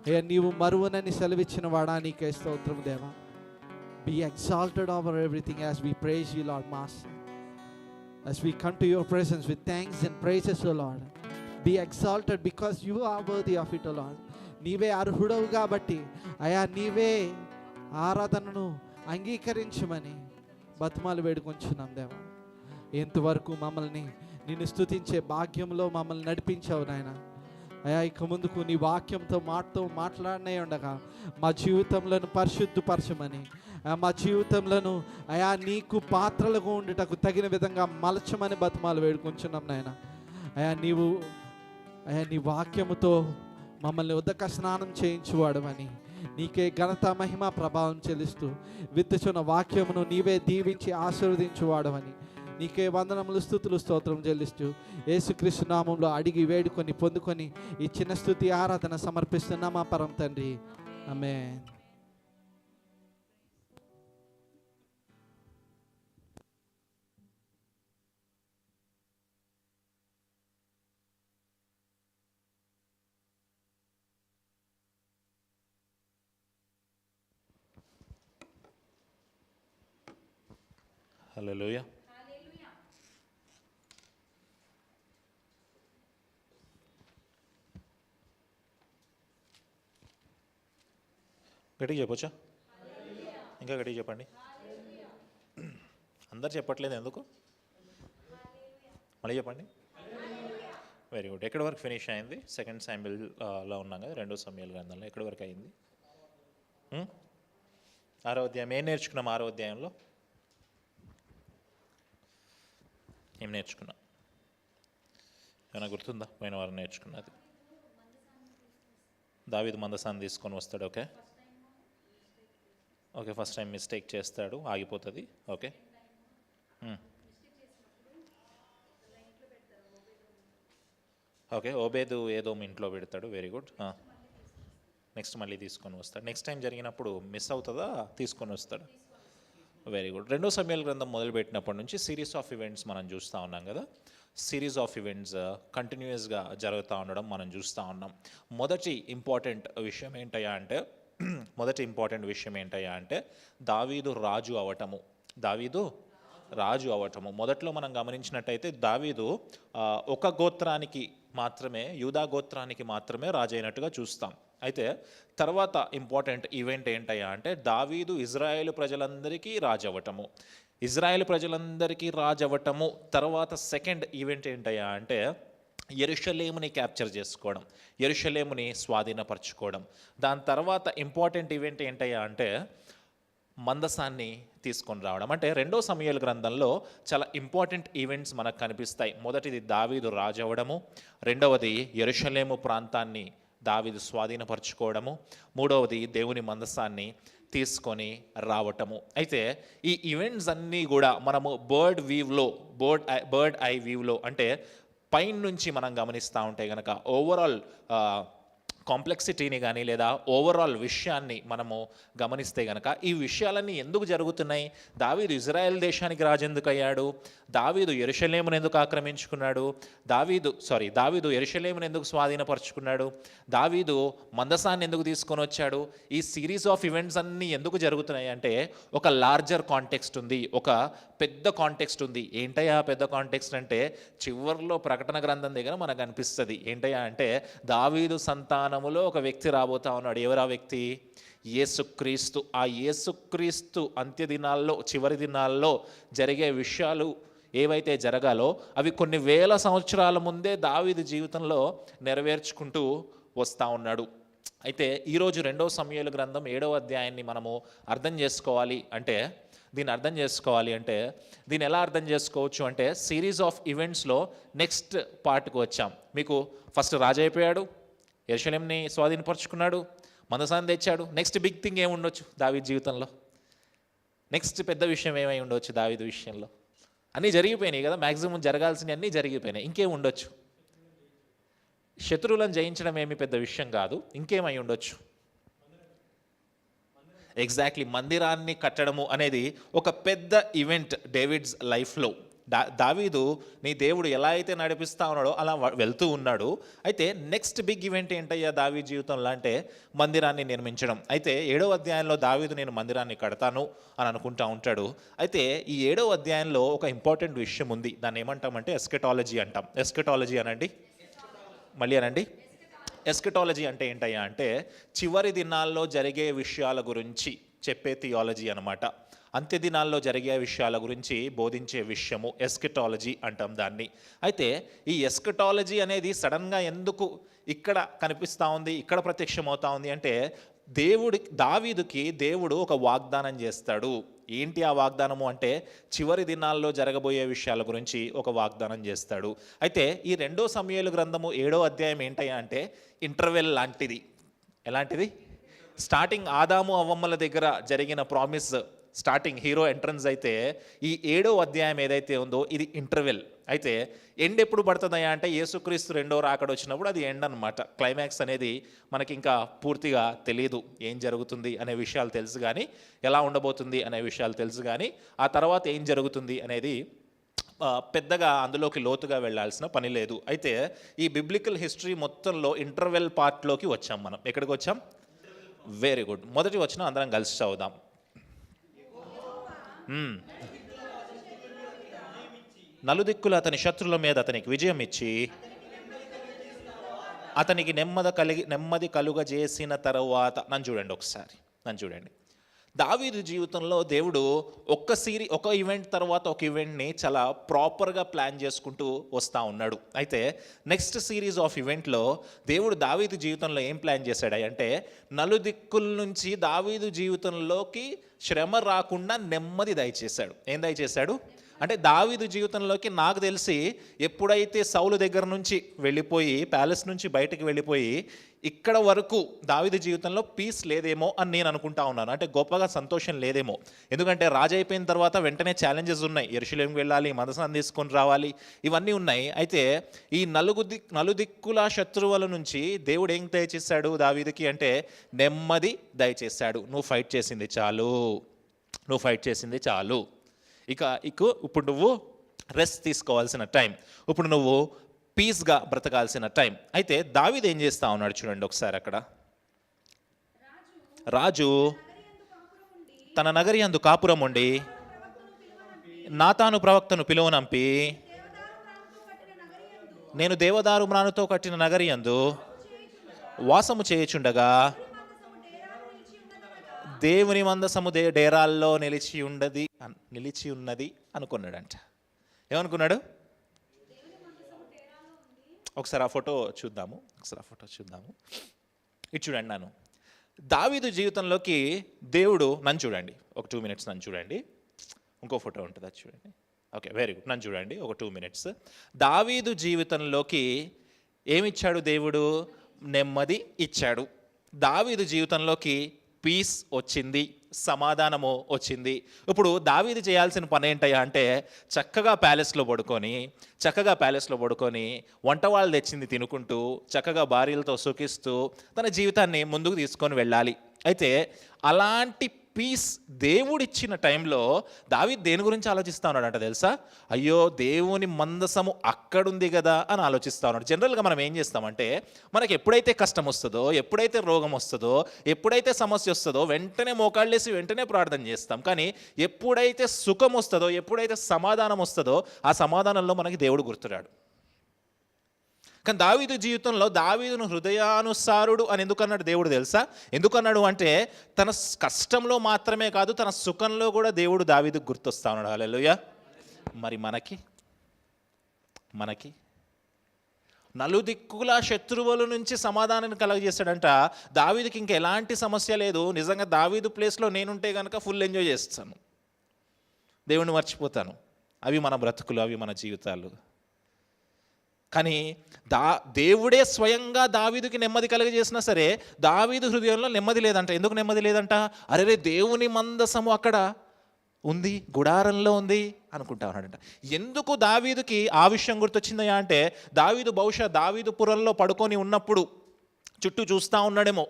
అయ్యా నీవు మరువనని సెలవిచ్చిన వాడా, నీకే స్తోత్రం దేవా. Be exalted over everything as we praise you, Lord Master. As we come to your presence with thanks and praises, O Lord. Be exalted because you are worthy of it, O Lord. నీవే అర్హుడవు కాబట్టి అయా నీవే ఆరాధనను అంగీకరించమని బతుమాలు వేడుకొంచున్నాం దేవా. ఎంతవరకు మమ్మల్ని నిన్ను స్తుతించే భాగ్యంలో మమ్మల్ని నడిపించావు నాయన. అయా ఇక ముందుకు నీ వాక్యంతో మాట్లాడనే ఉండగా మా జీవితంలో పరిశుద్ధపరచమని, మా జీవితంలో అయా నీకు పాత్రలుగా ఉండుటకు తగిన విధంగా మలచమని బతుమాలు వేడుకుంటున్నాం నాయన. అయా నీ వాక్యముతో మమ్మల్ని ఉదక స్నానం చేయించువాడమని నీకే ఘనత మహిమ ప్రభావం చెల్లిస్తూ విత్తుచున్న వాక్యమును నీవే దీవించి ఆశీర్వదించువాడమని నీకే వందనములు స్తుతులు స్తోత్రం చెల్లిస్తూ యేసుక్రీస్తు నామంలో అడిగి వేడుకొని పొందుకొని ఈ చిన్న స్తుతి ఆరాధన సమర్పిస్తున్నా మా పరమ తండ్రి. ఆమేన్. హల్లెలూయా. గట్టిగా చెప్పొచ్చా? ఇంకా గట్టిగా చెప్పండి. అందరు చెప్పట్లేదు ఎందుకు? మళ్ళీ చెప్పండి. Very good. ఎక్కడి వరకు ఫినిష్ అయింది? సెకండ్ శామ్యూయల్లో ఉన్నాం కదా, 2 సమూయేలు గ్రంథంలో ఎక్కడి వరకు అయింది? 6వ అధ్యాయం. ఏం నేర్చుకున్నాం 6వ అధ్యాయంలో? ఏం నేర్చుకున్నాం? ఏమైనా గుర్తుందా? పోయిన వారం నేర్చుకున్నది. దావీదు మందసాన్ని తీసుకొని వస్తాడు. ఓకే, ఫస్ట్ టైం మిస్టేక్ చేస్తాడు, ఆగిపోతుంది. ఓకే, ఓబేదు ఏదో ఇంట్లో పెడతాడు. Very good. నెక్స్ట్ మళ్ళీ తీసుకొని వస్తాడు. నెక్స్ట్ టైం జరిగినప్పుడు మిస్ అవుతుందా? తీసుకొని వస్తాడు. Very good. 2వ సమూయేలు గ్రంథం మొదలుపెట్టినప్పటి నుంచి సిరీస్ ఆఫ్ ఈవెంట్స్ మనం చూస్తూ ఉన్నాం కదా. సిరీస్ ఆఫ్ ఈవెంట్స్ కంటిన్యూస్గా జరుగుతూ ఉండడం మనం చూస్తూ ఉన్నాం. మొదటి ఇంపార్టెంట్ విషయం ఏంటయ్యా అంటే దావీదు రాజు అవటము. మొదట్లో మనం గమనించినట్టయితే దావీదు ఒక గోత్రానికి మాత్రమే, యూదా గోత్రానికి మాత్రమే రాజు అయినట్టుగా చూస్తాం. అయితే తర్వాత ఇంపార్టెంట్ ఈవెంట్ ఏంటయ్యా అంటే దావీదు ఇజ్రాయేలు ప్రజలందరికీ రాజు అవ్వటము. తర్వాత సెకండ్ ఈవెంట్ ఏంటయ్యా అంటే యెరూషలేముని క్యాప్చర్ చేసుకోవడం, యెరూషలేముని స్వాధీనపరచుకోవడం. దాని తర్వాత ఇంపార్టెంట్ ఈవెంట్ ఏంటయ్యా అంటే మందసాన్ని తీసుకొని రావడం. అంటే 2వ సమూయేలు గ్రంథంలో చాలా ఇంపార్టెంట్ ఈవెంట్స్ మనకు కనిపిస్తాయి. మొదటిది దావీదు రాజు అవ్వడము, రెండవది యెరూషలేము ప్రాంతాన్ని దావీదు స్వాధీనపరచుకోవడము, మూడవది దేవుని మందసాన్ని తీసుకొని రావటము. అయితే ఈ ఈవెంట్స్ అన్నీ కూడా మనము బర్డ్ ఐ వ్యూలో అంటే పైన నుంచి మనం గమనిస్తూ ఉంటే కనుక ఓవరాల్ కాంప్లెక్సిటీని కానీ లేదా ఓవరాల్ విషయాన్ని మనము గమనిస్తే కనుక ఈ విషయాలన్నీ ఎందుకు జరుగుతున్నాయి? దావీదు ఇజ్రాయెల్ దేశానికి రాజు ఎందుకు అయ్యాడు? దావీదు యెరూషలేమును ఎందుకు ఆక్రమించుకున్నాడు? దావీదు యెరూషలేమును ఎందుకు స్వాధీనపరుచుకున్నాడు? దావీదు మందసాన్ని ఎందుకు తీసుకొని వచ్చాడు? ఈ సిరీస్ ఆఫ్ ఈవెంట్స్ అన్నీ ఎందుకు జరుగుతున్నాయి అంటే ఒక లార్జర్ కాంటెక్స్ట్ ఉంది, ఒక పెద్ద కాంటెక్స్ట్ ఉంది. ఏంటయ్యా పెద్ద కాంటెక్స్ట్ అంటే చివరిలో ప్రకటన గ్రంథం దగ్గర మనకు అనిపిస్తుంది. ఏంటయ్యా అంటే దావీదు సంతానములో ఒక వ్యక్తి రాబోతా ఉన్నాడు. ఎవరు ఆ వ్యక్తి? యేసుక్రీస్తు. ఆ యేసుక్రీస్తు అంత్య దినాల్లో, చివరి దినాల్లో జరిగే విషయాలు ఏవైతే జరగాలో అవి కొన్ని వేల సంవత్సరాల ముందే దావీదు జీవితంలో నెరవేర్చుకుంటూ వస్తూ ఉన్నాడు. అయితే ఈరోజు 2వ సమూయేలు గ్రంథం 7వ అధ్యాయాన్ని మనము దీన్ని ఎలా అర్థం చేసుకోవచ్చు అంటే సిరీస్ ఆఫ్ ఈవెంట్స్లో నెక్స్ట్ పార్ట్కి వచ్చాం. మీకు ఫస్ట్ రాజు అయిపోయాడు, యెరూషలేముని స్వాధీనపరుచుకున్నాడు, మందసాన్ని తెచ్చాడు. నెక్స్ట్ బిగ్ థింగ్ ఏముండొచ్చు దావీదు జీవితంలో? నెక్స్ట్ పెద్ద విషయం ఏమై ఉండొచ్చు దావీదు విషయంలో? అన్నీ జరిగిపోయినాయి కదా, మ్యాక్సిమం జరగాల్సినవి అన్నీ జరిగిపోయినాయి. ఇంకేం ఉండొచ్చు? శత్రువులను జయించడం ఏమి పెద్ద విషయం కాదు. ఇంకేమై ఉండొచ్చు? ఎగ్జాక్ట్లీ, మందిరాన్ని కట్టడము అనేది ఒక పెద్ద ఈవెంట్ డేవిడ్స్ లైఫ్లో. దావీదు నీ దేవుడు ఎలా అయితే నడిపిస్తా ఉన్నాడో అలా వెళ్తూ ఉన్నాడు. అయితే నెక్స్ట్ బిగ్ ఈవెంట్ ఏంటయ్యా దావీదు జీవితంలో అంటే మందిరాన్ని నిర్మించడం. అయితే 7వ అధ్యాయంలో దావీదు నేను మందిరాన్ని కడతాను అని అనుకుంటా ఉంటాడు. అయితే ఈ 7వ అధ్యాయంలో ఒక ఇంపార్టెంట్ విషయం ఉంది. దాన్ని ఏమంటామంటే ఎస్కెటాలజీ అంటాం. ఎస్కెటాలజీ అనండి, మళ్ళీ అనండి. ఎస్కెటాలజీ అంటే ఏంటయ్యా అంటే చివరి దినాల్లో జరిగే విషయాల గురించి చెప్పే థియాలజీ అనమాట. అంత్య దినాల్లో జరిగే విషయాల గురించి బోధించే విషయము ఎస్కెటాలజీ అంటాం దాన్ని. అయితే ఈ ఎస్కెటాలజీ అనేది సడన్గా ఎందుకు ఇక్కడ కనిపిస్తూ ఉంది, ఇక్కడ ప్రత్యక్షమవుతా ఉంది అంటే దావీదుకి దేవుడు ఒక వాగ్దానం చేస్తాడు. ఏంటి ఆ వాగ్దానము అంటే చివరి దినాల్లో జరగబోయే విషయాల గురించి ఒక వాగ్దానం చేస్తాడు. అయితే ఈ 2వ సమూయేలు గ్రంథము 7వ అధ్యాయం ఏంటయ్యా అంటే ఇంటర్వెల్ లాంటిది. ఎలాంటిది? స్టార్టింగ్ ఆదాము అవ్వమ్మల దగ్గర జరిగిన ప్రామిస్ స్టార్టింగ్ హీరో ఎంట్రన్స్ అయితే ఈ 7వ అధ్యాయం ఏదైతే ఉందో ఇది ఇంటర్వెల్. అయితే ఎండ్ ఎప్పుడు పడుతుందయ్యా అంటే యేసుక్రీస్తు 2వ రాకడ వచ్చినప్పుడు అది ఎండ్ అనమాట. క్లైమాక్స్ అనేది మనకి ఇంకా పూర్తిగా తెలియదు, ఏం జరుగుతుంది అనే విషయాలు తెలుసు కానీ, ఎలా ఉండబోతుంది అనే విషయాలు తెలుసు కానీ, ఆ తర్వాత ఏం జరుగుతుంది అనేది పెద్దగా అందులోకి లోతుగా వెళ్ళాల్సిన పని లేదు. అయితే ఈ బిబ్లికల్ హిస్టరీ మొత్తంలో ఇంటర్వెల్ పార్ట్లోకి వచ్చాం మనం. ఎక్కడికి వచ్చాం? Very good. మొదటి వచనం అందరం కలిసి చదువుదాం. నలుదిక్కులు అతని శత్రుల మీద అతనికి విజయం ఇచ్చి అతనికి నెమ్మది కలుగజేసిన తరువాత నన్ను చూడండి. దావీదు జీవితంలో దేవుడు ఒక ఈవెంట్ తర్వాత ఒక ఈవెంట్ని చాలా ప్రాపర్గా ప్లాన్ చేసుకుంటూ వస్తూ ఉన్నాడు. అయితే నెక్స్ట్ సిరీస్ ఆఫ్ ఈవెంట్లో దేవుడు దావీదు జీవితంలో ఏం ప్లాన్ చేశాడు అంటే నలుదిక్కుల నుంచి దావీదు జీవితంలోకి శ్రమ రాకుండా నెమ్మది దయచేశాడు. ఏం దయచేశాడు అంటే దావీదు జీవితంలోకి నాకు తెలిసి ఎప్పుడైతే సౌలు దగ్గర నుంచి వెళ్ళిపోయి ప్యాలెస్ నుంచి బయటకు వెళ్ళిపోయి ఇక్కడ వరకు దావీదు జీవితంలో పీస్ లేదేమో అని నేను అనుకుంటా ఉన్నాను. అంటే గొప్పగా సంతోషం లేదేమో. ఎందుకంటే రాజు అయిపోయిన తర్వాత వెంటనే ఛాలెంజెస్ ఉన్నాయి. యెరూషలేముకి వెళ్ళాలి, మందసాన్ని తీసుకొని రావాలి, ఇవన్నీ ఉన్నాయి. అయితే ఈ నలుదిక్కుల శత్రువుల నుంచి దేవుడు ఏం దయచేశాడు దావీదుకి అంటే నెమ్మది దయచేశాడు. నువ్వు ఫైట్ చేసింది చాలు. ఇక ఇప్పుడు నువ్వు రెస్ట్ తీసుకోవాల్సిన టైం, ఇప్పుడు నువ్వు పీస్గా బ్రతకాల్సిన టైం. అయితే దావీదు ఏం చేస్తా ఉన్నాడు చూడండి ఒకసారి. అక్కడ రాజు తన నగరి యందు కాపురం ఉండి నాతాను ప్రవక్తను పిలువనంపి నేను దేవదారు మ్రానుతో కట్టిన నగరి యందు వాసము చేయుచుండగా దేవుని మందసము డేరాల్లో నిలిచి ఉన్నది అనుకున్నాడంట. ఏమనుకున్నాడు? ఒకసారి ఆ ఫోటో చూద్దాము. ఇటు చూడండి. దావీదు జీవితంలోకి దేవుడు నన్ను చూడండి. ఒక 2 minutes నన్ను చూడండి. ఇంకో ఫోటో ఉంటుంది, అది చూడండి. Okay, very good. నన్ను చూడండి ఒక 2 minutes. దావీదు జీవితంలోకి ఏమిచ్చాడు దేవుడు? నెమ్మది ఇచ్చాడు. దావీదు జీవితంలోకి పీస్ వచ్చింది, సమాధానము వచ్చింది. ఇప్పుడు దావీదు చేయాల్సిన పని ఏంటయ్యా అంటే చక్కగా ప్యాలెస్లో పడుకొని వంట వాళ్ళు తెచ్చింది తినుకుంటూ చక్కగా భార్యలతో సుఖిస్తూ తన జీవితాన్ని ముందుకు తీసుకొని వెళ్ళాలి. అయితే అలాంటి పీస్ దేవుడిచ్చిన టైంలో దావీదు దేని గురించి ఆలోచిస్తూ ఉన్నాడంట తెలుసా? అయ్యో దేవుని మందసము అక్కడుంది కదా అని ఆలోచిస్తూ ఉన్నాడు. జనరల్గా మనం ఏం చేస్తామంటే మనకి ఎప్పుడైతే కష్టం వస్తుందో, ఎప్పుడైతే రోగం వస్తుందో, ఎప్పుడైతే సమస్య వస్తుందో వెంటనే మోకాళ్ళేసి వెంటనే ప్రార్థన చేస్తాం. కానీ ఎప్పుడైతే సుఖం వస్తుందో, ఎప్పుడైతే సమాధానం వస్తుందో ఆ సమాధానంలో మనకి దేవుడు గుర్తురాడు. కానీ దావీదు జీవితంలో దావీదును హృదయానుసారుడు అని ఎందుకన్నాడు దేవుడు తెలుసా? ఎందుకన్నాడు అంటే తన కష్టంలో మాత్రమే కాదు, తన సుఖంలో కూడా దేవుడు దావీదుకు గుర్తొస్తా ఉన్నాడు. హల్లెలూయా. మరి మనకి నలుదిక్కుల శత్రువుల నుంచి సమాధానాన్ని కలగజేస్తాడంట. దావీదుకి ఇంకా ఎలాంటి సమస్య లేదు. నిజంగా దావీదు ప్లేస్లో నేనుంటే కనుక ఫుల్ ఎంజాయ్ చేస్తాను, దేవుణ్ణి మర్చిపోతాను. అవి మన బ్రతుకులు, అవి మన జీవితాలు. కానీ దేవుడే స్వయంగా దావీదుకి నెమ్మది కలుగజేసినా సరే దావీదు హృదయంలో నెమ్మది లేదంట. ఎందుకు నెమ్మది లేదంట? అరే దేవుని మందసము అక్కడ ఉంది, గుడారంలో ఉంది అనుకుంటా ఉన్నాడంట. ఎందుకు దావీదుకి ఆ విషయం గుర్తొచ్చిందయా అంటే బహుశా దావీదు పురంలో పడుకొని ఉన్నప్పుడు చుట్టూ చూస్తూ ఉన్నాడేమో.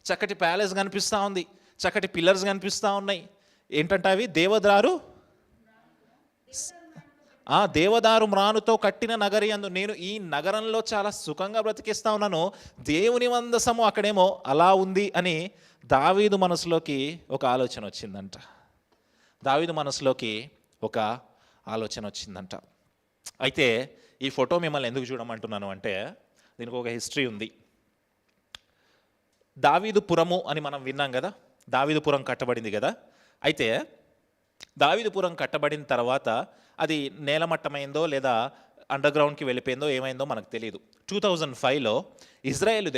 చక్కటి ప్యాలెస్ కనిపిస్తూ ఉంది, చక్కటి పిల్లర్స్ కనిపిస్తూ ఉన్నాయి. ఏంటంటే అవి ఆ దేవదారు మ్రానుతో కట్టిన నగరి అందు నేను ఈ నగరంలో చాలా సుఖంగా బ్రతికిస్తా ఉన్నాను, దేవుని మందసము అక్కడేమో అలా ఉంది అని దావీదు మనసులోకి ఒక ఆలోచన వచ్చిందంట. దావీదు మనసులోకి ఒక ఆలోచన వచ్చిందంట. అయితే ఈ ఫోటో మిమ్మల్ని ఎందుకు చూడమంటున్నాను అంటే దీనికి ఒక హిస్టరీ ఉంది. దావీదుపురము అని మనం విన్నాం కదా, దావీదుపురం కట్టబడింది కదా. అయితే దావీదుపురం కట్టబడిన తర్వాత అది నేలమట్టమైందో లేదా అండర్ గ్రౌండ్కి వెళ్ళిపోయిందో ఏమైందో మనకు తెలియదు. 2005లో ఇజ్రాయేల్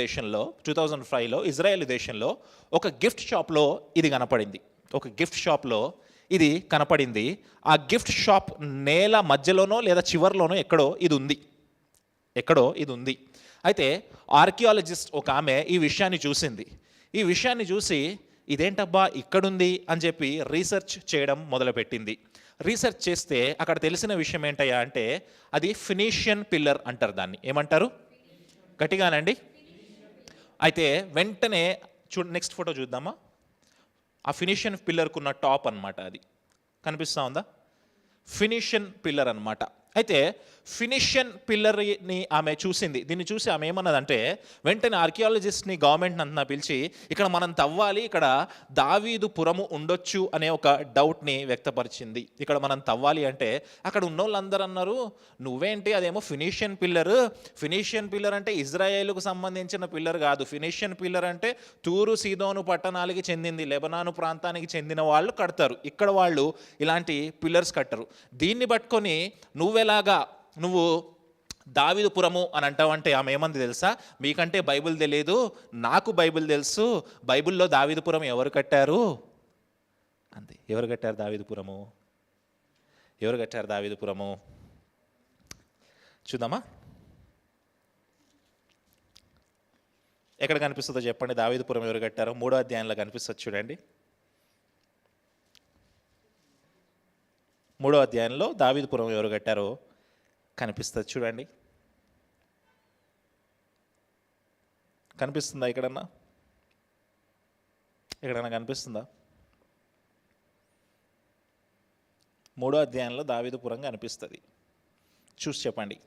దేశంలో ఒక గిఫ్ట్ షాప్లో ఇది కనపడింది. ఇది కనపడింది. ఆ గిఫ్ట్ షాప్ నేల మధ్యలోనో లేదా చివర్లోనో ఎక్కడో ఇది ఉంది. అయితే ఆర్కియాలజిస్ట్ ఒక ఆమె ఈ విషయాన్ని చూసి ఇదేంటబ్బా ఇక్కడుంది అని చెప్పి రీసెర్చ్ చేయడం మొదలుపెట్టింది. రీసెర్చ్ చేస్తే అక్కడ తెలిసిన విషయం ఏంటయ్యా అంటే అది ఫినీషియన్ పిల్లర్ అంటారు. దాన్ని ఏమంటారు? గట్టిగానండి. అయితే వెంటనే నెక్స్ట్ ఫోటో చూద్దామా. ఆ ఫినీషియన్ పిల్లర్కున్న టాప్ అన్నమాట, అది కనిపిస్తూ ఉందా? ఫినీషియన్ పిల్లర్ అన్నమాట. అయితే ఫినీషియన్ పిల్లర్ని ఆమె చూసింది. దీన్ని చూసి ఆమె ఏమన్నదంటే వెంటనే ఆర్కియాలజిస్ట్ని, గవర్నమెంట్ని అంతా పిలిచి ఇక్కడ మనం తవ్వాలి, ఇక్కడ దావీదుపురము ఉండొచ్చు అనే ఒక డౌట్ని వ్యక్తపరిచింది. ఇక్కడ మనం తవ్వాలి అంటే అక్కడ ఉన్న వాళ్ళందరూ అన్నారు, నువ్వేంటి అదేమో ఫినీషియన్ పిల్లర్ అంటే ఇజ్రాయేలుకు సంబంధించిన పిల్లర్ కాదు. ఫినీషియన్ పిల్లర్ అంటే తూరు సీదోను పట్టణాలకి చెందింది, లెబనాను ప్రాంతానికి చెందిన వాళ్ళు కడతారు. ఇక్కడ వాళ్ళు ఇలాంటి పిల్లర్స్ కట్టరు. దీన్ని పట్టుకొని నువ్వు దావీదుపురము అని అంటావంటే ఆమె ఏమంది తెలుసా? మీకంటే బైబిల్ తెలియదు, నాకు బైబిల్ తెలుసు. బైబిల్లో దావీదుపురం ఎవరు కట్టారు అంతే. ఎవరు కట్టారు దావీదుపురము? చూద్దామా, ఎక్కడ కనిపిస్తుందో చెప్పండి. దావీదుపురం ఎవరు కట్టారో 3వ అధ్యాయంలో కనిపిస్తుంది చూడండి. 3వ అధ్యాయంలో దావీదుపురం ఎవరు కట్టారో కనిపిస్తుంది చూడండి. కనిపిస్తుందా? ఎక్కడన్నా కనిపిస్తుందా? 3వ అధ్యాయంలో దావీదుపురం కనిపిస్తుంది. చూసి చెప్పండి.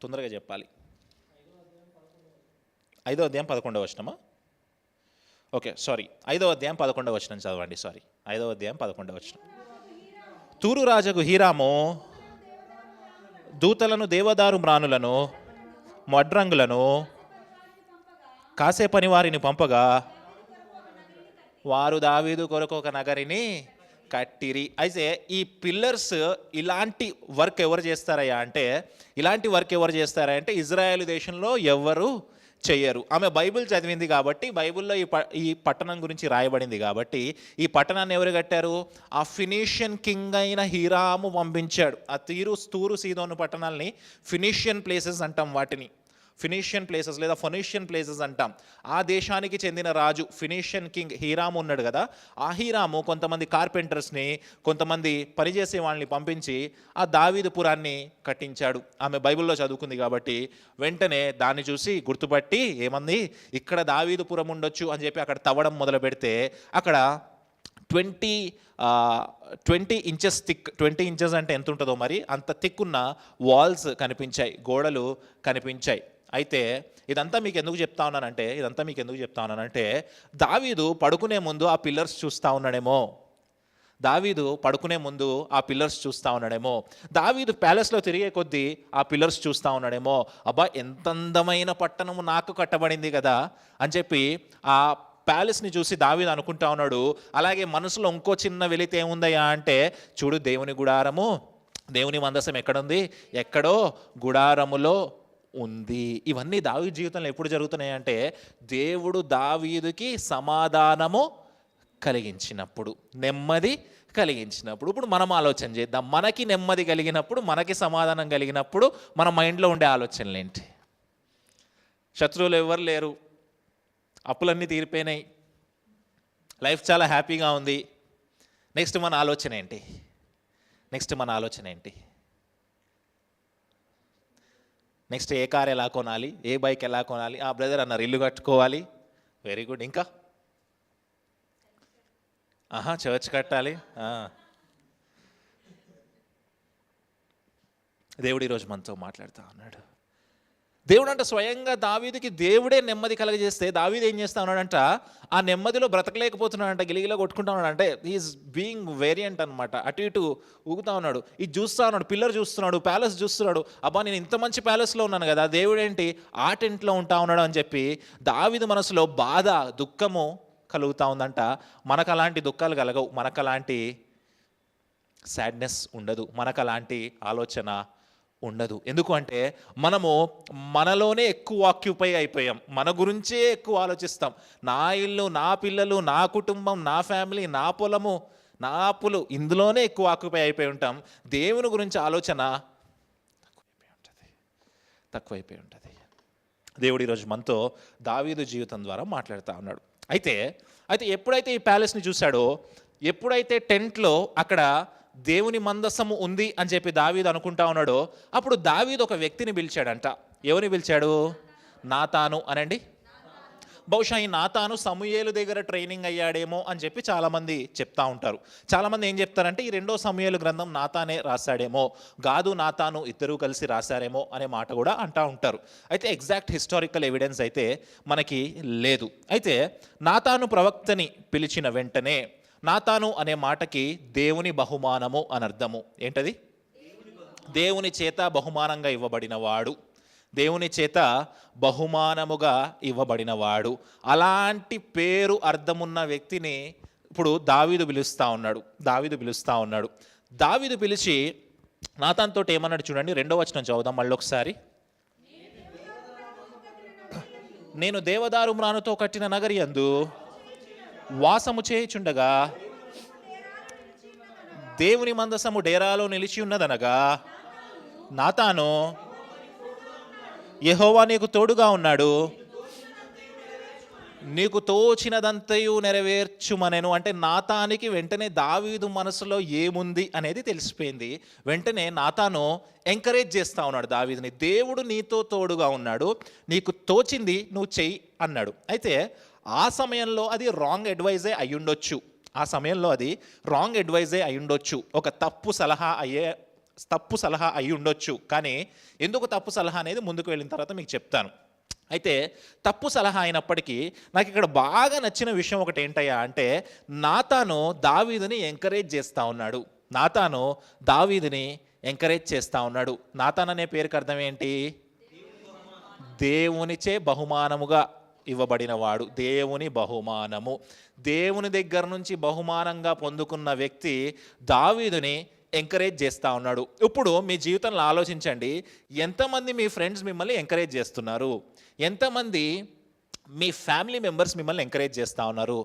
తొందరగా చెప్పాలి. 5వ అధ్యాయం 11వ వచనమా? ఓకే, సారీ, 5వ అధ్యాయం 11వ వచనం చదవండి. 5వ అధ్యాయం 11వ వచనం. తూరు రాజుకు హీరాము దూతలను, దేవదారు మ్రానులను, వడ్రంగులను, కాసే పని వారిని పంపగా వారు దావీదు కొరకు ఒక నగరిని కట్టిరి. అయితే ఈ పిల్లర్స్ ఇలాంటి వర్క్ ఎవరు చేస్తారంటే ఇజ్రాయేల్ దేశంలో ఎవరు చెయ్యరు. ఆమె బైబిల్ చదివింది కాబట్టి, బైబిల్లో ఈ పట్టణం గురించి రాయబడింది కాబట్టి ఈ పట్టణాన్ని ఎవరు కట్టారు? ఆ ఫినీషియన్ కింగ్ అయిన హీరాము పంపించాడు. ఆ తూరు సీదోను పట్టణాలని ఫినీషియన్ ప్లేసెస్ అంటాం, వాటిని ఫినీషియన్ ప్లేసెస్ లేదా ఫొనీషియన్ ప్లేసెస్ అంటాం. ఆ దేశానికి చెందిన రాజు ఫినీషియన్ కింగ్ హీరాము ఉన్నాడు కదా, ఆ హీరాము కొంతమంది కార్పెంటర్స్ని, కొంతమంది పనిచేసే వాళ్ళని పంపించి ఆ దావీదుపురాన్ని కట్టించాడు. ఆమె బైబిల్లో చదువుకుంది కాబట్టి వెంటనే దాన్ని చూసి గుర్తుపట్టి ఏమంది, ఇక్కడ దావీదుపురం ఉండొచ్చు అని చెప్పి అక్కడ తవ్వడం మొదలు పెడితే అక్కడ 20 ఇంచెస్ థిక్, 20 ఇంచెస్ అంటే ఎంత ఉంటుందో మరి అంత థిక్ ఉన్న వాల్స్ కనిపించాయి, గోడలు కనిపించాయి. అయితే ఇదంతా మీకు ఎందుకు చెప్తా ఉన్నానంటే దావీదు పడుకునే ముందు ఆ పిల్లర్స్ చూస్తూ ఉన్నాడేమో. దావీదు ప్యాలెస్లో తిరిగే కొద్దీ ఆ పిల్లర్స్ చూస్తూ ఉన్నాడేమో. అబ్బా, ఎంత అందమైన పట్టణము నాకు కట్టబడింది కదా అని చెప్పి ఆ ప్యాలెస్ని చూసి దావీదు అనుకుంటా ఉన్నాడు. అలాగే మనసులో ఇంకో చిన్న వెలితి ఏముందయ్యా అంటే, చూడు దేవుని గుడారము, దేవుని మందసం ఎక్కడుంది? ఎక్కడో గుడారములో ఉంది. ఇవన్నీ దావీదు జీవితంలో ఎప్పుడు జరుగుతున్నాయి అంటే దేవుడు దావీదుకి సమాధానము కలిగించినప్పుడు, నెమ్మది కలిగించినప్పుడు. ఇప్పుడు మనం ఆలోచన చేద్దాం, మనకి నెమ్మది కలిగినప్పుడు, మనకి సమాధానం కలిగినప్పుడు మన మైండ్లో ఉండే ఆలోచనలు ఏంటి? శత్రువులు ఎవరు లేరు, అప్పులన్నీ తీరిపోయినాయి, లైఫ్ చాలా హ్యాపీగా ఉంది. నెక్స్ట్ మన ఆలోచన ఏంటి? నెక్స్ట్ ఏ కార్ ఎలా కొనాలి, ఏ బైక్ ఎలా కొనాలి. బ్రదర్ అన్నారు ఇల్లు కట్టుకోవాలి, వెరీ గుడ్. ఇంకా చర్చ్ కట్టాలి. దేవుడు ఈరోజు మనతో మాట్లాడుతూ ఉన్నాడు. దేవుడు అంటే స్వయంగా దావీదుకి దేవుడే నెమ్మది కలగజేస్తే దావీదు ఏం చేస్తా ఉన్నాడంట, ఆ నెమ్మదిలో బ్రతకలేకపోతున్నాడంట, గిలిగిలా కొట్టుకుంటా ఉన్నాడు. అంటే ఈజ్ బీయింగ్ వేరియంట్ అనమాట. అటు ఇటు ఊగుతా ఉన్నాడు, ఇది చూస్తూ ఉన్నాడు, పిల్లర్ చూస్తున్నాడు, ప్యాలెస్ చూస్తున్నాడు. అబ్బా నేను ఇంత మంచి ప్యాలెస్లో ఉన్నాను కదా, దేవుడు ఏంటి ఆ టెంట్లో ఉంటా ఉన్నాడు అని చెప్పి దావీదు మనసులో బాధ, దుఃఖము కలుగుతూ ఉందంట. మనకు అలాంటి దుఃఖాలు కలగవు, మనకు అలాంటి సాడ్నెస్ ఉండదు, మనకు అలాంటి ఆలోచన ఉండదు. ఎందుకు అంటే మనము మనలోనే ఎక్కువ ఆక్యుపై అయిపోయాం, మన గురించే ఎక్కువ ఆలోచిస్తాం. నా ఇల్లు, నా పిల్లలు, నా కుటుంబం, నా ఫ్యామిలీ, నా పొలము, నా అప్పులు, ఇందులోనే ఎక్కువ ఆక్యుపై అయిపోయి ఉంటాం. దేవుని గురించి ఆలోచన తక్కువైపోయి ఉంటుంది. దేవుడు ఈరోజు మనతో దావీదు జీవితం ద్వారా మాట్లాడుతూ ఉన్నాడు. అయితే ఎప్పుడైతే ఈ ప్యాలెస్ని చూశాడో, ఎప్పుడైతే టెంట్లో అక్కడ దేవుని మందసము ఉంది అని చెప్పి దావీదు అనుకుంటా ఉన్నాడో, అప్పుడు దావీదు ఒక వ్యక్తిని పిలిచాడంట. ఎవరిని పిలిచాడు? నాతాను అనండి. బహుశా ఈ నాతాను సమూయేలు దగ్గర ట్రైనింగ్ అయ్యాడేమో అని చెప్పి చాలామంది చెప్తా ఉంటారు. చాలామంది ఏం చెప్తారంటే ఈ 2వ సమూయేలు గ్రంథం నాతానే రాశాడేమో, గాదు నాతాను ఇద్దరూ కలిసి రాశారేమో అనే మాట కూడా అంటూ ఉంటారు. అయితే ఎగ్జాక్ట్ హిస్టారికల్ ఎవిడెన్స్ అయితే మనకి లేదు. అయితే నాతాను ప్రవక్తని పిలిచిన వెంటనే, నాతాను అనే మాటకి దేవుని బహుమానము అని అర్థము. ఏంటది? దేవుని చేత బహుమానంగా ఇవ్వబడినవాడు, దేవుని చేత బహుమానముగా ఇవ్వబడినవాడు. అలాంటి పేరు అర్థమున్న వ్యక్తిని ఇప్పుడు దావీదు పిలుస్తూ ఉన్నాడు. దావీదు పిలిచి నాతానుతో ఏమన్నాడు చూడండి, 2వ వచనం చదువుదాం మళ్ళీ ఒకసారి. నేను దేవదారు మ్రానుతో కట్టిన నగరి యందు వాసము చేయుచుండగా దేవుని మందసము డేరాలో నిలిచి ఉన్నదనగా, నాతాను యెహోవా నీకు తోడుగా ఉన్నాడు, నీకు తోచినదంతయు నెరవేర్చుమనెను. అంటే నాతానికి వెంటనే దావీదు మనసులో ఏముంది అనేది తెలిసిపోయింది. వెంటనే నాతాను ఎంకరేజ్ చేస్తూ ఉన్నాడు దావీదుని. దేవుడు నీతో తోడుగా ఉన్నాడు, నీకు తోచింది నువ్వు చెయ్యి అన్నాడు. అయితే ఆ సమయంలో అది రాంగ్ అడ్వైజే అయ్యుండొచ్చు, ఒక తప్పు సలహా అయి ఉండొచ్చు. కానీ ఎందుకు తప్పు సలహా అనేది ముందుకు వెళ్ళిన తర్వాత మీకు చెప్తాను. అయితే తప్పు సలహా అయినప్పటికీ నాకు ఇక్కడ బాగా నచ్చిన విషయం ఒకటి ఏంటయ్యా అంటే, నాతాను దావీదుని ఎంకరేజ్ చేస్తూ ఉన్నాడు. నాతాన్ అనే పేరుకి అర్థం ఏంటి? దేవునిచే బహుమానముగా ఇవ్వబడినవాడు. దేవుని బహుమానము, దేవుని దగ్గర నుంచి బహుమానంగా పొందుకున్న వ్యక్తి దావీదుని ఎంకరేజ్ చేస్తూ ఉన్నాడు. ఇప్పుడు మీ జీవితంలో ఆలోచించండి, ఎంతమంది మీ ఫ్రెండ్స్ మిమ్మల్ని ఎంకరేజ్ చేస్తున్నారు? ఎంతమంది మీ ఫ్యామిలీ మెంబర్స్ మిమ్మల్ని ఎంకరేజ్ చేస్తూ ఉన్నారు?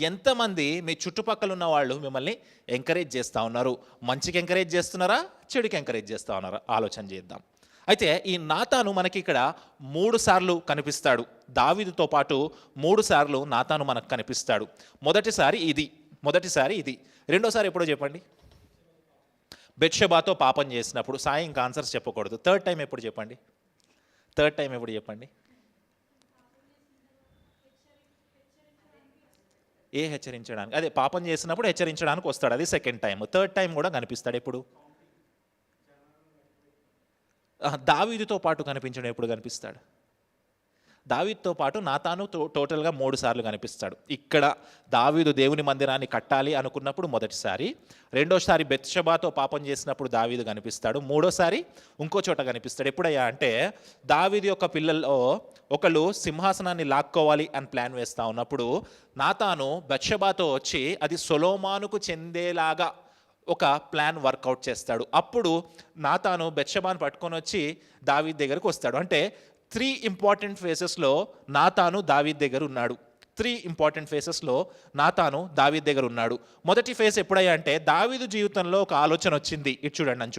ఎంతమంది మీ చుట్టుపక్కల ఉన్న వాళ్ళు మిమ్మల్ని ఎంకరేజ్ చేస్తూ ఉన్నారు? మంచికి ఎంకరేజ్ చేస్తున్నారా, చెడుకి ఎంకరేజ్ చేస్తూ ఉన్నారా? ఆలోచన చేద్దాం. అయితే ఈ నాతాను మనకి ఇక్కడ 3 సార్లు కనిపిస్తాడు. దావీదుతో పాటు 3 సార్లు నాతాను మనకు కనిపిస్తాడు. మొదటిసారి ఇది. రెండోసారి ఎప్పుడో చెప్పండి? బెత్షెబాతో పాపం చేసినప్పుడు. సాయి ఇంకా ఆన్సర్స్ చెప్పకూడదు. థర్డ్ టైం ఎప్పుడు చెప్పండి? హెచ్చరించడానికి, అదే పాపం చేసినప్పుడు హెచ్చరించడానికి వస్తాడు, అది సెకండ్ టైం. థర్డ్ టైం కూడా కనిపిస్తాడు ఎప్పుడు? దావీదుతో పాటు కనిపించడం ఎప్పుడు కనిపిస్తాడు? దావీదుతో పాటు నాతాను టోటల్గా 3 సార్లు కనిపిస్తాడు. ఇక్కడ దావీదు దేవుని మందిరాన్ని కట్టాలి అనుకున్నప్పుడు మొదటిసారి, రెండోసారి బెత్షెబాతో పాపం చేసినప్పుడు దావీదు కనిపిస్తాడు, మూడోసారి ఇంకో చోట కనిపిస్తాడు. ఎప్పుడయ్యా అంటే దావీదు యొక్క పిల్లల్లో ఒకళ్ళు సింహాసనాన్ని లాక్కోవాలి అని ప్లాన్ వేస్తూ ఉన్నప్పుడు నాతాను బెత్షెబాతో వచ్చి అది సొలొమోనుకు చెందేలాగా ఒక ప్లాన్ వర్కౌట్ చేస్తాడు. అప్పుడు నాతాను బెత్షెబాను పట్టుకొని వచ్చి దావీదు దగ్గరకు వస్తాడు. అంటే 3 ఇంపార్టెంట్ ఫేసెస్లో నాతాను దావీదు దగ్గర ఉన్నాడు. మొదటి ఫేస్ ఎప్పుడయ్యా అంటే దావీదు జీవితంలో ఒక ఆలోచన వచ్చింది. ఇటు చూడండి, నన్ను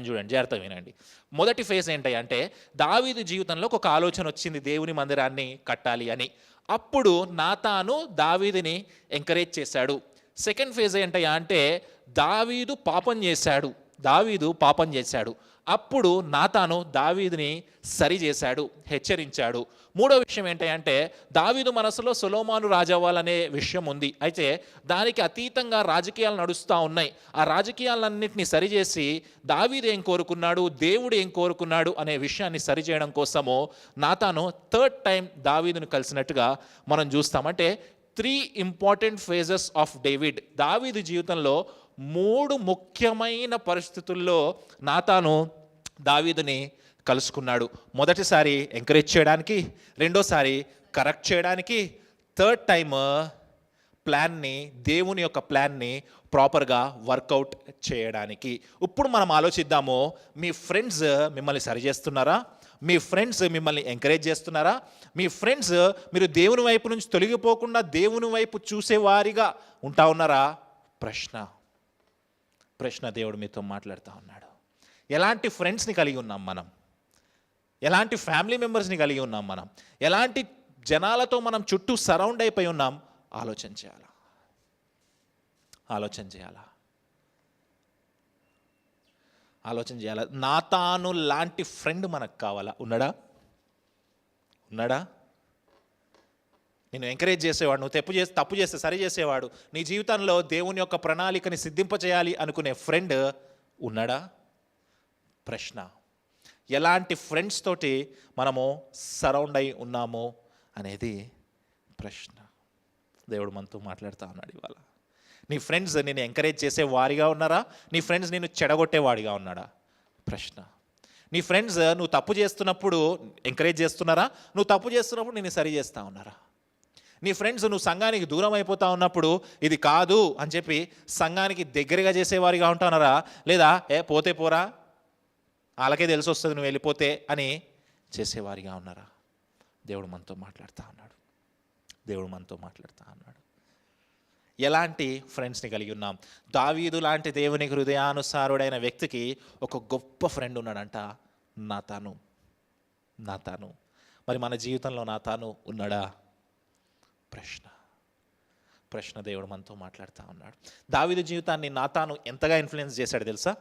చూడండి, జాగ్రత్తగా వినండి. మొదటి ఫేజ్ ఏంటయ్యా అంటే దావీదు జీవితంలో ఒక ఆలోచన వచ్చింది, దేవుని మందిరాన్ని కట్టాలి అని. అప్పుడు నాతాను దావీదుని ఎంకరేజ్ చేశాడు. సెకండ్ ఫేజ్ ఏంటయ్యా అంటే దావీదు పాపం చేశాడు. దావీదు పాపం చేశాడు. అప్పుడు నాతాను దావీదుని సరిచేశాడు, హెచ్చరించాడు. మూడో విషయం ఏంటంటే దావీదు మనసులో సొలొమోను రాజవ్వాలనే విషయం ఉంది. అయితే దానికి అతీతంగా రాజకీయాలు నడుస్తూ ఉన్నాయి. ఆ రాజకీయాలన్నింటినీ సరిచేసి దావీదు ఏం కోరుకున్నాడు, దేవుడు ఏం కోరుకున్నాడు అనే విషయాన్ని సరిచేయడం కోసము నాతాను థర్డ్ టైం దావీదును కలిసినట్టుగా మనం చూస్తాం. అంటే 3 ఇంపార్టెంట్ ఫేజెస్ ఆఫ్ డేవిడ్. దావీదు జీవితంలో 3 ముఖ్యమైన పరిస్థితుల్లో నాతాను దావీదుని కలుసుకున్నాడు. మొదటిసారి ఎంకరేజ్ చేయడానికి, రెండోసారి కరెక్ట్ చేయడానికి, థర్డ్ టైం ప్లాన్ని, దేవుని యొక్క ప్లాన్ని ప్రాపర్గా వర్కౌట్ చేయడానికి. ఇప్పుడు మనం ఆలోచిద్దాము, మీ ఫ్రెండ్స్ మిమ్మల్ని సరి చేస్తున్నారా? మీ ఫ్రెండ్స్ మిమ్మల్ని ఎంకరేజ్ చేస్తున్నారా? మీ ఫ్రెండ్స్ మీరు దేవుని వైపు నుంచి తొలగిపోకుండా దేవుని వైపు చూసేవారిగా ఉంటా ఉన్నారా? ప్రశ్న దేవుడు మీతో మాట్లాడుతూ ఉన్నాడు. ఎలాంటి ఫ్రెండ్స్ని కలిగి ఉన్నాం మనం? ఎలాంటి ఫ్యామిలీ మెంబర్స్ని కలిగి ఉన్నాం మనం? ఎలాంటి జనాలతో మనం చుట్టూ సరౌండ్ అయిపోయి ఉన్నాం? ఆలోచన చేయాలా. నాతాను లాంటి ఫ్రెండ్ మనకు కావాలా? ఉన్నాడా? నేను ఎంకరేజ్ చేసేవాడు, నువ్వు తప్పు చేస్తే సరి చేసేవాడు, నీ జీవితంలో దేవుని యొక్క ప్రణాళికని సిద్ధింపచేయాలి అనుకునే ఫ్రెండ్ ఉన్నాడా? ప్రశ్న. ఎలాంటి ఫ్రెండ్స్ తోటి మనము సరౌండ్ అయి ఉన్నాము అనేది ప్రశ్న. దేవుడు మనతో మాట్లాడుతూ ఉన్నాడు ఇవాళ. నీ ఫ్రెండ్స్ నేను ఎంకరేజ్ చేసే వారిగా ఉన్నారా? నీ ఫ్రెండ్స్ నేను చెడగొట్టేవాడిగా ఉన్నాడా? ప్రశ్న. నీ ఫ్రెండ్స్ నువ్వు తప్పు చేస్తున్నప్పుడు ఎంకరేజ్ చేస్తున్నారా? నువ్వు తప్పు చేస్తున్నప్పుడు నేను సరి చేస్తూ ఉన్నారా? నీ ఫ్రెండ్స్ నువ్వు సంఘానికి దూరం అయిపోతా ఉన్నప్పుడు ఇది కాదు అని చెప్పి సంఘానికి దగ్గరగా చేసేవారిగా ఉంటున్నారా? లేదా పోతే పోరా, వాళ్ళకే తెలిసి వస్తుంది నువ్వు వెళ్ళిపోతే అని చేసేవారిగా ఉన్నారా? దేవుడు మనతో మాట్లాడుతూ ఉన్నాడు. ఎలాంటి ఫ్రెండ్స్ని కలిగి ఉన్నాం? దావీదు లాంటి దేవుని హృదయానుసారుడైన వ్యక్తికి ఒక గొప్ప ఫ్రెండ్ ఉన్నాడంట, నాతాను. మరి మన జీవితంలో నాతాను ఉన్నాడా? ప్రశ్న దేవుడు మనతో మాట్లాడుతూ ఉన్నాడు. దావీదు జీవితాన్ని నాతాను ఎంతగా ఇన్ఫ్లుయెన్స్ చేశాడు తెలుసా?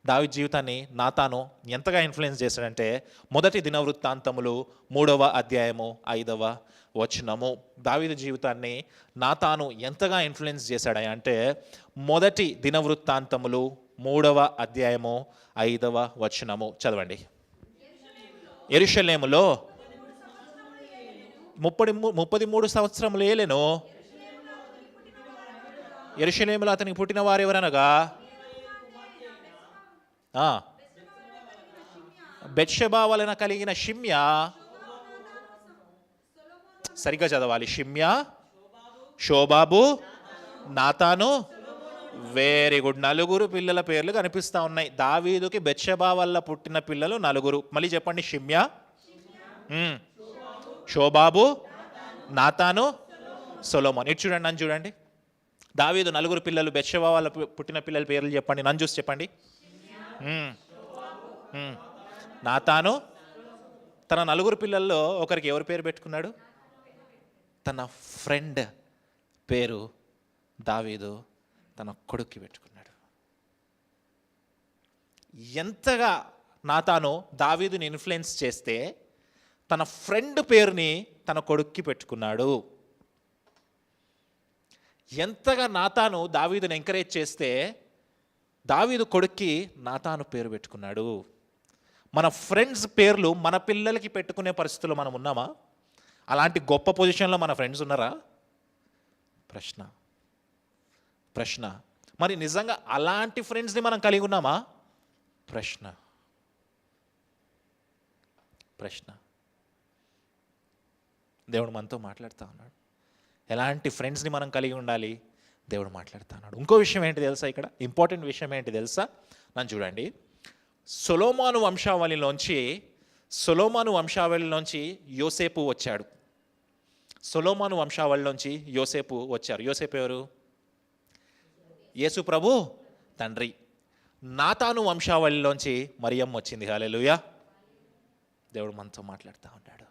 దావీదు జీవితాన్ని నాతాను ఎంతగా ఇన్ఫ్లుయెన్స్ చేశాడంటే మొదటి దినవృత్తాంతములు 3వ అధ్యాయము 5వ వచనము. దావీదు జీవితాన్ని నాతాను ఎంతగా ఇన్ఫ్లుయెన్స్ చేశాడు అంటే మొదటి దినవృత్తాంతములు 3వ అధ్యాయము 5వ వచనము చదవండి. యెరూషలేములో 33 సంవత్సరములు ఏలెను. యెరూషలేములో అతనికి పుట్టిన వారు ఎవరనగా బెత్షెబా వలన కలిగిన షిమ్యా. సరిగ్గా చదవాలి. షిమ్యా, షోబాబు, నాతాను. Very good. 4 పిల్లల పేర్లు కనిపిస్తూ ఉన్నాయి. దావీదుకి బెత్షెబా వల్ల పుట్టిన పిల్లలు 4. మళ్ళీ చెప్పండి. షిమ్యా, షోబాబు, నాతాను, సొలొమోన్. ఇటు చూడండి, నన్ను చూడండి. దావీదు 4 పిల్లలు, బెత్షెబా వల్ల పుట్టిన పిల్లల పేర్లు చెప్పండి. నన్ను చూసి చెప్పండి. నాతాను తన 4 పిల్లల్లో ఒకరికి ఎవరి పేరు పెట్టుకున్నాడు? తన ఫ్రెండ్ పేరు దావీదు తన కొడుక్కి పెట్టుకున్నాడు. ఎంతగా నాతాను దావీదుని ఇన్ఫ్లుయెన్స్ చేస్తే తన ఫ్రెండ్ పేరుని తన కొడుక్కి పెట్టుకున్నాడు. ఎంతగా నాతాను దావీదుని ఎంకరేజ్ చేస్తే దావీదు కొడుక్కి నాతాను పేరు పెట్టుకున్నాడు. మన ఫ్రెండ్స్ పేర్లు మన పిల్లలకి పెట్టుకునే పరిస్థితుల్లో మనం ఉన్నామా? అలాంటి గొప్ప పొజిషన్లో మన ఫ్రెండ్స్ ఉన్నారా? ప్రశ్న. మరి నిజంగా అలాంటి ఫ్రెండ్స్ని మనం కలిగి ఉన్నామా? ప్రశ్న. దేవుడు మనతో మాట్లాడుతూ ఉన్నాడు. ఎలాంటి ఫ్రెండ్స్ని మనం కలిగి ఉండాలి? దేవుడు మాట్లాడుతూ ఉన్నాడు. ఇంకో విషయం ఏంటి తెలుసా? ఇక్కడ ఇంపార్టెంట్ విషయం ఏంటి తెలుసా? నన్ను చూడండి. సొలొమోను వంశావళిలోంచి యోసేపు వచ్చాడు. సొలొమోను వంశావళిలోంచి యోసేపు వచ్చారు. యోసేపు ఎవరు? యేసు ప్రభు తండ్రి. నాతాను వంశావళిలోంచి మరియమ్మ వచ్చింది. హల్లెలూయా. దేవుడు మనతో మాట్లాడుతూ ఉన్నాడు.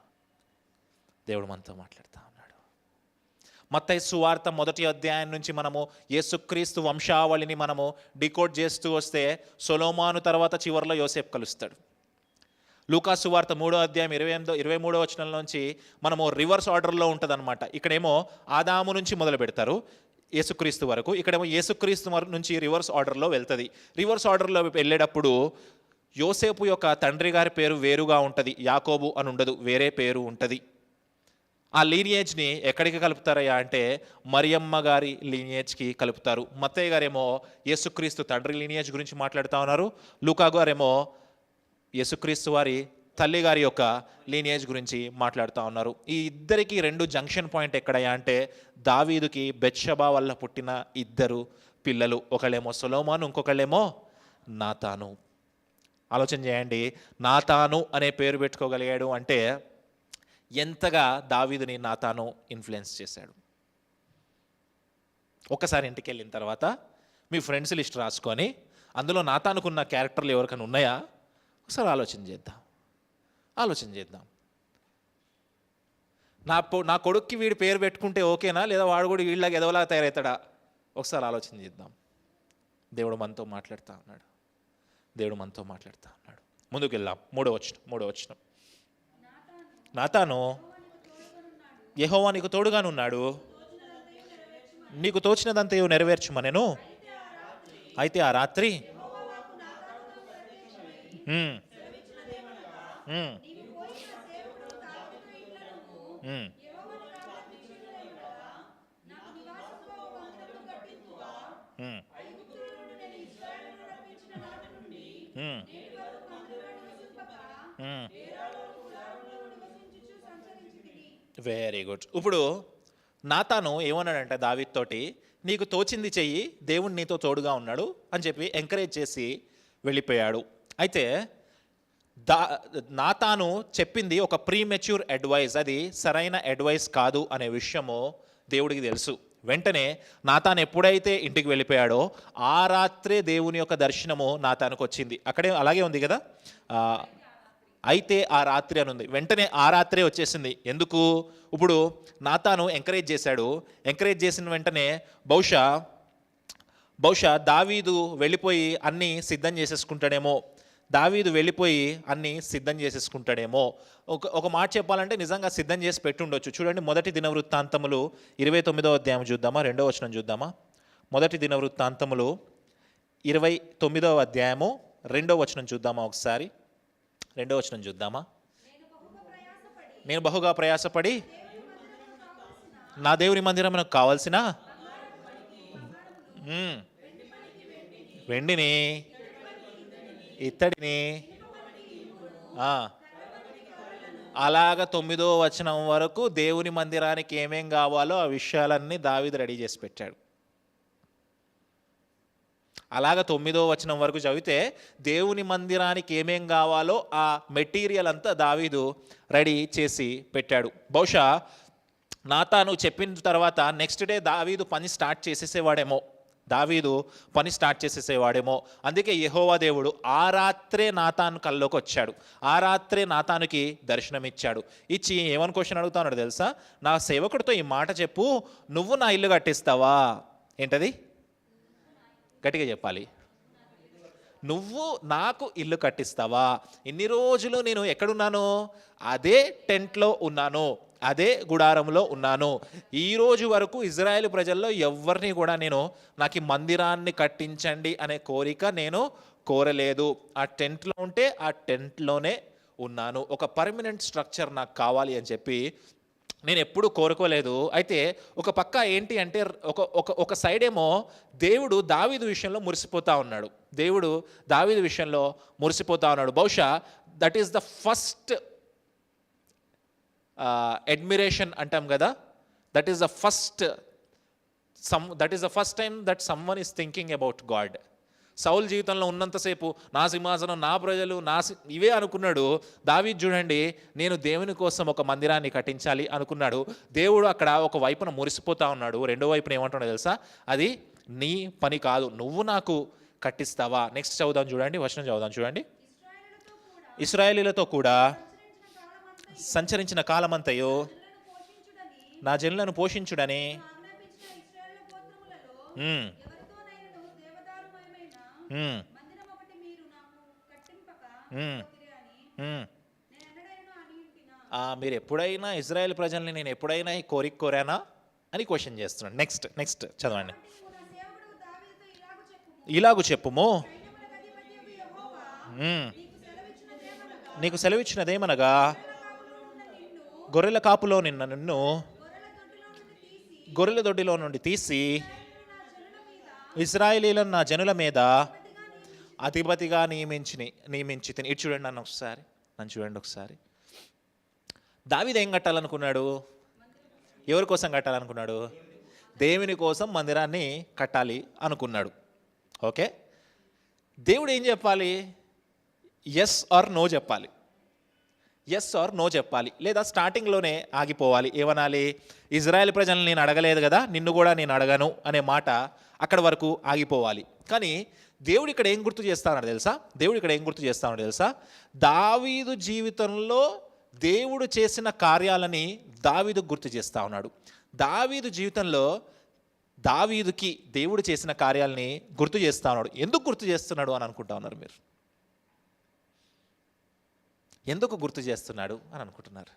మత్తయి సువార్త 1వ అధ్యాయం నుంచి మనము యేసుక్రీస్తు వంశావళిని మనము డికోడ్ చేస్తూ వస్తే సొలొమోను తర్వాత చివరిలో యోసేపు కలుస్తాడు. లూకా సువార్త 3వ అధ్యాయం 23వ వచనం నుంచి మనము రివర్స్ ఆర్డర్లో ఉంటుంది అనమాట. ఇక్కడేమో ఆదాము నుంచి మొదలు పెడతారు యేసుక్రీస్తు వరకు, ఇక్కడేమో యేసుక్రీస్తు నుంచి రివర్స్ ఆర్డర్లో వెళ్తుంది. రివర్స్ ఆర్డర్లో వెళ్ళేటప్పుడు యోసేపు యొక్క తండ్రి గారి పేరు వేరుగా ఉంటుంది, యాకోబు అని ఉండదు, వేరే పేరు ఉంటుంది. ఆ లీనియేజ్ని ఎక్కడికి కలుపుతారయ్యా అంటే మరియమ్మ గారి లీనియేజ్కి కలుపుతారు. మత్తయ్య గారేమో యేసుక్రీస్తు తండ్రి లీనియేజ్ గురించి మాట్లాడుతూ ఉన్నారు, లూకా గారేమో యేసుక్రీస్తు వారి తల్లి గారి యొక్క లీనియేజ్ గురించి మాట్లాడుతూ ఉన్నారు. ఈ ఇద్దరికి 2 జంక్షన్ పాయింట్ ఎక్కడయ్యా అంటే దావీదుకి బెత్షెబా వల్ల పుట్టిన 2 పిల్లలు, ఒకళ్ళేమో సొలొమోను, ఇంకొకళ్ళేమో నాతాను. ఆలోచన చేయండి, నాతాను అనే పేరు పెట్టుకోగలిగాడు అంటే ఎంతగా దావీదుని నాతాను ఇన్ఫ్లుయెన్స్ చేశాడు. ఒక్కసారి ఇంటికి వెళ్ళిన తర్వాత మీ ఫ్రెండ్స్ లిస్ట్ రాసుకొని అందులో నాతానుకున్న క్యారెక్టర్లు ఎవరికైనా ఉన్నాయా ఒకసారి ఆలోచన చేద్దాం. నా కొడుక్కి వీడి పేరు పెట్టుకుంటే ఓకేనా, లేదా వాడు కూడా వీళ్ళకి ఎదవలా తయారవుతాడా ఒకసారి ఆలోచన చేద్దాం. దేవుడు మనతో మాట్లాడుతూ ఉన్నాడు. ముందుకు వెళ్దాం. 3వ వచనం. నాతాను యెహోవా నీకు తోడుగానున్నాడు, నీకు తోచినదంతయు నెరవేర్చుమనెను. అయితే ఆ రాత్రి వెరీ గుడ్. ఇప్పుడు నాతాను ఏమన్నాడంటే దావీదుతోటి, నీకు తోచింది చెయ్యి, దేవుడు నీతో తోడుగా ఉన్నాడు అని చెప్పి ఎంకరేజ్ చేసి వెళ్ళిపోయాడు. అయితే నాతాను చెప్పింది ఒక ప్రీమెచ్యూర్ అడ్వైస్, అది సరైన అడ్వైస్ కాదు అనే విషయము దేవుడికి తెలుసు. వెంటనే నాతాను ఎప్పుడైతే ఇంటికి వెళ్ళిపోయాడో ఆ రాత్రే దేవుని యొక్క దర్శనము నాతానుకు వచ్చింది. అక్కడే అలాగే ఉంది కదా, అయితే ఆ రాత్రి అని ఉంది. వెంటనే ఆ రాత్రే వచ్చేసింది. ఎందుకు? ఇప్పుడు నాతాను ఎంకరేజ్ చేశాడు. ఎంకరేజ్ చేసిన వెంటనే బహుశా దావీదు వెళ్ళిపోయి అన్నీ సిద్ధం చేసేసుకుంటాడేమో. ఒక మాట చెప్పాలంటే నిజంగా సిద్ధం చేసి పెట్టుండొచ్చు. చూడండి, 1 దినవృత్తాంతములు 29వ అధ్యాయం చూద్దామా, 2వ వచనం చూద్దామా. 1 దినవృత్తాంతములు 29వ అధ్యాయము 2వ వచనం చూద్దామా ఒకసారి. 2వ వచనం చూద్దామా. నేను బహుగా ప్రయాసపడి నా దేవుని మందిరమునకు కావాల్సిన వెండిని, ఇత్తడిని, అలాగ 9వ వచనం వరకు దేవుని మందిరానికి ఏమేం కావాలో ఆ విషయాలన్నీ దావీదు రెడీ చేసి పెట్టాడు. అలాగ 9వ వచనం వరకు చదివితే దేవుని మందిరానికి ఏమేం కావాలో ఆ మెటీరియల్ అంతా దావీదు రెడీ చేసి పెట్టాడు. బహుశా నాతాను చెప్పిన తర్వాత నెక్స్ట్ డే దావీదు పని స్టార్ట్ చేసేసేవాడేమో. అందుకే యెహోవా దేవుడు ఆ రాత్రే నాతాను కల్లోకి వచ్చాడు. ఆ రాత్రే నాతానుకి దర్శనం ఇచ్చాడు. ఇచ్చి ఏమని క్వశ్చన్ అడుగుతాడు తెలుసా? నా సేవకుడితో ఈ మాట చెప్పు, నువ్వు నా ఇల్లు కట్టిస్తావా? ఏంటది? గట్టిగా చెప్పాలి. నువ్వు నాకు ఇల్లు కట్టిస్తావా? ఇన్ని రోజులు నేను ఎక్కడున్నాను? అదే టెంట్లో ఉన్నాను, అదే గుడారంలో ఉన్నాను. ఈ రోజు వరకు ఇజ్రాయేల్ ప్రజల్లో ఎవరిని కూడా నాకు ఈ మందిరాన్ని కట్టించండి అనే కోరిక నేను కోరలేదు. ఆ టెంట్లో ఉంటే ఆ టెంట్లోనే ఉన్నాను. ఒక పర్మనెంట్ స్ట్రక్చర్ నాకు కావాలి అని చెప్పి నేను ఎప్పుడూ కోరుకోలేదు. అయితే ఒక పక్క ఏంటి అంటే ఒక సైడ్ ఏమో దేవుడు దావీదు విషయంలో మురిసిపోతా ఉన్నాడు. బహుశా that is the first admiration అంటాం కదా, that is the first time that someone is thinking about God. Saul జీవితంలో ఉన్నంతసేపు నా సింహాసనం, నా ప్రజలు, ఇవే అనుకున్నాడు. దావీదు చూడండి, నేను దేవుని కోసం ఒక మందిరాన్ని కట్టించాలి అనుకున్నాడు. దేవుడు అక్కడ ఒక వైపున మురిసిపోతా ఉన్నాడు, రెండో వైపున ఏమంటున్నాడు తెలుసా? అది నీ పని కాదు, నువ్వు నాకు కట్టిస్తావా? నెక్స్ట్ వచనం చదువుదాం చూడండి. ఇశ్రాయేలీలతో కూడా సంచరించిన కాలమంతయు నా జనులను పోషించుడని. ఆజ్ఞాపించిన ఇశ్రాయేలు గోత్రములలో ఉమ్, ఎవరితోనైనను దేవదారుమయమైన ఉమ్, మందిరం ఒకటి మీరు నాకు కట్టింపక ఉమ్, పోతిరి అని ఉమ్. నేనెన్నడైనా అని ఉంటినా? మీరు ఎప్పుడైనా ఇజ్రాయెల్ ప్రజల్ని నేను ఎప్పుడైనా ఈ కోరిక కోరానా అని క్వశ్చన్ చేస్తున్నాడు. నెక్స్ట్ చదవండి. నీవు నా సేవకుడు దావీదుతో ఇలాగు చెప్పుము. ఇలాగు చెప్పుము. సైన్యములకు అధిపతియగు యెహోవా ఉమ్, నీకు సెలవిచ్చినదేమనగా, నీకు సెలవిచ్చినదేమనగా కాపులో ఉన్న నిన్ను గొర్రెల కాపులో నిన్ను గొర్రెల దొడ్డిలో నుండి తీసి గొర్రెల దొడ్డిలో నుండి తీసి నా జనుల మీద ఇశ్రాయేలీలను నా జనుల మీద అతిగా నియమించి అధిపతిగా నియమించి తిని. ఇటు చూడండి నన్ను ఒకసారి, నన్ను చూడండి ఒకసారి. దావీదు ఏం కట్టాలనుకున్నాడు? ఎవరి కోసం కట్టాలనుకున్నాడు? దేవుని కోసం మందిరాన్ని కట్టాలి అనుకున్నాడు. ఓకే, దేవుడు ఏం చెప్పాలి? ఎస్ ఆర్ నో చెప్పాలి. ఎస్ ఆర్ నో చెప్పాలి, లేదా స్టార్టింగ్లోనే ఆగిపోవాలి. ఏమనాలి? ఇజ్రాయెల్ ప్రజలను నేను అడగలేదు కదా, నిన్ను కూడా నేను అడగను అనే మాట అక్కడ వరకు ఆగిపోవాలి. కానీ దేవుడు ఇక్కడ ఏం గుర్తు చేస్తానో తెలుసా? దేవుడు ఇక్కడ ఏం గుర్తు చేస్తానో తెలుసా? దావీదు జీవితంలో దేవుడు చేసిన కార్యాలని దావీదు గుర్తు చేస్తా ఉన్నాడు. దావీదు జీవితంలో దావీదుకి దేవుడు చేసిన కార్యాలని గుర్తు చేస్తా ఉన్నాడు. ఎందుకు గుర్తు చేస్తున్నాడు అని అనుకుంటా ఉన్నారు మీరు? ఎందుకు గుర్తు చేస్తున్నాడు అని అనుకుంటున్నారు?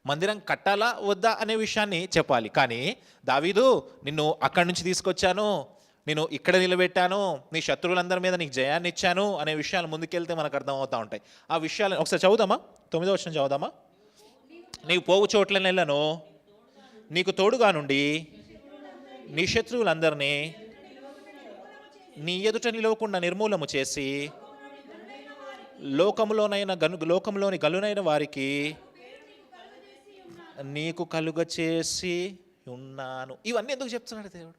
మందిరం కట్టాలా వద్దా అనే విషయాన్ని చెప్పాలి. కానీ దావీదు, నిన్ను అక్కడి నుంచి తీసుకొచ్చాను, నేను ఇక్కడ నిలబెట్టాను, నీ శత్రువులందరి మీద నీకు జయాన్ని ఇచ్చాను అనే విషయాలు ముందుకెళ్తే మనకు అర్థమవుతూ ఉంటాయి. ఆ విషయాలు ఒకసారి చదువుదామా? 9వ వచనం చదువుదామా? నీవు పోవు చోట్ల నెలను నీకు తోడుగా నుండి నీ శత్రువులందరినీ నీ ఎదుట నిలవకుండా నిర్మూలము చేసి లోకంలోని గలునైన వారికి నీకు కలుగ చేసి ఉన్నాను. ఇవన్నీ ఎందుకు చెప్తున్నాడు దేవుడు?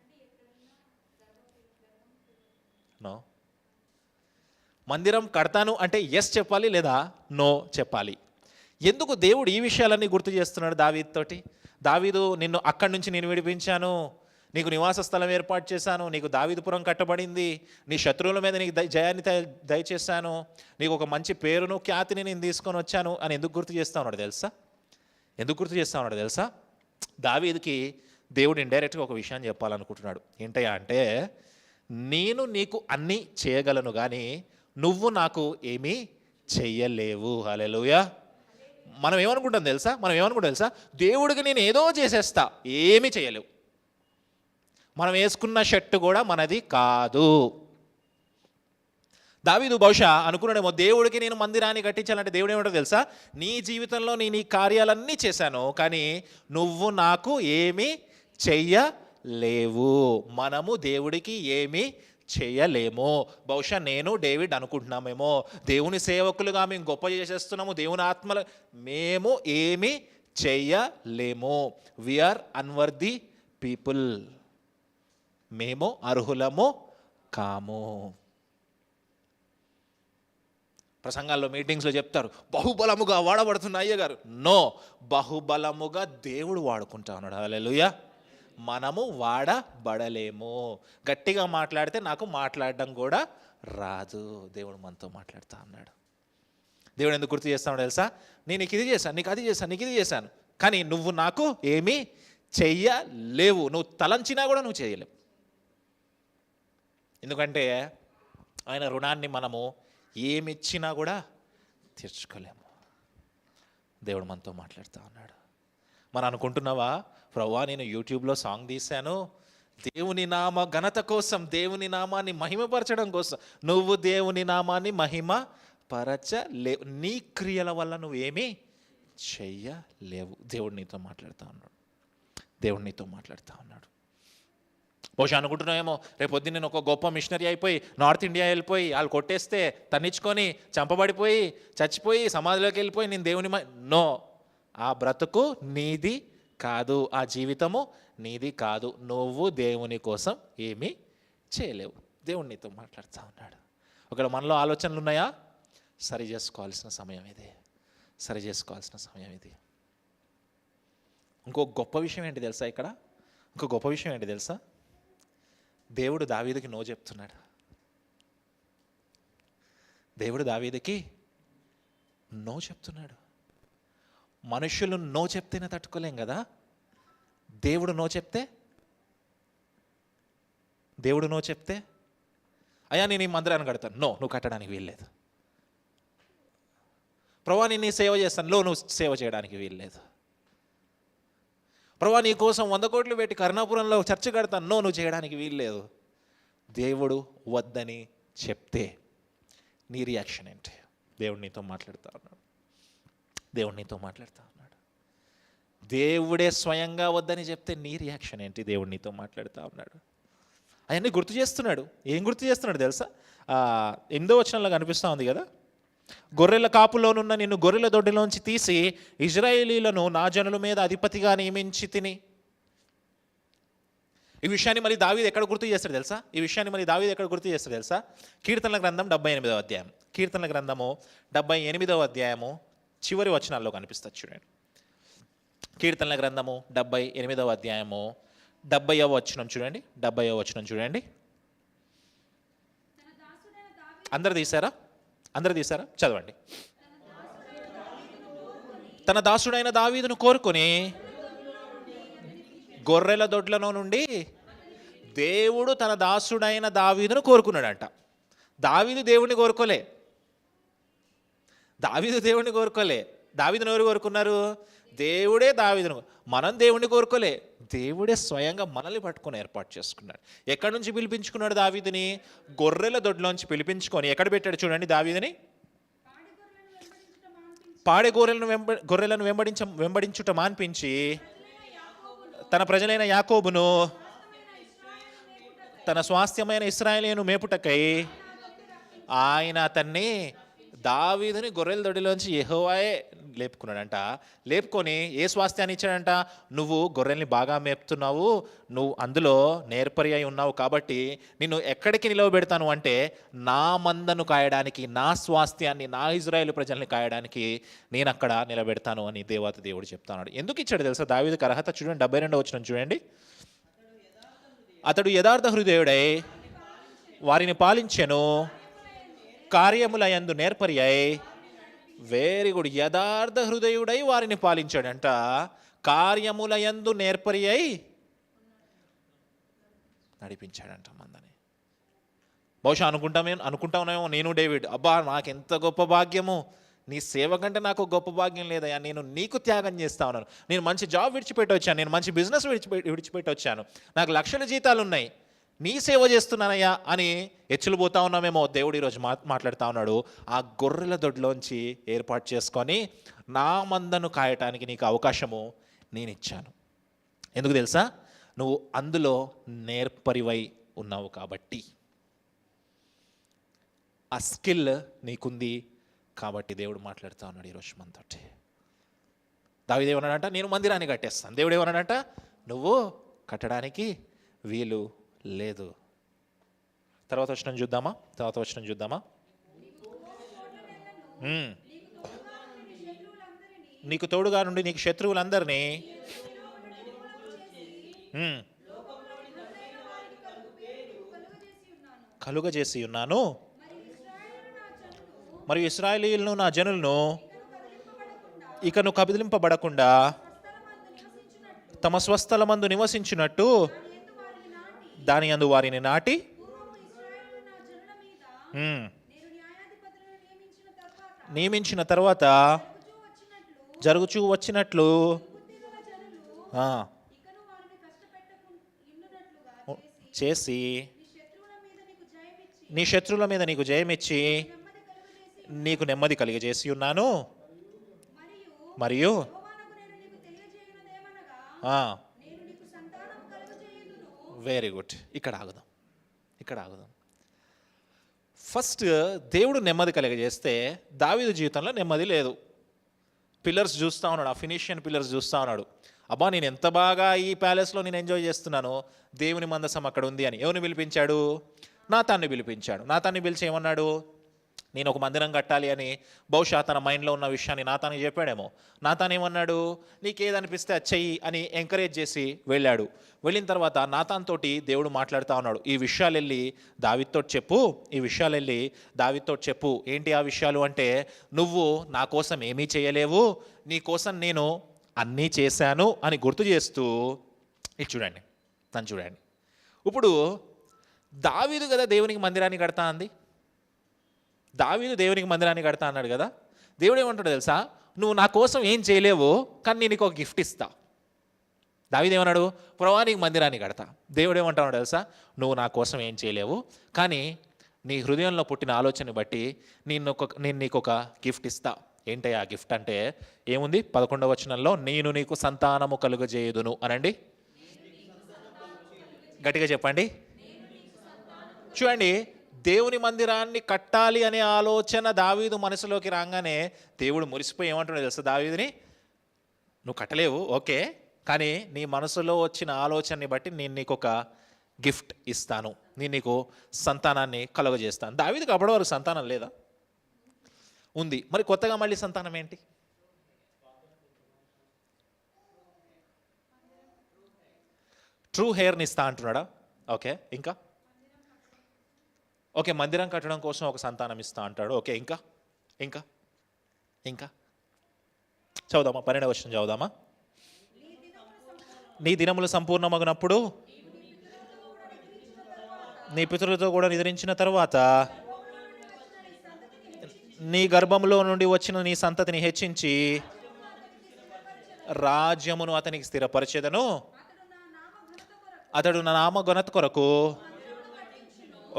నో. మందిరం కడతాను అంటే ఎస్ చెప్పాలి, లేదా నో చెప్పాలి. ఎందుకు దేవుడు ఈ విషయాలన్నీ గుర్తు చేస్తున్నాడు దావీదుతోటి? దావీదు, నిన్ను అక్కడి నుంచి నేను విడిపించాను, నీకు నివాస స్థలం ఏర్పాటు చేశాను, నీకు దావీదుపురం కట్టబడింది, నీ శత్రువుల మీద నీకు జయాన్ని దయచేశాను, నీకు ఒక మంచి పేరును ఖ్యాతిని నేను తీసుకొని వచ్చాను అని ఎందుకు గుర్తు చేస్తా ఉన్నాడు తెలుసా? ఎందుకు గుర్తు చేస్తా ఉన్నాడు తెలుసా? దావీదుకి దేవుడు ఇండైరెక్ట్గా ఒక విషయాన్ని చెప్పాలనుకుంటున్నాడు. ఏంటయ్యా అంటే, నేను నీకు అన్నీ చేయగలను కానీ నువ్వు నాకు ఏమీ చెయ్యలేవు. హల్లెలూయా. మనం ఏమనుకుంటాం తెలుసా? దేవుడికి నేను ఏదో చేసేస్తా, ఏమీ చేయలేవు. మనం వేసుకున్న షర్టు కూడా మనది కాదు. దావీదు బహుశా అనుకున్నాడేమో, దేవుడికి నేను మందిరాన్ని కట్టించాలంటే దేవుడు ఏమంటాడు తెలుసా? నీ జీవితంలో నేను ఈ కార్యాలన్నీ చేశాను, కానీ నువ్వు నాకు ఏమీ చెయ్యలేవు. మనము దేవుడికి ఏమీ చేయలేము. బహుశా నేను డేవిడ్ అనుకుంటున్నామేమో, దేవుని సేవకులుగా మేము గొప్ప చేసేస్తున్నాము, దేవుని ఆత్మలు, మేము ఏమీ చెయ్యలేము. వీఆర్ అన్వర్ది పీపుల్, మేము అర్హులము కాము. ప్రసంగాల్లో మీటింగ్స్లో చెప్తారు, బహుబలముగా వాడబడుతున్న అయ్యగారు. నో, బహుబలముగా దేవుడు వాడుకుంటా ఉన్నాడు. హల్లెలూయా. మనము వాడబడలేము. గట్టిగా మాట్లాడితే నాకు మాట్లాడడం కూడా రాదు. దేవుడు మనతో మాట్లాడుతూ ఉన్నాడు. దేవుడు ఎందుకు గుర్తు చేస్తాడు తెలుసా? నేను నీకు ఇది చేశాను, నీకు అది చేశాను, నీకు ఇది చేశాను, కానీ నువ్వు నాకు ఏమీ చెయ్యలేవు. నువ్వు తలంచినా కూడా నువ్వు చేయలేవు. ఎందుకంటే ఆయన రుణాన్ని మనము ఏమిచ్చినా కూడా తీర్చుకోలేము. దేవుడు మనతో మాట్లాడుతూ ఉన్నాడు. మనం అనుకుంటున్నావా, ప్రభువా నేను యూట్యూబ్లో సాంగ్ తీశాను దేవుని నామ ఘనత కోసం, దేవుని నామాన్ని మహిమపరచడం కోసం. నువ్వు దేవుని నామాన్ని మహిమపరచలేవు. నీ క్రియల వల్ల నువ్వేమీ చెయ్యలేవు. దేవుడు నీతో మాట్లాడుతూ ఉన్నాడు. బహుశా అనుకుంటున్నామేమో, రేపు పొద్దున్న నేను ఒక గొప్ప మిషనరీ అయిపోయి నార్త్ ఇండియా వెళ్ళిపోయి వాళ్ళు కొట్టేస్తే తన్నించుకొని చంపబడిపోయి చచ్చిపోయి సమాధిలోకి వెళ్ళిపోయి నేను దేవుని నో, ఆ బ్రతుకు నీది కాదు, ఆ జీవితము నీది కాదు. నువ్వు దేవుని కోసం ఏమీ చేయలేవు. దేవుడు నీతో మాట్లాడుతూ ఉన్నాడు. ఒకవేళ మనలో ఆలోచనలు ఉన్నాయా? సరి చేసుకోవాల్సిన సమయం ఇది. ఇంకో గొప్ప విషయం ఏంటి తెలుసా? దేవుడు దావీదుకి నో చెప్తున్నాడు. మనుషులు నో చెప్తేనే తట్టుకోలేం కదా. దేవుడు నో చెప్తే అయ్యా నేను ఈ మందిరాన్ని కడతాను, నో నువ్వు కట్టడానికి వీల్లేదు. ప్రభువా నేను నీ సేవ చేస్తాను, నువ్వు సేవ చేయడానికి వీల్లేదు. ప్రభువా నీ కోసం 100 కోట్లు పెట్టి కరుణాపురంలో చర్చ కడతాను, నువ్వు చేయడానికి వీల్లేదు. దేవుడు వద్దని చెప్తే నీ రియాక్షన్ ఏంటి? దేవుడు నీతో మాట్లాడుతూ ఉన్నాడు. దేవుడే స్వయంగా వద్దని చెప్తే నీ రియాక్షన్ ఏంటి? దేవుడు నీతో మాట్లాడుతూ ఉన్నాడు. అవన్నీ గుర్తు చేస్తున్నాడు. ఏం గుర్తు చేస్తున్నాడు తెలుసా? 8వ వచనంలో కనిపిస్తూ ఉంది కదా, గొర్రెల కాపులోనున్న నిన్ను గొర్రెల దొడ్డిలోంచి తీసి ఇజ్రాయేలీలను నా జనుల మీద అధిపతిగా నియమించి తిని. ఈ విషయాన్ని మరి దావీదు ఎక్కడ గుర్తు చేస్తాడు తెలుసా? కీర్తనల గ్రంథం 78వ అధ్యాయం. కీర్తనల గ్రంథము 78వ అధ్యాయము చివరి వచనాల్లో కనిపిస్తుంది చూడండి. కీర్తనల గ్రంథము 78వ అధ్యాయము 70వ వచనం చూడండి. 70వ వచనం చూడండి. అందరు తీశారా? చదవండి. తన దాసుడైన దావీదును కోరుకొని గొర్రెల దొడ్లలో నుండి దేవుడు తన దాసుడైన దావీదును కోరుకున్నాడంట. దావీదు దేవుడిని కోరుకోలే. దావీదును ఎవరు కోరుకున్నారు? దేవుడే దావీదును. మనం దేవుడిని కోరుకోలే, దేవుడే స్వయంగా మనల్ని పట్టుకొని ఏర్పాటు చేసుకున్నాడు. ఎక్కడి నుంచి పిలిపించుకున్నాడు దావీదుని? గొర్రెల దొడ్లోంచి పిలిపించుకొని ఎక్కడ పెట్టాడు చూడండి దావీదుని? పాడే గొర్రెలను వెంబడించుట మాన్పించి తన ప్రజలైన యాకోబును తన స్వాస్థ్యమైన ఇశ్రాయేలును మేపుటకై ఆయన అతన్ని దావీదుని గొర్రెల దొడ్డిలోంచి యెహోవాయే లేపుకున్నాడంట. లేపుకొని ఏ స్వాస్థ్యాన్ని ఇచ్చాడంట? నువ్వు గొర్రెల్ని బాగా మేపుతున్నావు, నువ్వు అందులో నేర్పరి అయి ఉన్నావు, కాబట్టి నిన్ను ఎక్కడికి నిలవబెడతాను అంటే నా మందను కాయడానికి, నా స్వాస్థ్యాన్ని, నా ఇజ్రాయేలు ప్రజల్ని కాయడానికి నేను అక్కడ నిలబెడతాను అని దేవాతి దేవుడు చెప్తున్నాడు. ఎందుకు ఇచ్చాడు తెలుసా దావీదుకి అర్హత? చూడండి 72వ వచనం చూడండి. అతడు యథార్థ హృదయుడై వారిని పాలించెను, కార్యములయందు నేర్పరి అయి. Very good. యథార్థ హృదయుడై వారిని పాలించాడంట, కార్యములయందు నేర్పరి అయి నడిపించాడంట మందని. బహుశా అనుకుంటామేమో నేను డేవిడ్, అబ్బా నాకెంత గొప్ప భాగ్యము, నీ సేవ కంటే నాకు గొప్ప భాగ్యం లేదయ్యా, నేను నీకు త్యాగం చేస్తా ఉన్నాను, నేను మంచి జాబ్ విడిచిపెట్టి వచ్చాను, నేను మంచి బిజినెస్ విడిచిపెట్టి వచ్చాను, నాకు లక్షల జీతాలు ఉన్నాయి, నీ సేవ చేస్తున్నానయ్యా అని ఎచ్చులు పోతా ఉన్నామేమో. దేవుడు ఈరోజు మాట్లాడుతూ ఉన్నాడు. ఆ గొర్రెల దొడ్లోంచి ఏర్పాటు చేసుకొని నా మందను కాయటానికి నీకు అవకాశము నేను ఇచ్చాను. ఎందుకు తెలుసా? నువ్వు అందులో నేర్పరివై ఉన్నావు కాబట్టి, ఆ స్కిల్ నీకుంది కాబట్టి దేవుడు మాట్లాడుతూ ఉన్నాడు ఈరోజు మనతోటి. దావీదు ఏమన్నాడంట? నేను మందిరాన్ని కట్టేస్తాను. దేవుడు ఏమన్నాడంట? నువ్వు కట్టడానికి వీలు లేదు. తర్వాత వచనం చూద్దామా? నీకు తోడుగా నుండి నీకు శత్రువులందరినీ కలుగజేసి ఉన్నాను, మరియు ఇశ్రాయేలీయులను నా జనులను ఇకను కదిలింపబడకుండా తమ స్వస్థలమందు నివసించినట్టు దాని యందు వారిని నాటి నియమించిన తర్వాత జరుగుచూ వచ్చినట్లు చేసి నీ శత్రువుల మీద నీకు జయమిచ్చి నీకు నెమ్మది కలిగజేసి ఉన్నాను. మరియు వెరీ గుడ్. ఇక్కడ ఆగుదాం. ఫస్ట్ దేవుడు నెమ్మది కలిగజేస్తే దావీదు జీవితంలో నెమ్మది లేదు. పిల్లర్స్ చూస్తూ ఉన్నాడు, ఆ ఫినిషియన్ పిల్లర్స్ చూస్తూ ఉన్నాడు. అబ్బా నేను ఎంత బాగా ఈ ప్యాలెస్లో నేను ఎంజాయ్ చేస్తున్నాను, దేవుని మందసం అక్కడ ఉంది అని. ఎవరిని పిలిపించాడు? నాతాన్ని పిలిపించాడు. నాతాన్ని పిలిచి ఏమన్నాడు? నేను ఒక మందిరం కట్టాలి అని బహుశా తన మైండ్లో ఉన్న విషయాన్ని నాతానికి చెప్పాడేమో. నాతాన్ ఏమన్నాడు? నీకేదనిపిస్తే అది చెయ్యి అని ఎంకరేజ్ చేసి వెళ్ళాడు. వెళ్ళిన తర్వాత నాతాన్ తోటి దేవుడు మాట్లాడుతూ ఉన్నాడు. ఈ విషయాలు వెళ్ళి దావీదుతో చెప్పు. ఏంటి ఆ విషయాలు అంటే, నువ్వు నా కోసం ఏమీ చేయలేవు, నీ కోసం నేను అన్నీ చేశాను అని గుర్తు చేస్తూ ఇది చూడండి, నన్ను చూడండి. ఇప్పుడు దావీదు కదా దేవునికి మందిరాన్ని కడతా అంది. దావీదు దేవునికి మందిరాన్ని కడతా అన్నాడు కదా. దేవుడు ఏమంటాడు తెలుసా? నువ్వు నా కోసం ఏం చేయలేవు, కానీ నేను నీకు ఒక గిఫ్ట్ ఇస్తా. దావీదు ఏమన్నాడు? ప్రభువా నీకు మందిరాన్ని కడతా. దేవుడు ఏమంటాడు తెలుసా? నువ్వు నా కోసం ఏం చేయలేవు, కానీ నీ హృదయంలో పుట్టిన ఆలోచనని బట్టి నేను నీకు ఒక గిఫ్ట్ ఇస్తా. ఏంటి ఆ గిఫ్ట్ అంటే ఏముంది? 11వ వచనంలో, నేను నీకు సంతానము కలుగజేయుదును అనండి. గట్టిగా చెప్పండి. చూడండి, దేవుని మందిరాన్ని కట్టాలి అనే ఆలోచన దావీదు మనసులోకి రాగానే దేవుడు మురిసిపోయి ఏమంటున్నాడు తెలుసా దావీదుని? నువ్వు కట్టలేవు, ఓకే, కానీ నీ మనసులో వచ్చిన ఆలోచనని బట్టి నేను నీకు ఒక గిఫ్ట్ ఇస్తాను, నేను నీకు సంతానాన్ని కలుగజేస్తాను. దావీదుకి అప్పటి వరకు సంతానం లేదా? ఉంది. మరి కొత్తగా మళ్ళీ సంతానం ఏంటి? ట్రూ హెయిర్ని ఇస్తా అంటున్నాడా? ఓకే, ఇంకా ఓకే, మందిరం కట్టడం కోసం ఒక సంతానం ఇస్తా అంటాడు. ఓకే, ఇంకా ఇంకా ఇంకా చదువుదామా? 12వ వచనం చదువుదామా? నీ దినములు సంపూర్ణమగినప్పుడు నీ పితరులతో కూడా నిద్రించిన తర్వాత నీ గర్భంలో నుండి వచ్చిన నీ సంతతిని హెచ్చించి రాజ్యమును అతనికి స్థిరపరిచేదను. అతడు నా నామ ఘనత కొరకు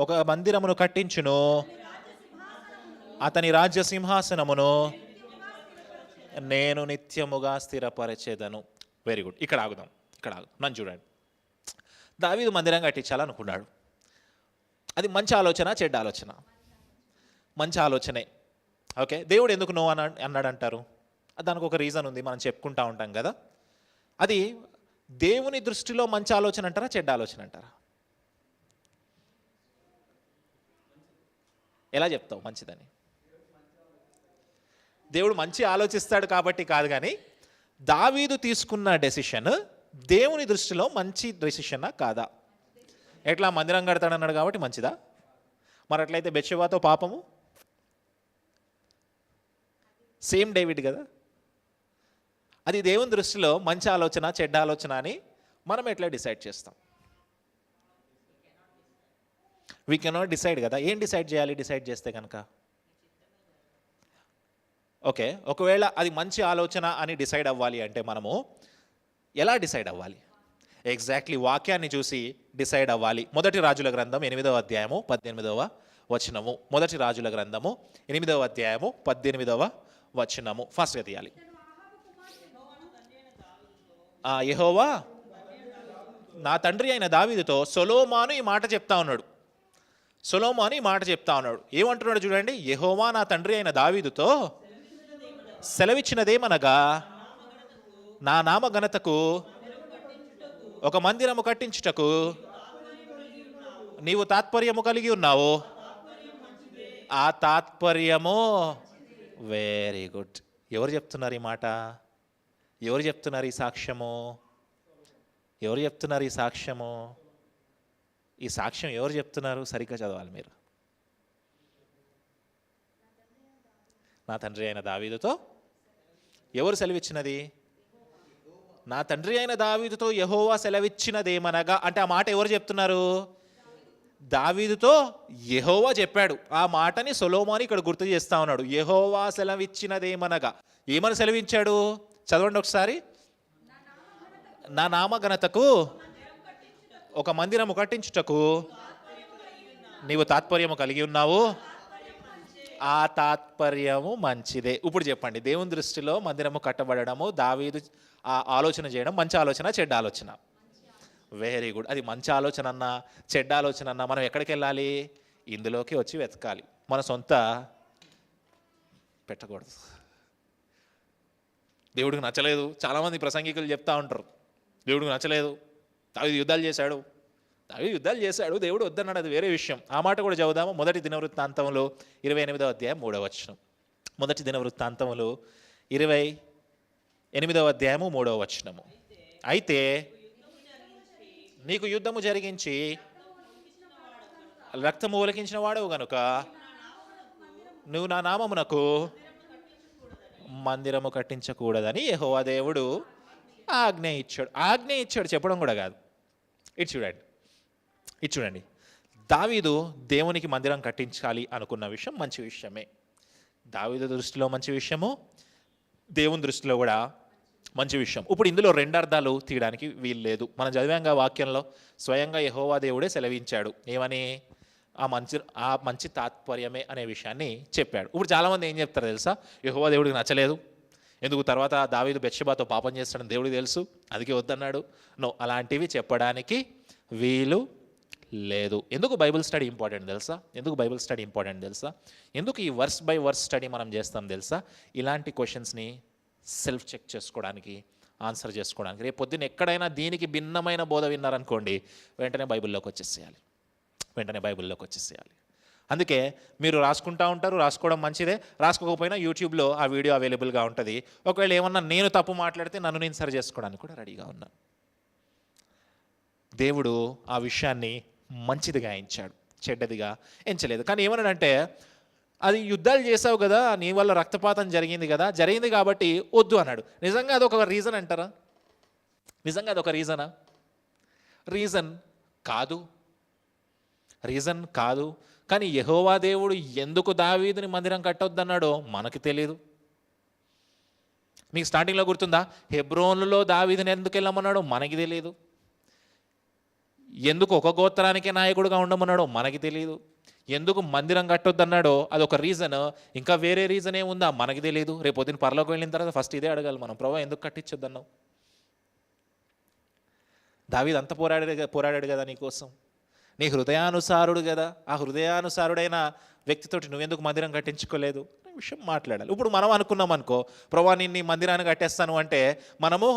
ఒక మందిరమును కట్టించును, అతని రాజ్య సింహాసనమును నేను నిత్యముగా స్థిరపరిచేదను. Very good. ఇక్కడ ఆగుదాం. నన్ను చూడండి. దావీదు మందిరం కట్టించాలనుకున్నాడు. అది మంచి ఆలోచన, చెడ్డ ఆలోచన? మంచి ఆలోచనే. ఓకే, దేవుడు ఎందుకు నో అన్నాడు అంటారు? దానికి ఒక రీజన్ ఉంది, మనం చెప్పుకుంటా ఉంటాం కదా. అది దేవుని దృష్టిలో మంచి ఆలోచన అంటారా, చెడ్డ ఆలోచన అంటారా? ఎలా చెప్తావు మంచిదని? దేవుడు మంచి ఆలోచిస్తాడు కాబట్టి కాదు, కానీ దావీదు తీసుకున్న డెసిషన్ దేవుని దృష్టిలో మంచి డెసిషనా కాదా? ఎట్లా మందిరం కడతాడన్నాడు కాబట్టి మంచిదా? మరి అట్లయితే బెత్షెబాతో పాపము సేమ్ డేవిడ్ కదా. అది దేవుని దృష్టిలో మంచి ఆలోచన, చెడ్డ ఆలోచన అని మనం ఎట్లా డిసైడ్ చేస్తాం? వీ కెనాట్ డిసైడ్ కదా. ఏం డిసైడ్ చేయాలి డిసైడ్ చేస్తే కనుక? ఓకే, ఒకవేళ అది మంచి ఆలోచన అని డిసైడ్ అవ్వాలి అంటే మనము ఎలా డిసైడ్ అవ్వాలి? ఎగ్జాక్ట్లీ వాక్యాన్ని చూసి డిసైడ్ అవ్వాలి. మొదటి రాజుల గ్రంథం 8వ అధ్యాయము 18వ వచనము. మొదటి రాజుల గ్రంథము 8వ అధ్యాయము 18వ వచనము. ఫాస్ట్గా తీయాలి. యెహోవా నా తండ్రి అయిన దావీదుతో సొలొమోను ఈ మాట చెప్తా ఉన్నాడు. ఏమంటున్నాడు చూడండి. యెహోవా నా తండ్రి అయిన దావీదుతో సెలవిచ్చినదేమనగా, నా నామ ఘనతకు ఒక మందిరము కట్టించుటకు నీవు తాత్పర్యము కలిగి ఉన్నావు. ఆ తాత్పర్యము వెరీ గుడ్. ఎవరు చెప్తున్నారు ఈ మాట? ఎవరు చెప్తున్నారు ఈ సాక్ష్యము? ఈ సాక్ష్యం ఎవరు చెప్తున్నారు? సరిగ్గా చదవాలి మీరు. నా తండ్రి అయిన దావీదుతో ఎవరు సెలవిచ్చినది? నా తండ్రి అయిన దావీదుతో యెహోవా సెలవిచ్చినదేమనగా అంటే ఆ మాట ఎవరు చెప్తున్నారు? దావీదుతో యెహోవా చెప్పాడు. ఆ మాటని సొలొమోను ఇక్కడ గుర్తు చేస్తా ఉన్నాడు. యెహోవా సెలవిచ్చినదేమనగా ఏమని సెలవించాడు? చదవండి ఒకసారి. నా నామ ఘనతకు ఒక మందిరము కట్టించుటకు నీవు తాత్పర్యము కలిగి ఉన్నావు. ఆ తాత్పర్యము మంచిదే. ఇప్పుడు చెప్పండి, దేవుని దృష్టిలో మందిరము కట్టబడము, దావీదు ఆ ఆలోచన చేయడం మంచి ఆలోచన, చెడ్డ ఆలోచన? Very good. అది మంచి ఆలోచన అన్నా చెడ్డ ఆలోచన అన్నా మనం ఎక్కడికి వెళ్ళాలి? ఇందులోకి వచ్చి వెతకాలి. మన సొంత పెట్టకూడదు. దేవుడికి నచ్చలేదు. చాలామంది ప్రసంగికులు చెప్తా ఉంటారు, దేవుడికి నచ్చలేదు, దావీదు యుద్ధాలు చేశాడు, దేవుడు వద్దన్నాడు, అది వేరే విషయం. ఆ మాట కూడా చదువుదాము. మొదటి దినవృత్తాంతములు 28వ అధ్యాయం 3వ వచనం. మొదటి దినవృత్తాంతములు 28వ అధ్యాయము 3వ వచనము. అయితే నీకు యుద్ధము జరిగించి రక్తము ఒలికించిన వాడవు గనుక నువ్వు నా నామమునకు మందిరము కట్టించకూడదని యెహోవా దేవుడు ఆజ్ఞ ఇచ్చాడు చెప్పడం కూడా కాదు. ఇది చూడండి, దావీదు దేవునికి మందిరం కట్టించాలి అనుకున్న విషయం మంచి విషయమే. దావీదు దృష్టిలో మంచి విషయము, దేవుని దృష్టిలో కూడా మంచి విషయం. ఇప్పుడు ఇందులో రెండు అర్థాలు తీయడానికి వీలు లేదు. మనం చదివాంగా వాక్యంలో స్వయంగా యెహోవా దేవుడే సెలవించాడు. ఏమని? ఆ మంచి తాత్పర్యమే అనే విషయాన్ని చెప్పాడు. ఇప్పుడు చాలామంది ఏం చెప్తారు తెలుసా? యెహోవా దేవుడికి నచ్చలేదు, ఎందుకు తర్వాత దావీదు బెత్షెబాతో పాపం చేస్తాడని దేవుడికి తెలుసు, అందుకే వద్దన్నాడు. నో, అలాంటివి చెప్పడానికి వీలు లేదు. ఎందుకు బైబిల్ స్టడీ ఇంపార్టెంట్ తెలుసా? ఎందుకు ఈ వర్స్ బై వర్స్ స్టడీ మనం చేస్తాం తెలుసా? ఇలాంటి క్వశ్చన్స్ని సెల్ఫ్ చెక్ చేసుకోవడానికి, ఆన్సర్ చేసుకోవడానికి. రేపు పొద్దున్న ఎక్కడైనా దీనికి భిన్నమైన బోధ విన్నారనుకోండి, వెంటనే బైబిల్లోకి వచ్చేసేయాలి. అందుకే మీరు రాసుకుంటూ ఉంటారు, రాసుకోవడం మంచిదే. రాసుకోకపోయినా యూట్యూబ్లో ఆ వీడియో అవైలబుల్గా ఉంటుంది. ఒకవేళ ఏమన్నా నేను తప్పు మాట్లాడితే నన్ను నేను సరి చేసుకోవడానికి కూడా రెడీగా ఉన్నాను. దేవుడు ఆ విషయాన్ని మంచిదిగా ఎంచాడు, చెడ్డదిగా ఎంచలేదు. కానీ ఏమన్నాడంటే, అది యుద్ధాలు చేసావు కదా, నీ వల్ల రక్తపాతం జరిగింది కాబట్టి వద్దు అన్నాడు. నిజంగా అదొక రీజన్ అంటారా? నిజంగా అదొక రీజనా? రీజన్ కాదు. కానీ యెహోవా దేవుడు ఎందుకు దావీదుని మందిరం కట్టొద్దన్నాడో మనకి తెలియదు. మీకు స్టార్టింగ్లో గుర్తుందా? హెబ్రోనులో దావీదుని ఎందుకు వెళ్ళమన్నాడో మనకి తెలియదు. ఎందుకు ఒక గోత్రానికే నాయకుడిగా ఉండమన్నాడో మనకి తెలియదు. ఎందుకు మందిరం కట్టొద్దన్నాడో అదొక రీజన్. ఇంకా వేరే రీజన్ ఏముందా మనకి తెలియదు. రేపు పొద్దున్న పరలోకి వెళ్ళిన తర్వాత ఫస్ట్ ఇదే అడగాలి మనం, ప్రభువా ఎందుకు కట్టించొద్దన్నావు? దావీదు అంత పోరాడాడు కదా నీకోసం, నీ హృదయానుసారుడు కదా, ఆ హృదయానుసారుడైన వ్యక్తితోటి నువ్వెందుకు మందిరం కట్టించుకోలేదు అనే విషయం మాట్లాడాలి. ఇప్పుడు మనం అనుకున్నాం అనుకో, ప్రభువా నేను మందిరాన్ని కట్టేస్తాను అంటే మనము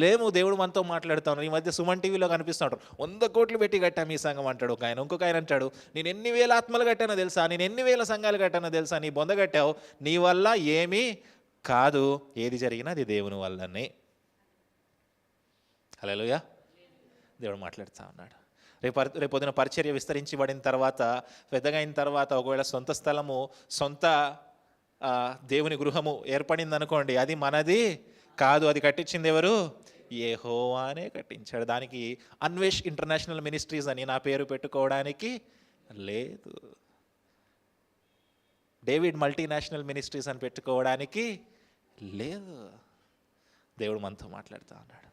లేము. దేవుడు మనతో మాట్లాడుతా ఉన్నారు. ఈ మధ్య సుమన్ టీవీలో కనిపిస్తున్నాడు, 100 కోట్లు పెట్టి కట్టాము ఈ సంఘం అంటాడు ఒక ఆయన. ఇంకొక ఆయన అంటాడు, నేను ఎన్ని వేల ఆత్మలు కట్టానో తెలుసా, నేను ఎన్ని వేల సంఘాలు కట్టానో తెలుసా, నీ బొంద కట్టావు, నీ వల్ల ఏమీ కాదు, ఏది జరిగినా అది దేవుని వల్లనే. హల్లెలూయా. దేవుడు మాట్లాడుతూ ఉన్నాడు. రేపొద్దున పరిచర్య విస్తరించబడిన తర్వాత, పెద్దగా అయిన తర్వాత, ఒకవేళ సొంత స్థలము, సొంత దేవుని గృహము ఏర్పడింది అనుకోండి, అది మనది కాదు. అది కట్టించింది ఎవరు? యెహోవానే కట్టించాడు. దానికి అన్వేష్ ఇంటర్నేషనల్ మినిస్ట్రీస్ అని నా పేరు పెట్టుకోవడానికి లేదు. డేవిడ్ మల్టీనేషనల్ మినిస్ట్రీస్ అని పెట్టుకోవడానికి లేదు. దేవుడు మనతో మాట్లాడుతూ ఉన్నాడు.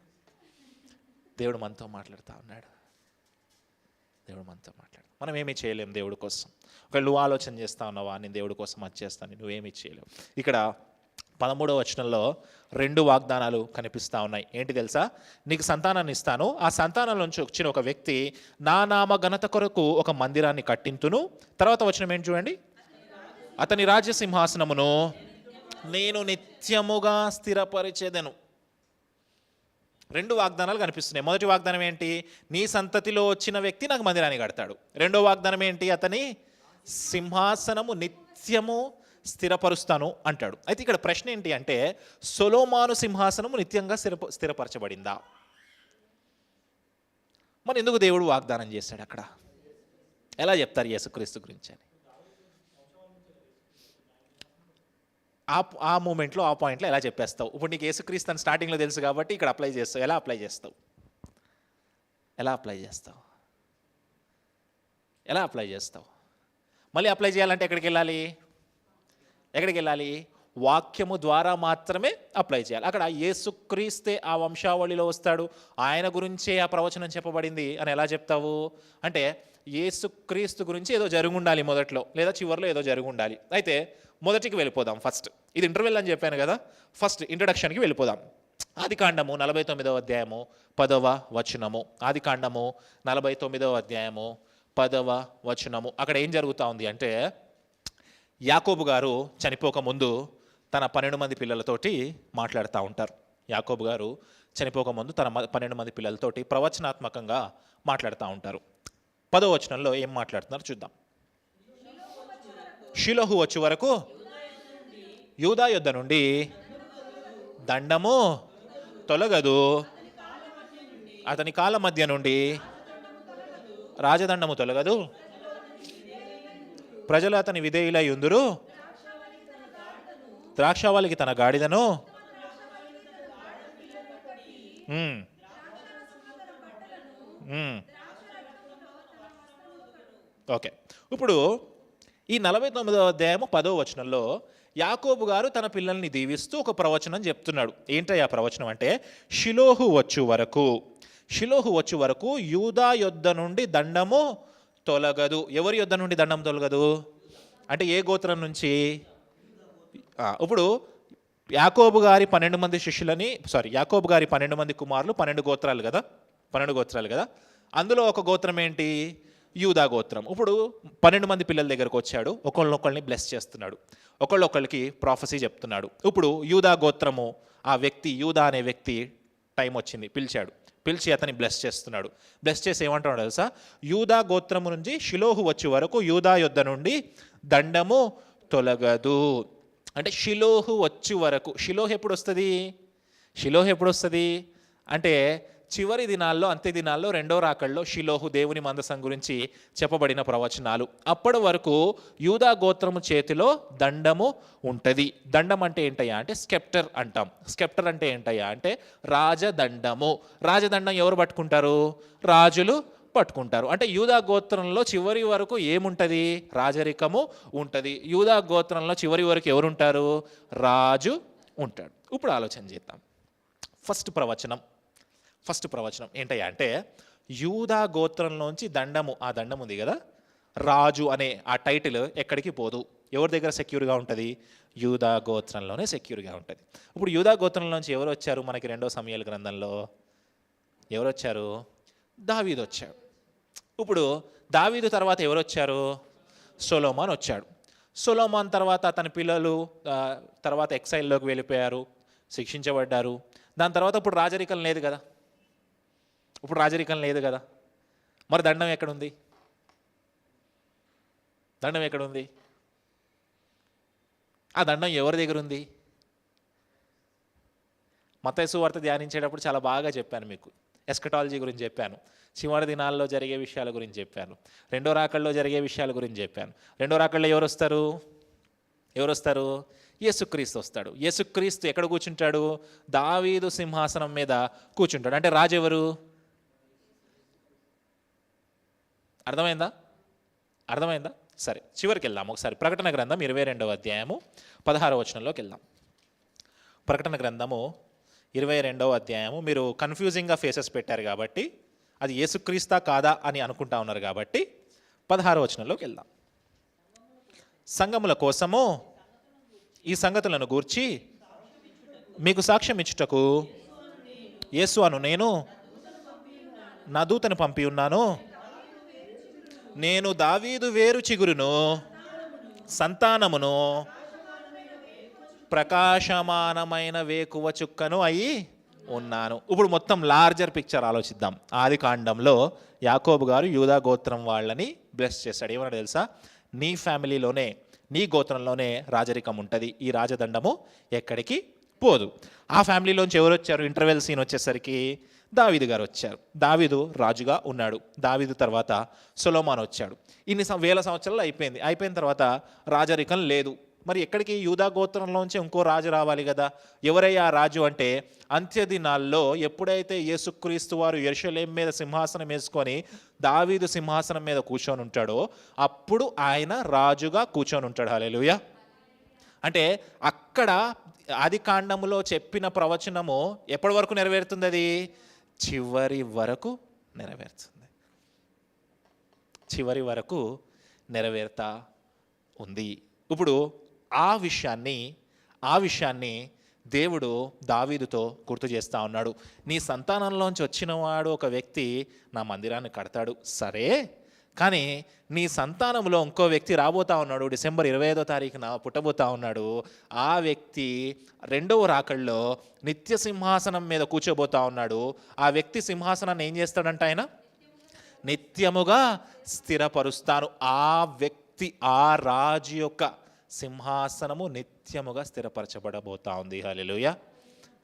మనం ఏమీ చేయలేం దేవుడి కోసం. ఒకవేళ నువ్వు ఆలోచన చేస్తా ఉన్నావా, నేను దేవుడి కోసం అది చేస్తాను, నువ్వేమీ చేయలేవు. ఇక్కడ 13వ వచనంలో 2 వాగ్దానాలు కనిపిస్తూ ఉన్నాయి. ఏంటి తెలుసా? నీకు సంతానాన్ని ఇస్తాను, ఆ సంతానం నుంచి వచ్చిన ఒక వ్యక్తి నా నామ ఘనత కొరకు ఒక మందిరాన్ని కట్టింతును. తర్వాత వచనం ఏంటి చూడండి, అతని రాజ్య సింహాసనమును నేను నిత్యముగా స్థిరపరిచేదను. 2 వాగ్దానాలు కనిపిస్తున్నాయి. మొదటి వాగ్దానం ఏంటి? నీ సంతతిలో వచ్చిన వ్యక్తి నాకు మందిరాన్ని కడతాడు. రెండో వాగ్దానం ఏంటి? అతని సింహాసనము నిత్యము స్థిరపరుస్తాను అంటాడు. అయితే ఇక్కడ ప్రశ్న ఏంటి అంటే, సొలొమోను సింహాసనము నిత్యంగా స్థిరపరచబడిందా? మరి ఎందుకు దేవుడు వాగ్దానం చేశాడు అక్కడ? ఎలా చెప్తారు యేసుక్రీస్తు గురించి అని? ఆ మూమెంట్లో, ఆ పాయింట్లో ఎలా చెప్పేస్తావు? ఇప్పుడు నీకు యేసుక్రీస్తు అని స్టార్టింగ్లో తెలుసు కాబట్టి ఇక్కడ అప్లై చేస్తావు. ఎలా అప్లై చేస్తావు? మళ్ళీ అప్లై చేయాలంటే ఎక్కడికి వెళ్ళాలి? వాక్యము ద్వారా మాత్రమే అప్లై చేయాలి. అక్కడ యేసుక్రీస్తే ఆ వంశావళిలో వస్తాడు, ఆయన గురించే ఆ ప్రవచనం చెప్పబడింది అని ఎలా చెప్తావు? అంటే యేసుక్రీస్తు గురించి ఏదో జరుగుండాలి మొదట్లో, లేదా చివరిలో ఏదో జరుగుండాలి. అయితే మొదటికి వెళ్ళిపోదాం. ఫస్ట్ ఇది ఇంటర్వెల్ అని చెప్పాను కదా, ఫస్ట్ ఇంట్రడక్షన్కి వెళ్ళిపోదాం. ఆదికాండము 49వ అధ్యాయము 10వ వచనము. ఆదికాండము 49వ అధ్యాయము 10వ వచనము. అక్కడ ఏం జరుగుతూ ఉంది అంటే, యాకోబు గారు చనిపోక ముందు తన 12 మంది పిల్లలతోటి మాట్లాడుతూ ఉంటారు. యాకోబు గారు చనిపోక ముందు తన 12 మంది పిల్లలతోటి ప్రవచనాత్మకంగా మాట్లాడుతూ ఉంటారు. 10వ వచనంలో ఏం మాట్లాడుతున్నారు చూద్దాం. షిలోహు వచ్చే వరకు యూదా యొద్ద నుండి దండము తొలగదు, అతని కాళ్ళ మధ్య నుండి రాజదండము తొలగదు, ప్రజలు అతని విధేయులై యుందురు, ద్రాక్షావళికి తన గాడిదను ఉమ్, ఉమ్. ఓకే, ఇప్పుడు ఈ 49వ అధ్యాయము 10వ వచనంలో యాకోబు గారు తన పిల్లల్ని దీవిస్తూ ఒక ప్రవచనం చెప్తున్నాడు. ఏంటయ్యా ప్రవచనం అంటే, షిలోహు వచ్చు వరకు యూదా యొద్ద నుండి దండము తొలగదు. ఎవరి యొద్ద నుండి దండం తొలగదు అంటే ఏ గోత్రం నుంచి? ఇప్పుడు యాకోబు గారి 12 మంది శిష్యులని యాకోబు గారి 12 మంది కుమారులు 12 గోత్రాలు కదా. అందులో ఒక గోత్రం ఏంటి? యూదా గోత్రం. ఇప్పుడు 12 మంది పిల్లల దగ్గరకు వచ్చాడు, ఒకళ్ళొకళ్ళని బ్లెస్ చేస్తున్నాడు, ఒకళ్ళొకళ్ళకి ప్రాఫెసీ చెప్తున్నాడు. ఇప్పుడు యూదా గోత్రము, ఆ వ్యక్తి యూదా అనే వ్యక్తి టైం వచ్చింది, పిలిచి అతన్ని బ్లెస్ చేస్తున్నాడు. బ్లెస్ చేసి ఏమంటున్నాడు తెలుసా? యూదా గోత్రము నుంచి షిలోహు వచ్చే వరకు యూదా యొద్ద నుండి దండము తొలగదు. అంటే షిలోహు వచ్చి వరకు. షిలోహు ఎప్పుడు వస్తుంది అంటే చివరి దినాల్లో, అంత్య దినాల్లో, రెండో రాకల్లో షిలోహు దేవుని మందసం గురించి చెప్పబడిన ప్రవచనాలు. అప్పటి వరకు యూదా గోత్రము చేతిలో దండము ఉంటుంది. దండం అంటే ఏంటయ్యా అంటే స్కెప్టర్ అంటాం. స్కెప్టర్ అంటే ఏంటయ్యా అంటే రాజదండము. రాజదండం ఎవరు పట్టుకుంటారు? రాజులు పట్టుకుంటారు. అంటే యూదా గోత్రంలో చివరి వరకు ఏముంటుంది? రాజరికము ఉంటుంది. యూదా గోత్రంలో చివరి వరకు ఎవరుంటారు? రాజు ఉంటాడు. ఇప్పుడు ఆలోచన చేద్దాం. ఫస్ట్ ప్రవచనం ఏంటయ్యా అంటే, యూదా గోత్రంలోంచి దండము, ఆ దండం ఉంది కదా, రాజు అనే ఆ టైటిల్ ఎక్కడికి పోదు. ఎవరి దగ్గర సెక్యూర్గా ఉంటుంది? యూదా గోత్రంలోనే సెక్యూర్గా ఉంటుంది. ఇప్పుడు యూదా గోత్రంలోంచి ఎవరు వచ్చారు మనకి 2వ సమూయేలు గ్రంథంలో? ఎవరు వచ్చారు? దావీదు వచ్చాడు. ఇప్పుడు దావీదు తర్వాత ఎవరు వచ్చారు? సొలొమోన్ వచ్చాడు. సొలొమోన్ తర్వాత అతని పిల్లలు తర్వాత ఎక్సైల్లోకి వెళ్ళిపోయారు, శిక్షించబడ్డారు. దాని తర్వాత ఇప్పుడు రాజరికం లేదు కదా. మరి దండం ఎక్కడుంది? ఆ దండం ఎవరి దగ్గర ఉంది? మత్తయి సువార్త ధ్యానించేటప్పుడు చాలా బాగా చెప్పాను మీకు. ఎస్కటాలజీ గురించి చెప్పాను, చివరి దినాల్లో జరిగే విషయాల గురించి చెప్పాను, రెండో రాకల్లో జరిగే విషయాల గురించి చెప్పాను. రెండో రాకల్లో ఎవరు వస్తారు? యేసుక్రీస్తు వస్తాడు. యేసుక్రీస్తు ఎక్కడ కూర్చుంటాడు? దావీదు సింహాసనం మీద కూర్చుంటాడు. అంటే రాజు ఎవరు? అర్థమైందా? సరే, చివరికి వెళ్దాం ఒకసారి. ప్రకటన గ్రంథం 22వ అధ్యాయము 16వ వచనంలోకి వెళ్దాం. ప్రకటన గ్రంథము 22వ అధ్యాయము. మీరు కన్ఫ్యూజింగ్గా ఫేసెస్ పెట్టారు కాబట్టి, అది యేసుక్రీస్తా కాదా అని అనుకుంటా ఉన్నారు కాబట్టి 16వ వచనంలోకి వెళ్దాం. సంఘముల కోసము ఈ సంగతులను గూర్చి మీకు సాక్ష్యం ఇచ్చుటకు యేసు అను నేను నా దూతను పంపి ఉన్నాను. నేను దావీదు వేరు చిగురును, సంతానమును, ప్రకాశమానమైన వేకువ చుక్కను అయి ఉన్నాను. ఇప్పుడు మొత్తం లార్జర్ పిక్చర్ ఆలోచిద్దాం. ఆది కాండంలో యాకోబు గారు యూదా గోత్రం వాళ్ళని బ్లెస్ చేశాడు. ఏమన్నా తెలుసా? నీ ఫ్యామిలీలోనే, నీ గోత్రంలోనే రాజరికం ఉంటుంది, ఈ రాజదండము ఎక్కడికి పోదు. ఆ ఫ్యామిలీలోంచి ఎవరు వచ్చారు? ఇంటర్వెల్ సీన్ వచ్చేసరికి దావీదు గారు వచ్చారు. దావీదు రాజుగా ఉన్నాడు. దావీదు తర్వాత సొలొమోన్ వచ్చాడు. ఇన్ని వేల సంవత్సరాలు అయిపోయిన తర్వాత రాజరికం లేదు. మరి ఎక్కడికి? యూదా గోత్రంలోంచి ఇంకో రాజు రావాలి కదా. ఎవరయ్యా రాజు అంటే, అంత్యదినాల్లో ఎప్పుడైతే యేసుక్రీస్తు వారు యెరూషలేము మీద సింహాసనం వేసుకొని దావీదు సింహాసనం మీద కూర్చొని ఉంటాడో అప్పుడు ఆయన రాజుగా కూర్చొని ఉంటాడు. హల్లెలూయా. అంటే అక్కడ ఆది కాండములో చెప్పిన ప్రవచనము ఎప్పటి వరకు నెరవేరుతుంది? అది చివరి వరకు నెరవేరుతా ఉంది. ఇప్పుడు ఆ విషయాన్ని దేవుడు దావీదుతో గుర్తు చేస్తూ ఉన్నాడు. నీ సంతానంలోంచి వచ్చినవాడు ఒక వ్యక్తి నా మందిరాన్ని కడతాడు, సరే, కానీ నీ సంతానంలో ఇంకో వ్యక్తి రాబోతా ఉన్నాడు, డిసెంబర్ 25వ తారీఖున పుట్టబోతా ఉన్నాడు. ఆ వ్యక్తి రెండవ రాకల్లో నిత్య సింహాసనం మీద కూర్చోబోతా ఉన్నాడు. ఆ వ్యక్తి సింహాసనాన్ని ఏం చేస్తాడంట? ఆయన నిత్యముగా స్థిరపరుస్తాను. ఆ వ్యక్తి, ఆ రాజు యొక్క సింహాసనము నిత్యముగా స్థిరపరచబడబోతా ఉంది. హల్లెలూయా.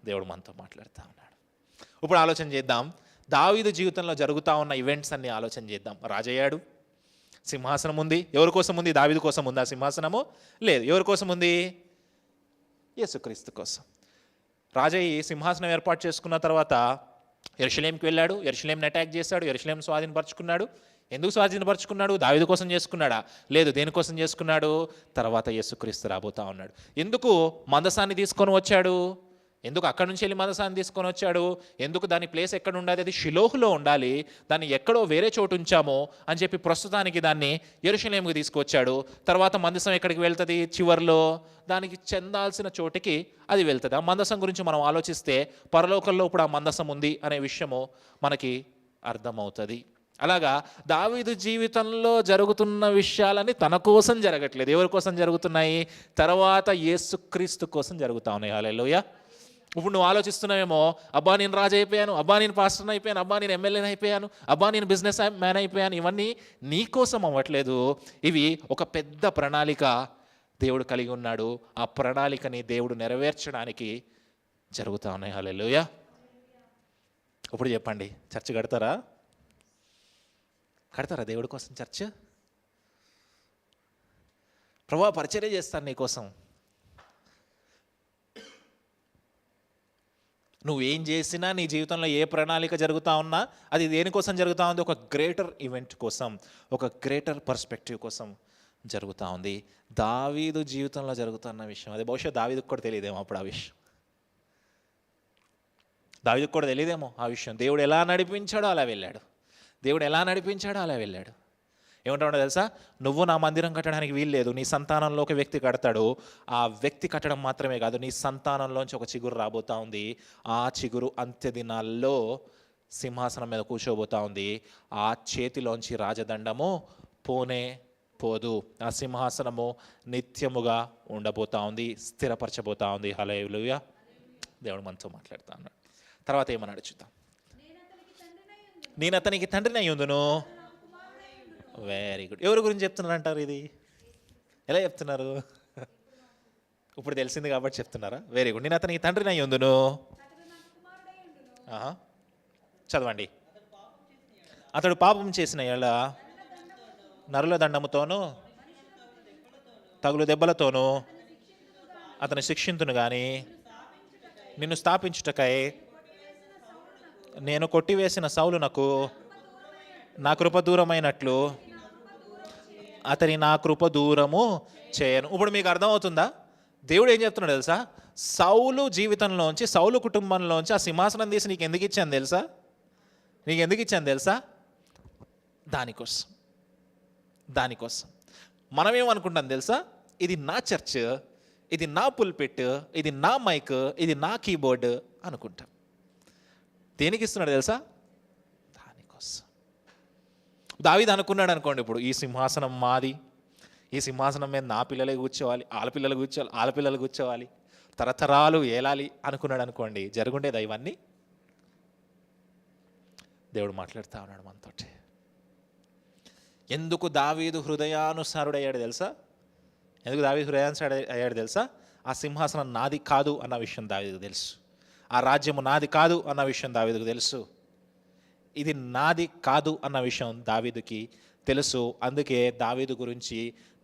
దేవుడు మనతో మాట్లాడుతూ ఉన్నాడు. ఇప్పుడు ఆలోచన చేద్దాం. దావీదు జీవితంలో జరుగుతూ ఉన్న ఈవెంట్స్ అన్ని ఆలోచన చేద్దాం. రాజయ్యాడు, సింహాసనం ఉంది. ఎవరి కోసం ఉంది? దావీదు కోసం ఉంది ఆ సింహాసనము? లేదు. ఎవరి కోసం ఉంది? యేసుక్రీస్తు కోసం. రాజయ్య సింహాసనం ఏర్పాటు చేసుకున్న తర్వాత యెరూషలేంకి వెళ్ళాడు, యెరూషలేంని అటాక్ చేశాడు, యెరూషలేం స్వాధీనపరుచుకున్నాడు. ఎందుకు స్వాధీనపరుచుకున్నాడు? దావీదు కోసం చేసుకున్నాడా? లేదు. దేనికోసం చేసుకున్నాడు? తర్వాత యేసుక్రీస్తు రాబోతా ఉన్నాడు. ఎందుకు మందసాన్ని తీసుకొని వచ్చాడు? ఎందుకు అక్కడి నుంచి వెళ్ళి మందసాన్ని తీసుకొని వచ్చాడు? ఎందుకు దాని ప్లేస్ ఎక్కడ ఉండాలి? అది షిలోహులో ఉండాలి, దాన్ని ఎక్కడో వేరే చోటు ఉంచాము అని చెప్పి ప్రస్తుతానికి దాన్ని యెరూషలేముకి తీసుకొచ్చాడు. తర్వాత మందసం ఎక్కడికి వెళ్తుంది? చివర్లో దానికి చెందాల్సిన చోటికి అది వెళ్తుంది. ఆ మందసం గురించి మనం ఆలోచిస్తే పరలోకంలో ఇప్పుడు ఆ మందసం ఉంది అనే విషయము మనకి అర్థమవుతుంది. అలాగా దావీదు జీవితంలో జరుగుతున్న విషయాలని తన కోసం జరగట్లేదు. ఎవరి కోసం జరుగుతున్నాయి? తర్వాత యేసుక్రీస్తు కోసం జరుగుతా ఉన్నాయి. హల్లెలూయా. ఇప్పుడు నువ్వు ఆలోచిస్తున్నావేమో, అబ్బా నేను రాజు అయిపోయాను, అబ్బా నేను పాస్టర్ని అయిపోయాను, అబ్బా నేను ఎమ్మెల్యేని అయిపోయాను, అబ్బా నేను బిజినెస్ మ్యాన్ అయిపోయాను. ఇవన్నీ నీ కోసం అవ్వట్లేదు. ఇవి ఒక పెద్ద ప్రణాళిక దేవుడు కలిగి ఉన్నాడు. ఆ ప్రణాళికని దేవుడు నెరవేర్చడానికి జరుగుతూ ఉన్నాయి. హల్లెలూయా. ఇప్పుడు చెప్పండి, చర్చ్ కడతారా? దేవుడి కోసం చర్చ్? ప్రభువా పరిచర్య చేస్తాను నీ కోసం. నువ్వేం చేసినా, నీ జీవితంలో ఏ ప్రణాళిక జరుగుతూ ఉన్నా అది దేనికోసం జరుగుతూ ఉంది? ఒక గ్రేటర్ ఈవెంట్ కోసం, ఒక గ్రేటర్ పర్స్పెక్టివ్ కోసం జరుగుతూ ఉంది. దావీదు జీవితంలో జరుగుతున్న విషయం అది బహుశా దావీదుకు కూడా తెలియదేమో అప్పుడు ఆ విషయం. దావీదుకు కూడా తెలియదేమో ఆ విషయం. దేవుడు ఎలా నడిపించాడో అలా వెళ్ళాడు. దేవుడు ఎలా నడిపించాడో అలా వెళ్ళాడు. ఏమంటాడో తెలుసా? నువ్వు నా మందిరం కట్టడానికి వీలు లేదు, నీ సంతానంలో ఒక వ్యక్తి కడతాడు. ఆ వ్యక్తి కట్టడం మాత్రమే కాదు, నీ సంతానంలోంచి ఒక చిగురు రాబోతా ఉంది. ఆ చిగురు అంత్య దినాల్లో సింహాసనం మీద కూర్చోబోతా ఉంది. ఆ చేతిలోంచి రాజదండము పోనే పోదు. ఆ సింహాసనము నిత్యముగా ఉండబోతా ఉంది, స్థిరపరచబోతా ఉంది. హల్లెలూయా. దేవుడు మనతో మాట్లాడుతా ఉన్నాడు. తర్వాత ఏమన్నాడు చూద్దాం. నేను అతనికి తండ్రిని అయ్యుందును. Very good. ఎవరి గురించి చెప్తున్నారు అంటారు? ఇది ఎలా చెప్తున్నారు? ఇప్పుడు తెలిసింది కాబట్టి చెప్తున్నారా? Very good. నేను అతనికి తండ్రిని అయ్యుందును. చదవండి. అతడు పాపం చేసిన ఎడల నరుల దండముతోనూ తగులు దెబ్బలతోనూ అతను శిక్షింతును గాని నిన్ను స్థాపించుటకై నేను కొట్టివేసిన సౌలునకు నా కృప దూరమైనట్లు అతని నా కృప దూరము చేయను. ఇప్పుడు మీకు అర్థమవుతుందా? దేవుడు ఏం చెప్తున్నాడు తెలుసా? సౌలు జీవితంలోంచి, సౌలు కుటుంబంలోంచి ఆ సింహాసనం తీసి నీకు ఎందుకు ఇచ్చాను తెలుసా? నీకు ఎందుకు ఇచ్చాను తెలుసా? దానికోసం. మనం ఏమనుకుంటాం తెలుసా? ఇది నా చర్చ్, ఇది నా పుల్పిట్, ఇది నా మైక్, ఇది నా కీబోర్డ్ అనుకుంటాం. దేనికి ఇస్తున్నాడు తెలుసా? దానికోసం. దావీదు అనుకున్నాడు అనుకోండి, ఇప్పుడు ఈ సింహాసనం మాది, ఈ సింహాసనం మీద నా పిల్లలే కూర్చోవాలి, ఆడపిల్లలు కూర్చోవాలి, తరతరాలు ఏలాలి అనుకున్నాడు అనుకోండి, జరుగుండేదా ఇవన్నీ? దేవుడు మాట్లాడుతూ ఉన్నాడు మనతోటి. ఎందుకు దావీదు హృదయానుసారుడయ్యాడు తెలుసా? అయ్యాడు తెలుసా? ఆ సింహాసనం నాది కాదు అన్న విషయం దావీదుకు తెలుసు. ఆ రాజ్యము నాది కాదు అన్న విషయం దావీదుకు తెలుసు. ఇది నాది కాదు అన్న విషయం దావీదుకి తెలుసు. అందుకే దావీదు గురించి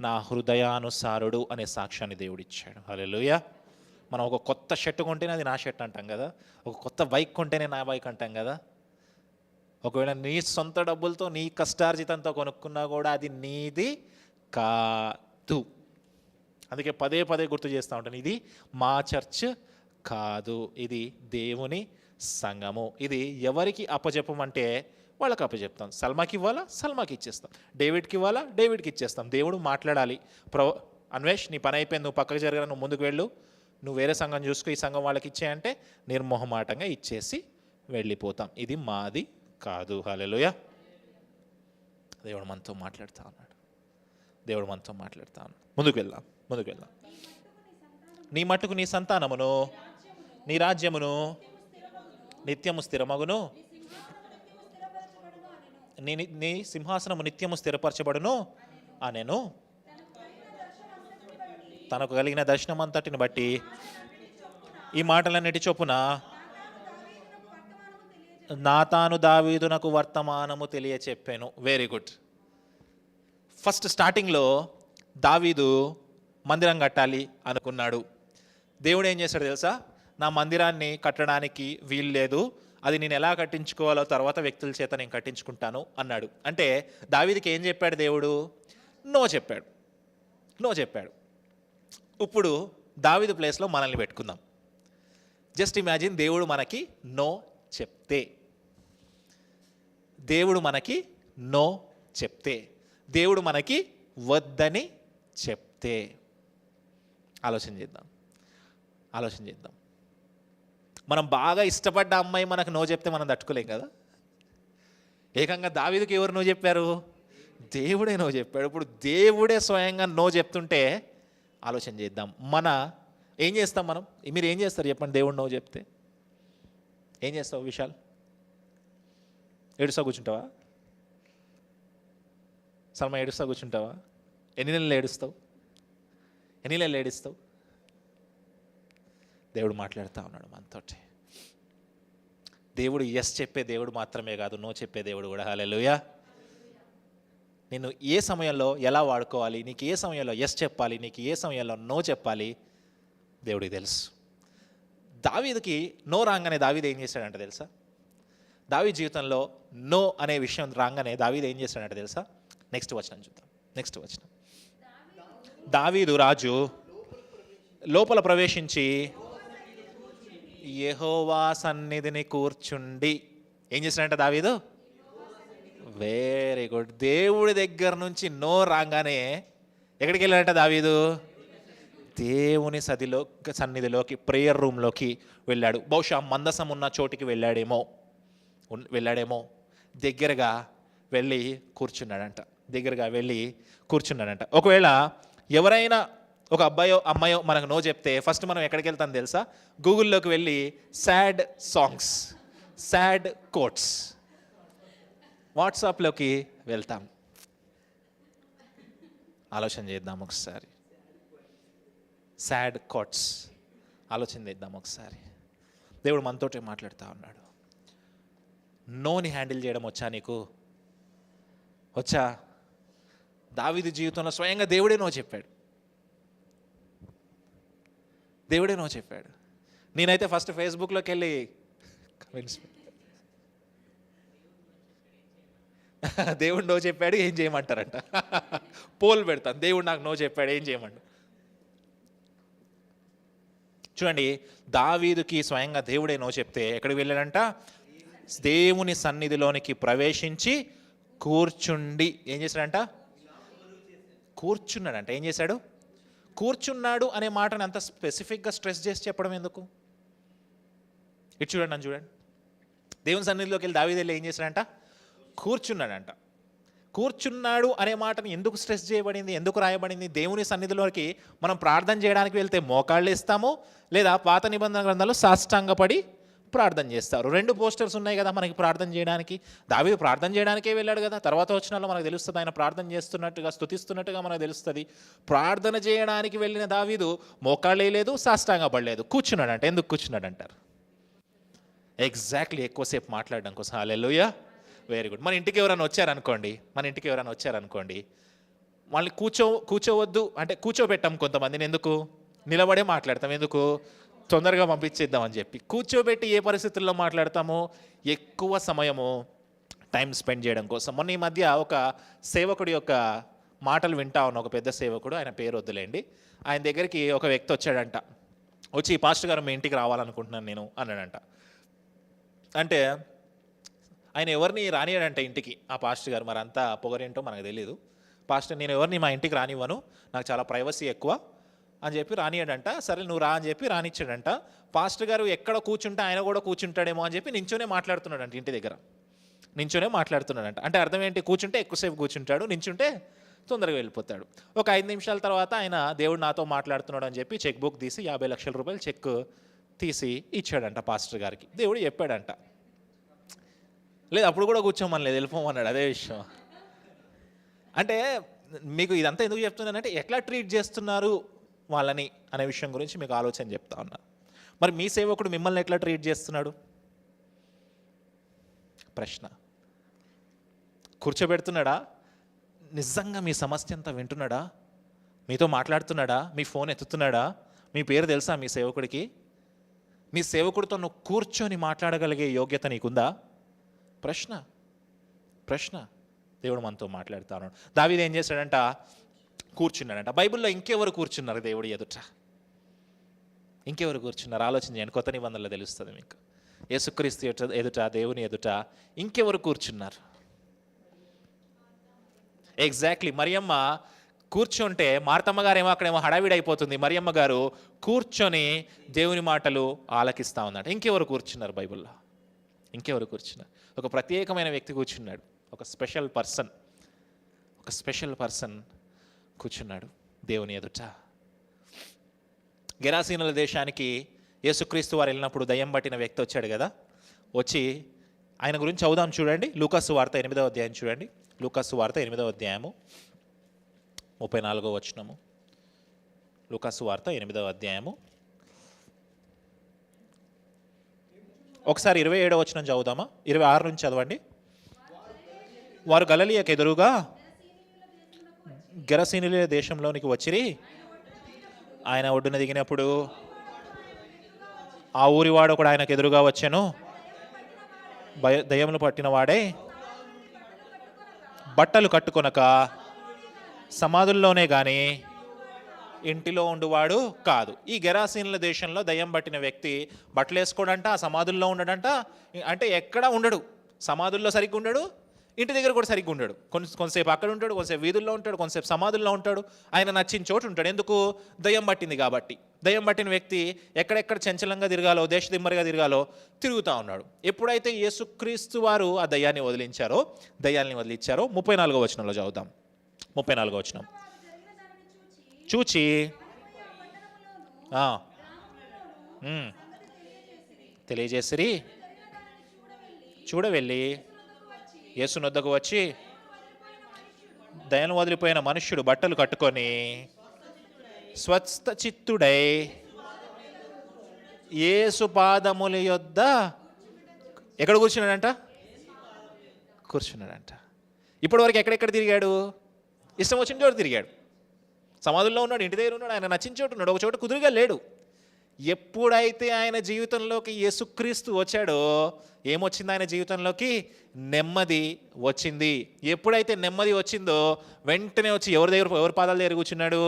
నా హృదయానుసారుడు అనే సాక్ష్యాన్ని దేవుడిచ్చాడు. హల్లెలూయా. మనం ఒక కొత్త షర్ట్ కొంటేనే అది నా షర్ట్ అంటాం కదా, ఒక కొత్త బైక్ కొంటేనే నా బైక్ అంటాం కదా. ఒకవేళ నీ సొంత డబ్బులతో, నీ కష్టార్జితంతో కొనుక్కున్నా కూడా అది నీది కాదు. అందుకే పదే పదే గుర్తు చేస్తూ ఉంటాను, ఇది మా చర్చ్ కాదు, ఇది దేవుని సంఘము. ఇది ఎవరికి అప్పచెప్పమంటే వాళ్ళకి అప్పచెప్తాం. సల్మాకి ఇవ్వాలా, సల్మాకి ఇచ్చేస్తాం. డేవిడ్కి ఇవ్వాలా, డేవిడ్కి ఇచ్చేస్తాం. దేవుడు మాట్లాడాలి. అన్వేష్ నీ పని అయిపోయింది, నువ్వు పక్కకు జరగరా, నువ్వు ముందుకు వెళ్ళు, నువ్వు వేరే సంఘం చూసుకో, ఈ సంఘం వాళ్ళకి ఇచ్చేయంటే నిర్మోహమాటంగా ఇచ్చేసి వెళ్ళిపోతాం. ఇది మాది కాదు. హల్లెలూయా. దేవుడు మనతో మాట్లాడుతూ ఉన్నాడు. ముందుకు వెళ్దాం. నీ మట్టుకు నీ సంతానమును, నీ రాజ్యమును నిత్యము స్థిరమగును, నీ సింహాసనము నిత్యము స్థిరపరచబడును అనెను. తనకు కలిగిన దర్శనం అంతటిని బట్టి ఈ మాటలన్నిటి చొప్పున నాతాను దావీదునకు వర్తమానము తెలియచెప్పాను. Very good. ఫస్ట్ స్టార్టింగ్లో దావీదు మందిరం కట్టాలి అనుకున్నాడు. దేవుడు ఏం చేశాడు తెలుసా? నా మందిరాన్ని కట్టడానికి వీలు లేదు, అది నేను ఎలా కట్టించుకోవాలో తర్వాత వ్యక్తుల చేత నేను కట్టించుకుంటాను అన్నాడు. అంటే దావీదుకి ఏం చెప్పాడు దేవుడు? నో చెప్పాడు. నో చెప్పాడు. ఇప్పుడు దావీదు ప్లేస్లో మనల్ని పెట్టుకుందాం. జస్ట్ ఇమాజిన్, దేవుడు మనకి నో చెప్తే, దేవుడు మనకి నో చెప్తే, దేవుడు మనకి వద్దని చెప్తే, ఆలోచన చేద్దాం. ఆలోచన చేద్దాం. మనం బాగా ఇష్టపడ్డ అమ్మాయి మనకు నో చెప్తే మనం తట్టుకోలేం కదా. ఏకంగా దావీదుకి ఎవరు నో చెప్పారు? దేవుడే నో చెప్పాడు. ఇప్పుడు దేవుడే స్వయంగా నో చెప్తుంటే ఆలోచన చేద్దాం. ఏం చేస్తాం మనం? మీరు ఏం చేస్తారు చెప్పండి? దేవుడు నో చెప్తే ఏం చేస్తావు విశాల్? ఏడుస్తా కూర్చుంటావా? సల్మా ఏడుస్తా కూర్చుంటావా? ఎన్ని నెలలు ఏడుస్తావు? ఎన్ని నెలలు ఏడుస్తావు? దేవుడు మాట్లాడుతూ ఉన్నాడు మనతోటి. దేవుడు ఎస్ చెప్పే దేవుడు మాత్రమే కాదు, నో చెప్పే దేవుడు కూడా. హల్లెలూయా. నిన్ను ఏ సమయంలో ఎలా వాడుకోవాలి, నీకు ఏ సమయంలో ఎస్ చెప్పాలి, నీకు ఏ సమయంలో నో చెప్పాలి, దేవుడికి తెలుసు. దావీదుకి నో రాగానే దావీదు ఏం చేశాడంట తెలుసా? దావీదు జీవితంలో నో అనే విషయం రాగానే దావీదు ఏం చేశాడంట తెలుసా? నెక్స్ట్ వచనం చూద్దాం. నెక్స్ట్ వచనం. దావీదు రాజు లోపల ప్రవేశించి యెహోవా సన్నిధిని కూర్చుండి ఏం చేశాడంట దావీదు? Very good. దేవుడి దగ్గర నుంచి నో రాగానే ఎక్కడికి వెళ్ళాడంట దావీదు? దేవుని సన్నిధిలోకి, ప్రేయర్ రూమ్లోకి వెళ్ళాడు. బహుశా మందసం ఉన్న చోటికి వెళ్ళాడేమో. దగ్గరగా వెళ్ళి కూర్చున్నాడంట. ఒకవేళ ఎవరైనా ఒక అబ్బాయో అమ్మాయో మనకు నో చెప్తే ఫస్ట్ మనం ఎక్కడికి వెళ్తాం తెలుసా? గూగుల్లోకి వెళ్ళి సాడ్ సాంగ్స్, సాడ్ కోట్స్, వాట్సాప్లోకి వెళ్తాం. ఆలోచన చేద్దాం ఒకసారి. సాడ్ కోట్స్ ఆలోచన చేద్దాం ఒకసారి. దేవుడు మనతోటే మాట్లాడుతూ ఉన్నాడు. నోని హ్యాండిల్ చేయడం వచ్చా నీకు? వచ్చా? దావీదు జీవితంలో స్వయంగా దేవుడే నో చెప్పాడు. నేనైతే ఫస్ట్ ఫేస్బుక్లోకి వెళ్ళి కమెంట్స్ దేవుడు నో చెప్పాడు ఏం చేయమంటారంట, పోల్ పెడతాను. దేవుడు నాకు నో చెప్పాడు ఏం చేయమంటారు? చూడండి, దావీదుకి స్వయంగా దేవుడే నో చెప్తే ఎక్కడికి వెళ్ళాడంట? దేవుని సన్నిధిలోనికి ప్రవేశించి కూర్చుండి ఏం చేశాడంట? కూర్చున్నాడంట. ఏం చేశాడు? కూర్చున్నాడు అనే మాటని అంత స్పెసిఫిక్గా స్ట్రెస్ చేసి చెప్పడం ఎందుకు? ఇటు చూడండి, నన్ను చూడండి. దేవుని సన్నిధిలోకి వెళ్ళి దావీదు వెళ్ళి ఏం చేశాడంట? కూర్చున్నాడంట. కూర్చున్నాడు అనే మాటని ఎందుకు స్ట్రెస్ చేయబడింది, ఎందుకు రాయబడింది? దేవుని సన్నిధిలోకి మనం ప్రార్థన చేయడానికి వెళ్తే మోకాళ్ళు వేస్తాము, లేదా పాత నిబంధన గ్రంథాలు సాష్టాంగపడి ప్రార్థన చేస్తారు. 2 పోస్టర్స్ ఉన్నాయి కదా మనకి ప్రార్థన చేయడానికి. దావీదు ప్రార్థన చేయడానికే వెళ్ళాడు కదా. తర్వాత వచనాల్లో మనకు తెలుస్తుంది ఆయన ప్రార్థన చేస్తున్నట్టుగా, స్తుతిస్తున్నట్టుగా మనకు తెలుస్తుంది. ప్రార్థన చేయడానికి వెళ్ళిన దావీదు మోకాళ్ళు వేయలేదు, సాష్టాంగపడలేదు, కూర్చున్నాడంట. ఎందుకు కూర్చున్నాడంటారు? ఎగ్జాక్ట్లీ ఎక్కువసేపు మాట్లాడడం కోసం. హల్లెలూయా. Very good. మన ఇంటికి ఎవరైనా వచ్చారనుకోండి, వాళ్ళని కూర్చోవద్దు అంటే కూర్చోబెట్టాం కొంతమందిని. ఎందుకు? నిలబడే మాట్లాడతాం. ఎందుకు? తొందరగా పంపించేద్దామని చెప్పి. కూర్చోబెట్టి ఏ పరిస్థితుల్లో మాట్లాడతామో? ఎక్కువ సమయము టైం స్పెండ్ చేయడం కోసం. మొన్న ఈ మధ్య ఒక సేవకుడి యొక్క మాటలు వింటా ఉన్న ఒక పెద్ద సేవకుడు, ఆయన పేరు వద్దులేండి, ఆయన దగ్గరికి ఒక వ్యక్తి వచ్చాడంట. వచ్చి, పాస్టర్ గారు మీ ఇంటికి రావాలనుకుంటున్నాను నేను అన్నాడంట. అంటే ఆయన ఎవరిని రానియడంట ఇంటికి. ఆ పాస్టర్ గారు మరి అంతా పొగరేంటో మనకు తెలియదు. పాస్టర్, నేను ఎవరిని మా ఇంటికి రానివ్వను, నాకు చాలా ప్రైవసీ ఎక్కువ అని చెప్పి రానియడంట. సరే నువ్వు రా అని చెప్పి రానిచ్చాడంట. పాస్టర్ గారు ఎక్కడ కూర్చుంటే ఆయన కూడా కూర్చుంటాడేమో అని చెప్పి నించోనే మాట్లాడుతున్నాడంట. ఇంటి దగ్గర నించోనే మాట్లాడుతున్నాడంట. అంటే అర్థం ఏంటి? కూర్చుంటే ఎక్కువసేపు కూర్చుంటాడు, నించుంటే తొందరగా వెళ్ళిపోతాడు. ఒక 5 నిమిషాల తర్వాత ఆయన దేవుడు నాతో మాట్లాడుతున్నాడు అని చెప్పి చెక్ బుక్ తీసి 50 లక్షల రూపాయలు చెక్ తీసి ఇచ్చాడంట పాస్టర్ గారికి. దేవుడు చెప్పాడంట. లేదు అప్పుడు కూడా కూర్చోమని లేదు, వెళ్ళిపోమన్నాడు. అదే విషయం. అంటే మీకు ఇదంతా ఎందుకు చెప్తున్నానంటే ఎట్లా ట్రీట్ చేస్తున్నారు వాళ్ళని అనే విషయం గురించి మీకు ఆలోచన చెప్తా ఉన్నా. మరి మీ సేవకుడు మిమ్మల్ని ఎట్లా ట్రీట్ చేస్తున్నాడు? ప్రశ్న. కూర్చోబెడుతున్నాడా? నిజంగా మీ సమస్య అంతా వింటున్నాడా? మీతో మాట్లాడుతున్నాడా? మీ ఫోన్ ఎత్తుతున్నాడా? మీ పేరు తెలుసా మీ సేవకుడికి? నీ సేవకుడితో నువ్వు కూర్చొని మాట్లాడగలిగే యోగ్యత నీకుందా? ప్రశ్న దేవుడు మనతో మాట్లాడుతా ఉన్నాడు. దావీదు ఏం చేశాడంట? కూర్చున్నాడంట. బైబిల్లో ఇంకెవరు కూర్చున్నారు దేవుడి ఎదుట? ఇంకెవరు కూర్చున్నారు? ఆలోచన చేయండి. కొత్త నిబంధనలో తెలుస్తుంది మీకు. యేసుక్రీస్తు ఎదుట, దేవుని ఎదుట ఇంకెవరు కూర్చున్నారు? ఎగ్జాక్ట్లీ. మరియమ్మ కూర్చుంటే మార్తమ్మ గారు ఏమో అక్కడేమో హడావిడి అయిపోతుంది. మరియమ్మ గారు కూర్చొని దేవుని మాటలు ఆలకిస్తూ ఉందంట. ఇంకెవరు కూర్చున్నారు బైబిల్లో? ఇంకెవరు కూర్చున్నారు? ఒక ప్రత్యేకమైన వ్యక్తి కూర్చున్నాడు. ఒక స్పెషల్ పర్సన్ కూర్చున్నాడు దేవుని ఎదుట. గెరాసీనుల దేశానికి యేసుక్రీస్తు వారు వెళ్ళినప్పుడు దయ్యం పట్టిన వ్యక్తి వచ్చాడు కదా. వచ్చి ఆయన గురించి చదువుదాం చూడండి. లూకాసు వార్త 8వ అధ్యాయం చూడండి. లూకాసు వార్త 8వ అధ్యాయము 34వ వచనము. లూకాసు వార్త 8వ అధ్యాయము ఒకసారి 27వ వచనం చదువుదామా? 26 నుంచి చదవండి. వారు గలిలయకు ఎదురుగా గెరసీనుల దేశంలోనికి వచ్చిరి. ఆయన ఒడ్డున దిగినప్పుడు ఆ ఊరివాడు కూడా ఆయనకు ఎదురుగా వచ్చాను. దయ్యములు పట్టిన వాడే బట్టలు కట్టుకొనక సమాధుల్లోనే గాని ఇంటిలో ఉండువాడు కాదు. ఈ గెరాసీనుల దేశంలో దయ్యం పట్టిన వ్యక్తి బట్టలు వేసుకోడంట, ఆ సమాధుల్లో ఉండడంట. అంటే ఎక్కడ ఉండడు, సమాధుల్లో సరిగ్గా ఉండడు, ఇంటి దగ్గర కూడా సరిగ్గా ఉండడు. కొంతసేపు అక్కడ ఉంటాడు, కొంతసేపు వీధుల్లో ఉంటాడు, కొంతసేపు సమాధుల్లో ఉంటాడు. ఆయన నచ్చిన చోటు ఉంటాడు. ఎందుకు? దయ్యం పట్టింది కాబట్టి. దయ్యం పట్టిన వ్యక్తి ఎక్కడెక్కడ చంచలంగా తిరగాలో, దేశదిమ్మరిగా తిరగాలో తిరుగుతూ ఉన్నాడు. ఎప్పుడైతే యేసుక్రీస్తు వారు ఆ దయ్యాన్ని వదిలించారో 34వ వచనంలో చదువుతాం. 34వ వచనం. చూచి తెలియజేసిరి. చూడవెళ్ళి యేసు నొద్దకు వచ్చి దయను వదిలిపోయిన మనుష్యుడు బట్టలు కట్టుకొని స్వస్థచిత్తుడై యేసు పాదముల యొద్ద ఎక్కడ కూర్చున్నాడంట? ఇప్పటి వరకు ఎక్కడెక్కడ తిరిగాడు? ఇష్టం వచ్చిన చోటు తిరిగాడు. సమాధుల్లో ఉన్నాడు, ఇంటి దగ్గర ఉన్నాడు, ఆయన నచ్చిన చోటు ఉన్నాడు, ఒక చోట కుదురుగా లేడు. ఎప్పుడైతే ఆయన జీవితంలోకి యేసుక్రీస్తు వచ్చాడో ఏమొచ్చింది? ఆయన జీవితంలోకి నెమ్మది వచ్చింది. ఎప్పుడైతే నెమ్మది వచ్చిందో వెంటనే వచ్చి ఎవరి పాదాల దగ్గర కూర్చున్నాడు?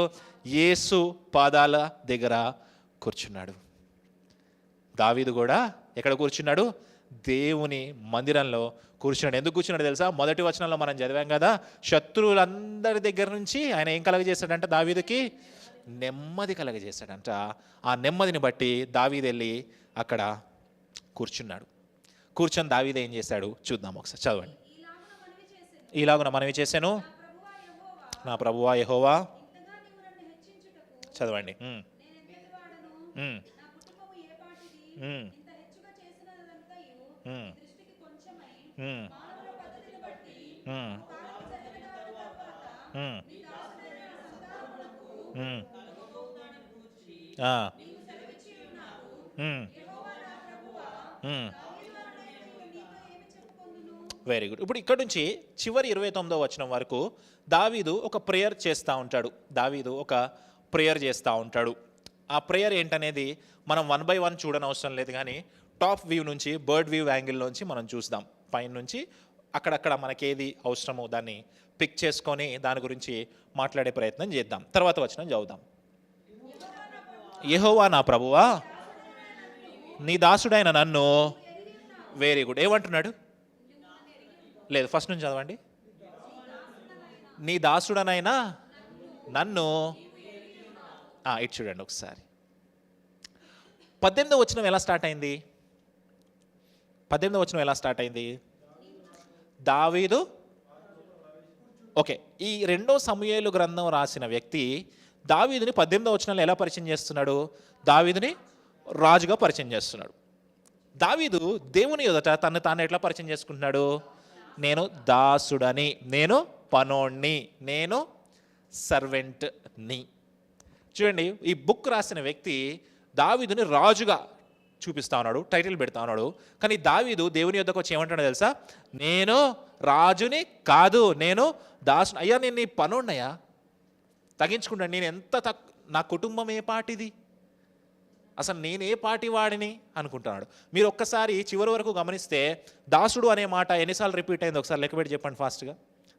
యేసు పాదాల దగ్గర కూర్చున్నాడు. దావీదు కూడా ఎక్కడ కూర్చున్నాడు? దేవుని మందిరంలో కూర్చున్నాడు. ఎందుకు కూర్చున్నాడు తెలుసా? మొదటి వచనంలో మనం చదివాం కదా, శత్రువులందరి దగ్గర నుంచి ఆయన ఏం కలగజేశాడంట? దావీదుకి నెమ్మది కలగజేశాడంట. ఆ నెమ్మదిని బట్టి దావీదు వెళ్ళి అక్కడ కూర్చున్నాడు. కూర్చొని దావీదు ఏం చేశాడు చూద్దాం ఒకసారి. చదవండి. ఇలాగున మనవి చేశాను నా ప్రభువా యెహోవా. చదవండి. Very good. ఇప్పుడు ఇక్కడ నుంచి చివరి 29వ వచనం వరకు దావీదు ఒక ప్రేయర్ చేస్తూ ఉంటాడు. ఆ ప్రేయర్ ఏంటనేది మనం 1 by 1 చూడనవసరం లేదు, కానీ టాప్ వ్యూ నుంచి, బర్డ్ వ్యూ యాంగిల్లోంచి మనం చూద్దాం. పైన నుంచి అక్కడక్కడ మనకేది అవసరమో దాన్ని పిక్ చేసుకొని దాని గురించి మాట్లాడే ప్రయత్నం చేద్దాం. తర్వాత వచనం చదువుదాం. యెహోవా నా ప్రభువా, నీ దాసుడైన నన్ను. Very good. ఏమంటున్నాడు? లేదు, ఫస్ట్ నుంచి చదవండి. నీ దాసుడనైనా నన్ను. ఇటు చూడండి ఒకసారి. 18వ వచనం ఎలా స్టార్ట్ అయింది? దావీదు. ఓకే, ఈ 2వ సమూయేలు గ్రంథం రాసిన వ్యక్తి దావీదుని 18వ వచనంలో ఎలా పరిచయం చేస్తున్నాడు? దావీదుని రాజుగా పరిచయం చేస్తున్నాడు. దావీదు దేవుని ఎదుట తను తాను ఎట్లా పరిచయం చేసుకుంటున్నాడు? నేను దాసుడని, నేను పనోణ్ణి, నేను సర్వెంట్ని. చూడండి, ఈ బుక్ రాసిన వ్యక్తి దావీదుని రాజుగా చూపిస్తా ఉన్నాడు, టైటిల్ పెడతా ఉన్నాడు. కానీ దావీదు దేవుని యొద్దకు వచ్చి ఏమంటాడో తెలుసా? నేను రాజుని కాదు, నేను దాసు. అయ్యా, నేను నీ పనోన్నయ్యా, తగ్గించుకుంటాను. నేను ఎంత నా కుటుంబం ఏ పాటిది, అసలు నేనే పాటి వాడిని అనుకుంటున్నాడు. మీరు ఒక్కసారి చివరి వరకు గమనిస్తే దాసుడు అనే మాట ఎన్నిసార్లు రిపీట్ అయింది ఒకసారి లెక్క పెట్టి చెప్పండి ఫాస్ట్గా.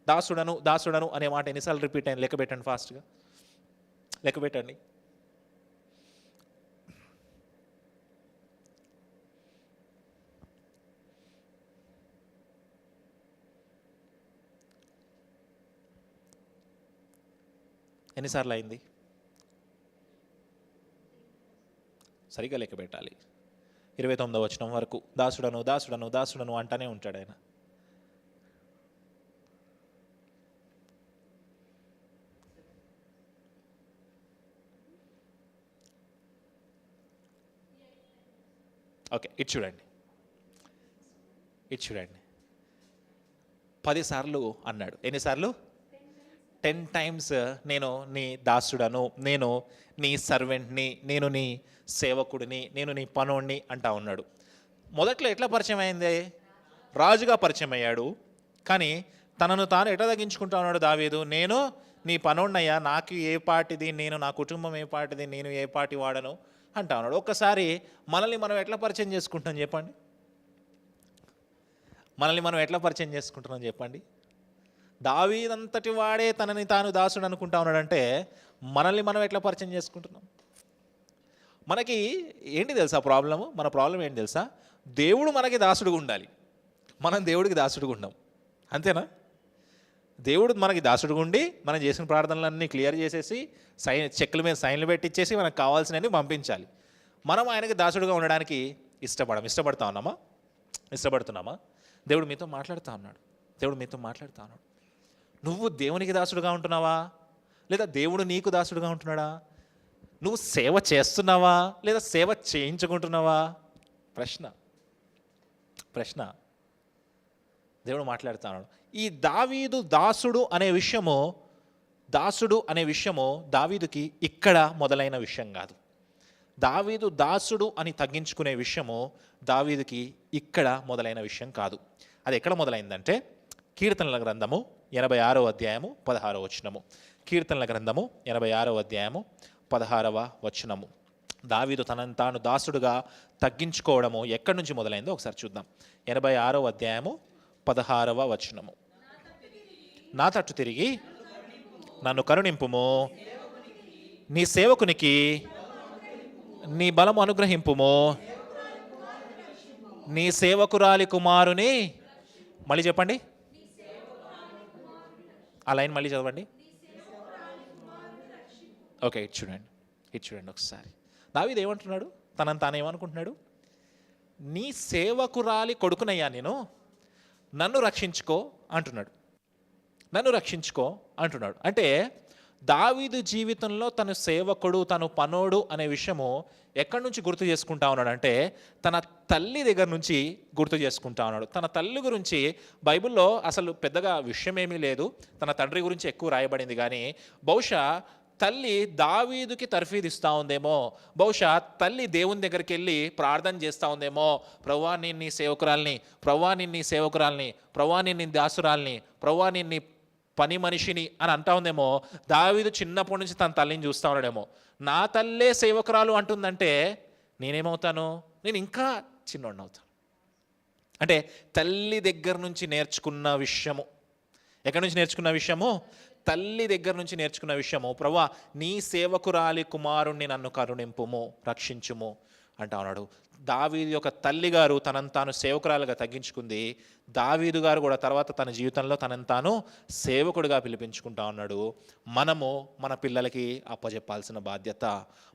దాసుడను దాసుడను అనే మాట ఎన్నిసార్లు రిపీట్ అయింది లెక్క పెట్టండి ఫాస్ట్గా, లెక్క పెట్టండి. ఎన్నిసార్లు అయింది సరిగ్గా లెక్క పెట్టాలి. 29వ వచనం వరకు దాసుడను దాసుడను దాసుడను అంటానే ఉంటాడు ఆయన. ఓకే, ఇటు చూడండి, ఇటు చూడండి. 10 సార్లు అన్నాడు. ఎన్నిసార్లు? 10 times నేను నీ దాసుడను, నేను నీ సర్వెంట్ని, నేను నీ సేవకుడిని, నేను నీ పనోడిని అంటా ఉన్నాడు. మొదట్లో ఎట్లా పరిచయం అయింది? రాజుగా పరిచయం అయ్యాడు. కానీ తనను తాను ఎట్లా తగ్గించుకుంటా ఉన్నాడు దావీదు? నేను నీ పనోడినయ్యా, నాకు ఏ పాటిది, నేను నా కుటుంబం ఏ పాటిది, నేను ఏ పాటి వాడను అంటా ఉన్నాడు. ఒక్కసారి మనల్ని మనం ఎట్లా పరిచయం చేసుకుంటాం చెప్పండి? మనల్ని మనం ఎట్లా పరిచయం చేసుకుంటున్నాం చెప్పండి? దావీదంతటి వాడే తనని తాను దాసుడు అనుకుంటా ఉన్నాడంటే మనల్ని మనం ఎట్లా పరిచయం చేసుకుంటున్నాం? మనకి ఏంటి తెలుసా ప్రాబ్లము? మన ప్రాబ్లం ఏంటి తెలుసా? దేవుడు మనకి దాసుడుగా ఉండాలి, మనం దేవుడికి దాసుడుగా ఉండం. అంతేనా? దేవుడు మనకి దాసుడుగా ఉండి మనం చేసిన ప్రార్థనలన్నీ క్లియర్ చేసేసి చెక్కుల మీద సైన్లు పెట్టించేసి మనకు కావాల్సినవి పంపించాలి. మనం ఆయనకి దాసుడుగా ఉండడానికి ఇష్టపడతా ఉన్నామా? ఇష్టపడుతున్నామా? దేవుడు మీతో మాట్లాడుతూ ఉన్నాడు. దేవుడు మీతో మాట్లాడుతూ ఉన్నాడు. నువ్వు దేవునికి దాసుడుగా ఉంటున్నావా, లేదా దేవుడు నీకు దాసుడుగా ఉంటున్నాడా? నువ్వు సేవ చేస్తున్నావా, లేదా సేవ చేయించుకుంటున్నావా? ప్రశ్న దేవుడు మాట్లాడుతూ ఉన్నాడు. ఈ దావీదు దాసుడు అనే విషయము దావీదుకి ఇక్కడ మొదలైన విషయం కాదు. దావీదు దాసుడు అని తగ్గించుకునే విషయము దావీదుకి ఇక్కడ మొదలైన విషయం కాదు. అది ఎక్కడ మొదలైందంటే కీర్తనల గ్రంథము 86వ అధ్యాయము 16వ వచనము. కీర్తనల గ్రంథము 86వ అధ్యాయము 16వ వచనము. దావీదు తనను తాను దాసుడుగా తగ్గించుకోవడము ఎక్కడి నుంచి మొదలైందో ఒకసారి చూద్దాం. 86వ అధ్యాయము 16వ వచనము. నా తట్టు తిరిగి నన్ను కరుణింపుము, నీ సేవకునికి నీ బలము అనుగ్రహింపుము, నీ సేవకురాలి కుమారుని, మళ్ళీ చెప్పండి, ఆ లైన్ మళ్ళీ చదవండి. ఓకే, ఇటు చూడండి ఒకసారి. దావీదు ఏమంటున్నాడు? తనని తాను ఏమనుకుంటున్నాడు? నీ సేవకురాలి కొడుకునయ్యా నేను, నన్ను రక్షించుకో అంటున్నాడు. అంటే దావీదు జీవితంలో తను సేవకుడు, తను పనోడు అనే విషయము ఎక్కడి నుంచి గుర్తు చేసుకుంటా ఉన్నాడు అంటే తన తల్లి దగ్గర నుంచి గుర్తు చేసుకుంటా ఉన్నాడు. తన తల్లి గురించి బైబిల్లో అసలు పెద్దగా విషయం ఏమీ లేదు. తన తండ్రి గురించి ఎక్కువ రాయబడింది. కానీ బహుశా తల్లి దావీదుకి తర్ఫీదు ఇస్తూ ఉందేమో, బహుశా తల్లి దేవుని దగ్గరికి వెళ్ళి ప్రార్థన చేస్తూ ఉందేమో, ప్రభువా నేను నీ సేవకురాల్ని, ప్రభువా నేను నీ సేవకురాల్ని, ప్రభువా నేను నీ దాసురాల్ని, ప్రభువా నేను నీ పని మనిషిని అని అంటా ఉందేమో. దావీదు చిన్నప్పటి నుంచి తన తల్లిని చూస్తూ ఉన్నాడేమో. నా తల్లే సేవకురాలు అంటుందంటే నేనేమవుతాను? నేను ఇంకా చిన్నోడిని అవుతాను. అంటే తల్లి దగ్గర నుంచి నేర్చుకున్న విషయము. ఎక్కడి నుంచి నేర్చుకున్న విషయము? తల్లి దగ్గర నుంచి నేర్చుకున్న విషయము. ప్రభువా నీ సేవకురాలి కుమారుణ్ణి నన్ను కరుణింపుము, రక్షించుము అంటా ఉన్నాడు. దావీదు యొక్క తల్లి గారు తనను తాను సేవకురాలుగా తగ్గించుకుంది. దావీదు గారు కూడా తర్వాత తన జీవితంలో తనను తాను సేవకుడిగా పిలిపించుకుంటా ఉన్నాడు. మనము మన పిల్లలకి అప్పచెప్పాల్సిన బాధ్యత,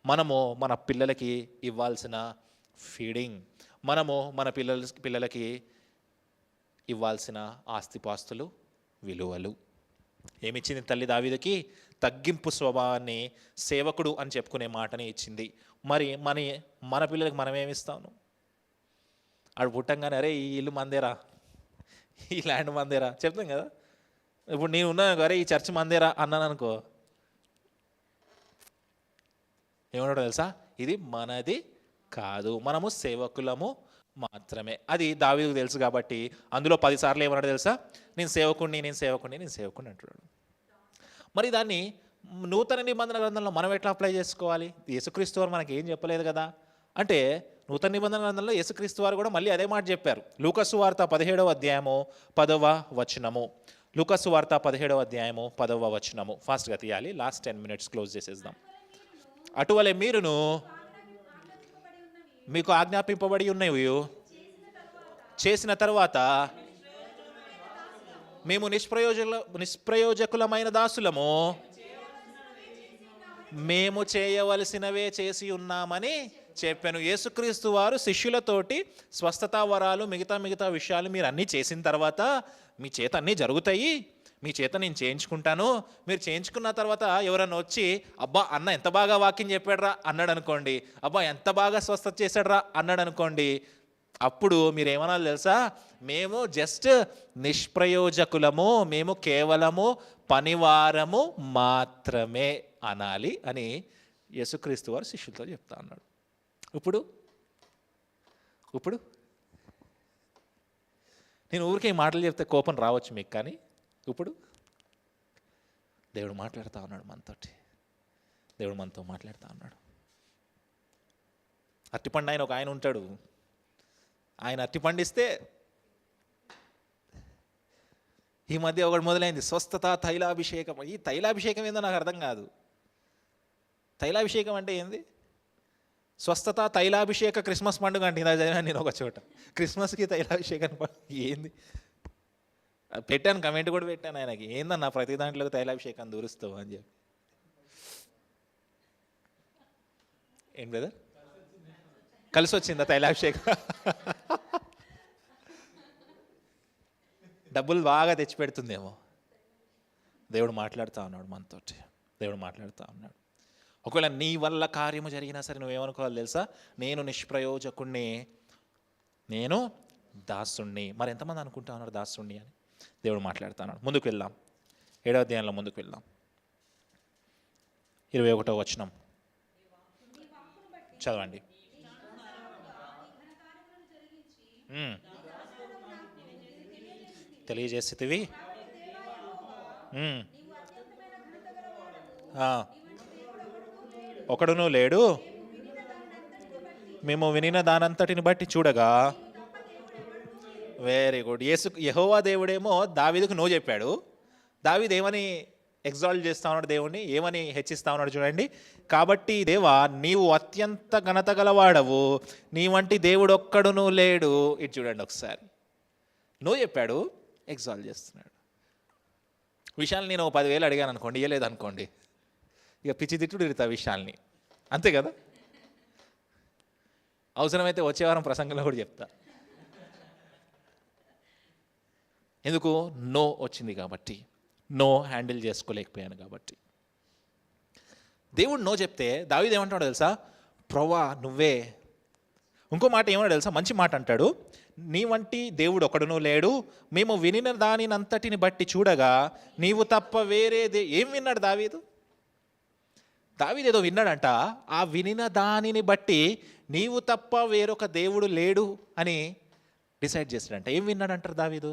మనము మన పిల్లలకి ఇవ్వాల్సిన ఫీడింగ్, మనము మన పిల్లలకి ఇవ్వాల్సిన ఆస్తిపాస్తులు, విలువలు. ఏమిచ్చింది తల్లి దావీదుకి? తగ్గింపు స్వభావాన్ని, సేవకుడు అని చెప్పుకునే మాటని ఇచ్చింది. మరి మన పిల్లలకి మనం ఏమిస్తాను? ఆడు పుట్టంగానే అరే ఈ ఇల్లు మందేరా, ఈ ల్యాండ్ మందేరా చెప్తాం కదా. ఇప్పుడు నేను ఉన్నాను, అరే ఈ చర్చ్ మందేరా అన్నాను అనుకో, ఏమన్నాడు తెలుసా? ఇది మనది కాదు, మనము సేవకులము మాత్రమే. అది దావీదుకు తెలుసు కాబట్టి అందులో 10 సార్లు ఏమన్నాడు తెలుసా? నేను సేవకుడిని అంటున్నాడు. మరి దాన్ని నూతన నిబంధన గ్రంథంలో మనం ఎట్లా అప్లై చేసుకోవాలి? యేసుక్రీస్తు వారు మనకి ఏం చెప్పలేదు కదా. అంటే నూతన నిబంధన గ్రంథంలో యేసుక్రీస్తు వారు కూడా మళ్ళీ అదే మాట చెప్పారు. లూకాసు వార్త 17వ అధ్యాయము 10వ వచనము. లూకాసు వార్త 17వ అధ్యాయము 10వ వచనము. ఫాస్ట్గా తీయాలి, లాస్ట్ 10 minutes క్లోజ్ చేసేద్దాం. అటువలే మీరును మీకు ఆజ్ఞాపింపబడి ఉన్నవి చేసిన తర్వాత మేము నిష్ప్రయోజకులమైన దాసులము, మేము చేయవలసినవే చేసి ఉన్నామని చెప్పాను. యేసుక్రీస్తు వారు శిష్యులతోటి స్వస్థతా వరాలు మిగతా విషయాలు మీరు అన్నీ చేసిన తర్వాత మీ చేత అన్నీ జరుగుతాయి, మీ చేత నేను చేయించుకుంటాను, మీరు చేయించుకున్న తర్వాత ఎవరన్నా వచ్చి అబ్బా అన్న ఎంత బాగా వాక్యం చెప్పాడురా అన్నాడు అనుకోండి, అబ్బా ఎంత బాగా స్వస్థత చేశాడురా అన్నాడు అనుకోండి, అప్పుడు మీరు ఏమనాలి తెలుసా? మేము జస్ట్ నిష్ప్రయోజకులము, మేము కేవలము పనివారము మాత్రమే అనాలి అని యేసుక్రీస్తు వారు శిష్యులతో చెప్తా అన్నాడు. ఇప్పుడు నేను ఊరికే ఈ మాటలు చెప్తే కోపం రావచ్చు మీకు, కానీ ఇప్పుడు దేవుడు మాట్లాడుతూ ఉన్నాడు మనతోటి. దేవుడు మనతో మాట్లాడుతూ ఉన్నాడు. అరటిపండు ఆయన ఒక ఆయన ఉంటాడు, ఆయన అరటిపండు ఇస్తే ఈ మధ్య ఒకటి మొదలైంది స్వస్థత తైలాభిషేకం. ఈ తైలాభిషేకం ఏందో నాకు అర్థం కాదు. తైలాభిషేకం అంటే ఏంది? స్వస్థత తైలాభిషేక క్రిస్మస్ పండుగ అంటే ఇలా చదివాను నేను ఒక చోట. క్రిస్మస్కి తైలాభిషేకం ఏంది పెట్టాను, కమెంట్ కూడా పెట్టాను ఆయనకి, ఏందన్నా ప్రతి దాంట్లో తైలాభిషేకం దూరుస్తావు అని చెప్పి. ఏం బ్రదర్, కలిసి వచ్చిందా తైలాభిషేకం? డబ్బులు బాగా తెచ్చిపెడుతుందేమో. దేవుడు మాట్లాడుతూ ఉన్నాడు మనతోటి. దేవుడు మాట్లాడుతూ ఉన్నాడు. ఒకవేళ నీ వల్ల కార్యము జరిగినా సరే నువ్వేమనుకోవాలి తెలుసా? నేను నిష్ప్రయోజకుణ్ణి, నేను దాసుణ్ణి. మరి ఎంతమంది అనుకుంటా ఉన్నారు దాసుణ్ణి అని? దేవుడు మాట్లాడుతూ ఉన్నాడు. ముందుకు వెళ్దాం, 7వ అధ్యాయంలో ముందుకు వెళ్దాం. 21వ వచనం చదవండి. తెలియజేసేవి ఒకడును లేడు, మేము వినిన దానంతటిని బట్టి చూడగా. Very good. యెహోవా దేవుడేమో దావీదుకు నో చెప్పాడు. దావీదు ఏమని ఎగ్జాల్ట్ చేస్తా ఉన్నాడు దేవుణ్ణి, ఏమని హెచ్చిస్తా ఉన్నాడు చూడండి. కాబట్టి దేవా నీవు అత్యంత ఘనత గలవాడవు, నీ వంటి దేవుడు ఒక్కడును లేడు. ఇది చూడండి ఒకసారి. నో చెప్పాడు, ఎగ్జాల్ట్ చేస్తున్నాడు. విషయాలు నేను 10,000 అడిగాను అనుకోండి, ఇవ్వలేదు అనుకోండి, ఇక పిచ్చి తిట్టుడు ఇరుతా విషయాల్ని, అంతే కదా. అవసరమైతే వచ్చే వారం ప్రసంగంలో కూడా చెప్తా. ఎందుకు? నో వచ్చింది కాబట్టి, నో హ్యాండిల్ చేసుకోలేకపోయాను కాబట్టి. దేవుడు నో చెప్తే దావీదు ఏమంటాడో తెలుసా? ప్రభువా నువ్వే. ఇంకో మాట ఏమన్నా తెలుసా? మంచి మాట అంటాడు, నీ వంటి దేవుడు ఒకడును లేడు, మేము వినిన దానినంతటిని బట్టి చూడగా నీవు తప్ప వేరే ఏం విన్నాడు దావీదు? దావీదు ఏదో విన్నాడంట. ఆ వినిన దానిని బట్టి నీవు తప్ప వేరొక దేవుడు లేడు అని డిసైడ్ చేశాడంట. ఏం విన్నాడంటారు దావీదు?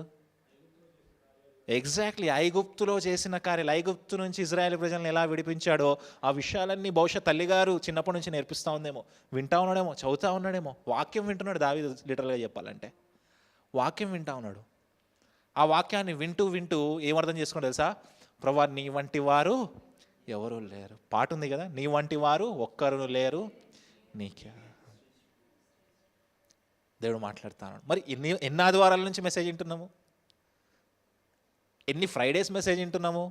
ఎగ్జాక్ట్లీ ఐగుప్తులో చేసిన కార్యాలు, ఐగుప్తు నుంచి ఇజ్రాయేల్ ప్రజలను ఎలా విడిపించాడో ఆ విషయాలన్నీ బహుశా తల్లిగారు చిన్నప్పటి నుంచి నేర్పిస్తూ ఉందేమో, వింటా ఉన్నాడేమో, చదువుతూ ఉన్నాడేమో. వాక్యం వింటున్నాడు దావీదు. లిటరల్గా చెప్పాలంటే వాక్యం వింటా ఉన్నాడు. ఆ వాక్యాన్ని వింటూ వింటూ ఏమర్థం చేసుకున్నాడు తెలుసా? ప్రభువా నీ వంటి వారు ఎవరు లేరు. పాట ఉంది కదా, నీ వంటి వారు ఒక్కరు లేరు నీకే. దేవుడు మాట్లాడుతున్నాడు. మరి ఎన్ని ఆదివారాల నుంచి మెసేజ్ వింటున్నాము? ఎన్ని ఫ్రైడేస్ మెసేజ్ వింటున్నాము?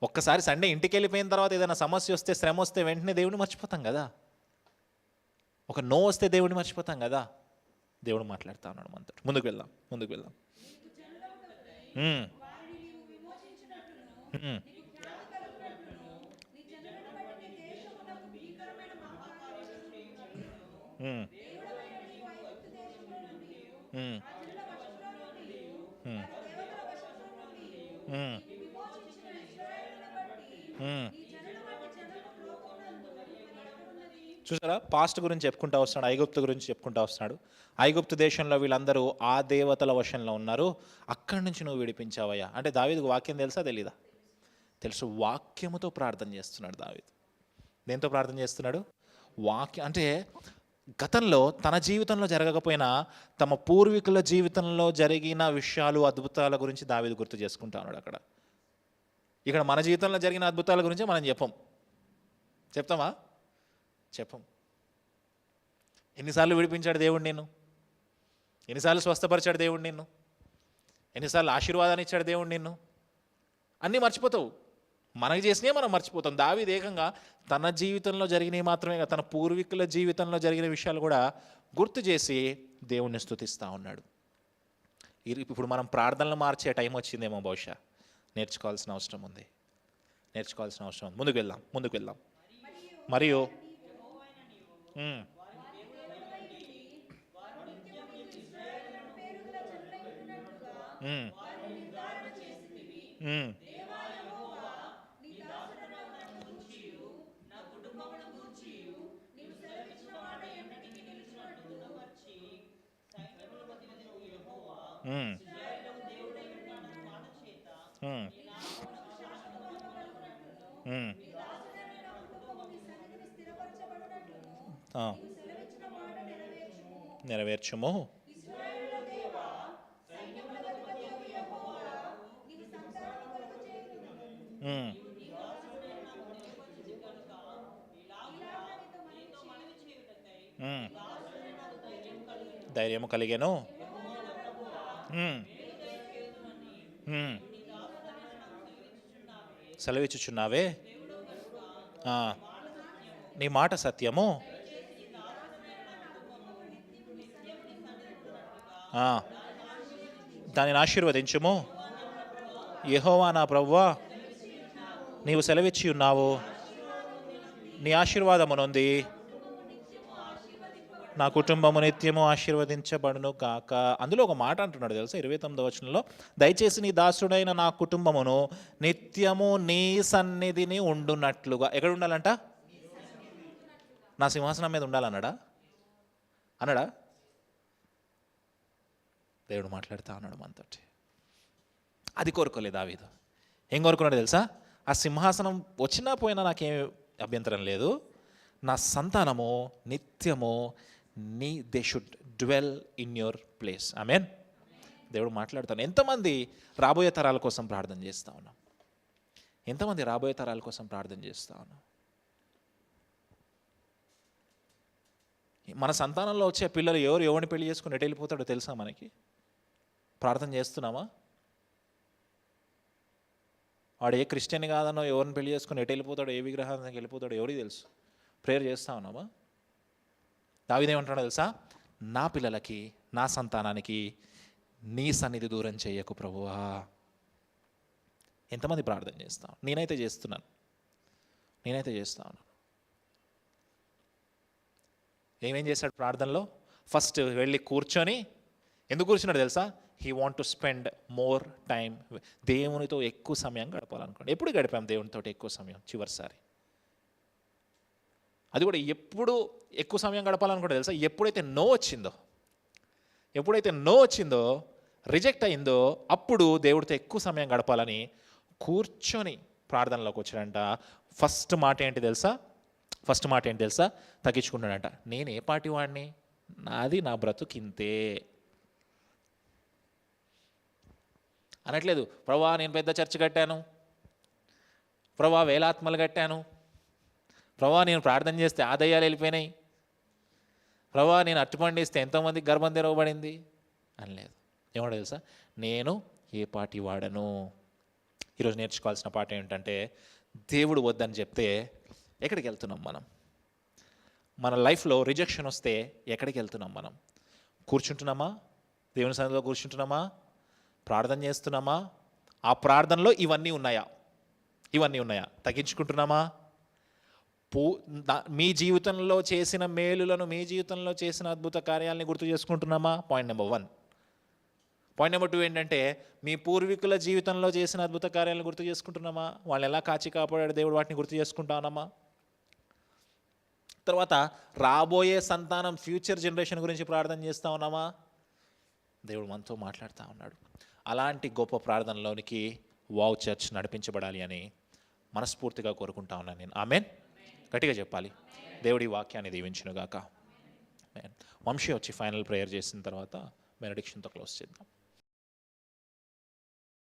ఒక్కసారి సండే ఇంటికి వెళ్ళిపోయిన తర్వాత ఏదైనా సమస్య వస్తే, శ్రమ వస్తే వెంటనే దేవుడిని మర్చిపోతాం కదా. ఒక నో వస్తే దేవుడిని మర్చిపోతాం కదా. దేవుడు మాట్లాడుతూ ఉన్నాడు మనతో. ముందుకు వెళ్దాం. చూసారా, పాస్ట్ గురించి చెప్పుకుంటా వస్తున్నాడు, ఐగుప్తు గురించి చెప్పుకుంటా వస్తున్నాడు. ఐగుప్తు దేశంలో వీళ్ళందరూ ఆ దేవతల వశంలో ఉన్నారు, అక్కడి నుంచి నువ్వు విడిపించావయ్యా అంటే దావీదుకు వాక్యం తెలుసా తెలీదా? తెలుసు. వాక్యముతో ప్రార్థన చేస్తున్నాడు దావీదు. దేంతో ప్రార్థన చేస్తున్నాడు? వాక్యం అంటే గతంలో తన జీవితంలో జరగకపోయినా తమ పూర్వీకుల జీవితంలో జరిగిన విషయాలు, అద్భుతాల గురించి దావీదు గుర్తు చేసుకుంటా ఉన్నాడు అక్కడ. ఇక్కడ మన జీవితంలో జరిగిన అద్భుతాల గురించి మనం చెప్తామా? చెప్పం. ఎన్నిసార్లు విడిపించాడు దేవుడు నిన్ను, ఎన్నిసార్లు స్వస్థపరిచాడు దేవుడు నిన్ను, ఎన్నిసార్లు ఆశీర్వాదాన్ని ఇచ్చాడు దేవుడు నిన్ను, అన్నీ మర్చిపోతావు. మనకి చేసినవి మనం మర్చిపోతాం. దావీదు ఏకంగా తన జీవితంలో జరిగినవి మాత్రమే కాదు, తన పూర్వీకుల జీవితంలో జరిగిన విషయాలు కూడా గుర్తు చేసి దేవుణ్ణి స్తుతిస్తూ ఉన్నాడు. ఇప్పుడు మనం ప్రార్థనలు మార్చే టైం వచ్చిందేమో, బహుశా నేర్చుకోవాల్సిన అవసరం ఉంది. ముందుకు వెళ్దాం. మరియు నెరవేర్చుము. ధైర్యము కలిగెను. సెలవిచ్చుచున్నావే, నీ మాట సత్యము. దానిని ఆశీర్వదించుము. యెహోవా నా ప్రభువా, నీవు సెలవిచ్చి ఉన్నావు, నీ ఆశీర్వాదము నొంది నా కుటుంబము నిత్యము ఆశీర్వదించబడును కాక. అందులో ఒక మాట అంటున్నాడు తెలుసా, 29వ వచనంలో, దయచేసి నీ దాసుడైన నా కుటుంబమును నిత్యము నీ సన్నిధిని ఉండునట్లుగా. ఎక్కడ ఉండాలంట? నా సింహాసనం మీద ఉండాలన్నాడా? దేవుడు మాట్లాడుతూ ఉన్నాడు మనతోటి. అది కోరుకోలేదు దావీదు. ఏం కోరుకున్నాడు తెలుసా? ఆ సింహాసనం వచ్చినా పోయినా నాకేం అభ్యంతరం లేదు, నా సంతానము నిత్యము they should dwell in your place. Amen. దేవుడు మాట్లాడుతాను. ఎంతమంది రాబోయే తరాల కోసం ప్రార్థన చేస్తూ ఉన్నాం? మన సంతానంలో వచ్చే పిల్లలు ఎవరిని పెళ్లి చేసుకుని ఎటు వెళ్ళిపోతాడో తెలుసా మనకి? ప్రార్థన చేస్తున్నామా? వాడు ఏ క్రిస్టియన్ కాదనో ఎవరిని పెళ్లి చేసుకుని ఎటు వెళ్ళిపోతాడో, ఏ విగ్రహానికి వెళ్ళిపోతాడో ఎవరికి తెలుసు? ప్రేయర్ చేస్తూ ఉన్నామా? దావీదు ఏమంటున్నాడో తెలుసా? నా పిల్లలకి, నా సంతానానికి నీ సన్నిధి దూరం చేయకు ప్రభువా. ఎంతమంది ప్రార్థన చేస్తాం? నేనైతే చేస్తున్నాను. ఏమేం చేశాడు ప్రార్థనలో? ఫస్ట్ వెళ్ళి కూర్చొని, ఎందుకు కూర్చున్నాడు తెలుసా? He want to spend more time. దేవునితో ఎక్కువ సమయం గడపాలనుకోండి. ఎప్పుడు గడిపాం దేవునితో ఎక్కువ సమయం? చివరిసారి అది కూడా ఎప్పుడు ఎక్కువ సమయం గడపాలనుకుంటే తెలుసా? ఎప్పుడైతే నో వచ్చిందో, రిజెక్ట్ అయిందో, అప్పుడు దేవుడితో ఎక్కువ సమయం గడపాలని కూర్చొని ప్రార్థనలోకి వచ్చాడంట. ఫస్ట్ మాట ఏంటి తెలుసా? తగ్గించుకున్నాడంట. నేను ఏ పార్టీ వాడిని? నా బ్రతుకింతే అనట్లేదు. ప్రభువా నేను పెద్ద చర్చ్ కట్టాను, ప్రభువా వేలాత్మలు కట్టాను, ప్రభువా నేను ప్రార్థన చేస్తే ఆదయాలు వెళ్ళిపోయినాయి, ప్రభువా నేను అట్టుపండి ఇస్తే ఎంతోమందికి గర్భం తెరవబడింది అనలేదు. ఏమన్నా తెలుసా? నేను ఏ పార్టీ వాడను. ఈరోజు నేర్చుకోవాల్సిన పాట ఏంటంటే, దేవుడు వద్దని చెప్తే ఎక్కడికి వెళ్తున్నాం మనం? మన లైఫ్లో రిజెక్షన్ వస్తే ఎక్కడికి వెళ్తున్నాం మనం? కూర్చుంటున్నామా? దేవుని సన్నిధిలో కూర్చుంటున్నామా? ప్రార్థన చేస్తున్నామా? ఆ ప్రార్థనలో ఇవన్నీ ఉన్నాయా? తగ్గించుకుంటున్నామా? మీ జీవితంలో చేసిన మేలులను, మీ జీవితంలో చేసిన అద్భుత కార్యాలని గుర్తు చేసుకుంటున్నామా? Point number 1. పాయింట్ నెంబర్ 2 ఏంటంటే, మీ పూర్వీకుల జీవితంలో చేసిన అద్భుత కార్యాలను గుర్తు చేసుకుంటున్నామా? వాళ్ళు ఎలా కాచి కాపాడాడు దేవుడు, వాటిని గుర్తు చేసుకుంటానమ్మా? తర్వాత రాబోయే సంతానం, ఫ్యూచర్ జనరేషన్ గురించి ప్రార్థన చేస్తూ ఉన్నామా? దేవుడు మనతో మాట్లాడుతూ ఉన్నాడు. అలాంటి గొప్ప ప్రార్థనలోనికి వావ్ చర్చ్ నడిపించబడాలి అని మనస్ఫూర్తిగా కోరుకుంటా ఉన్నాను నేను. ఆమెన్. గట్టిగా చెప్పాలి. దేవుడి వాక్యాన్ని దీవించునుగాక. వంశీ వచ్చి ఫైనల్ ప్రేయర్ చేసిన తర్వాత బెనడిక్షన్తో క్లోజ్ చేద్దాం.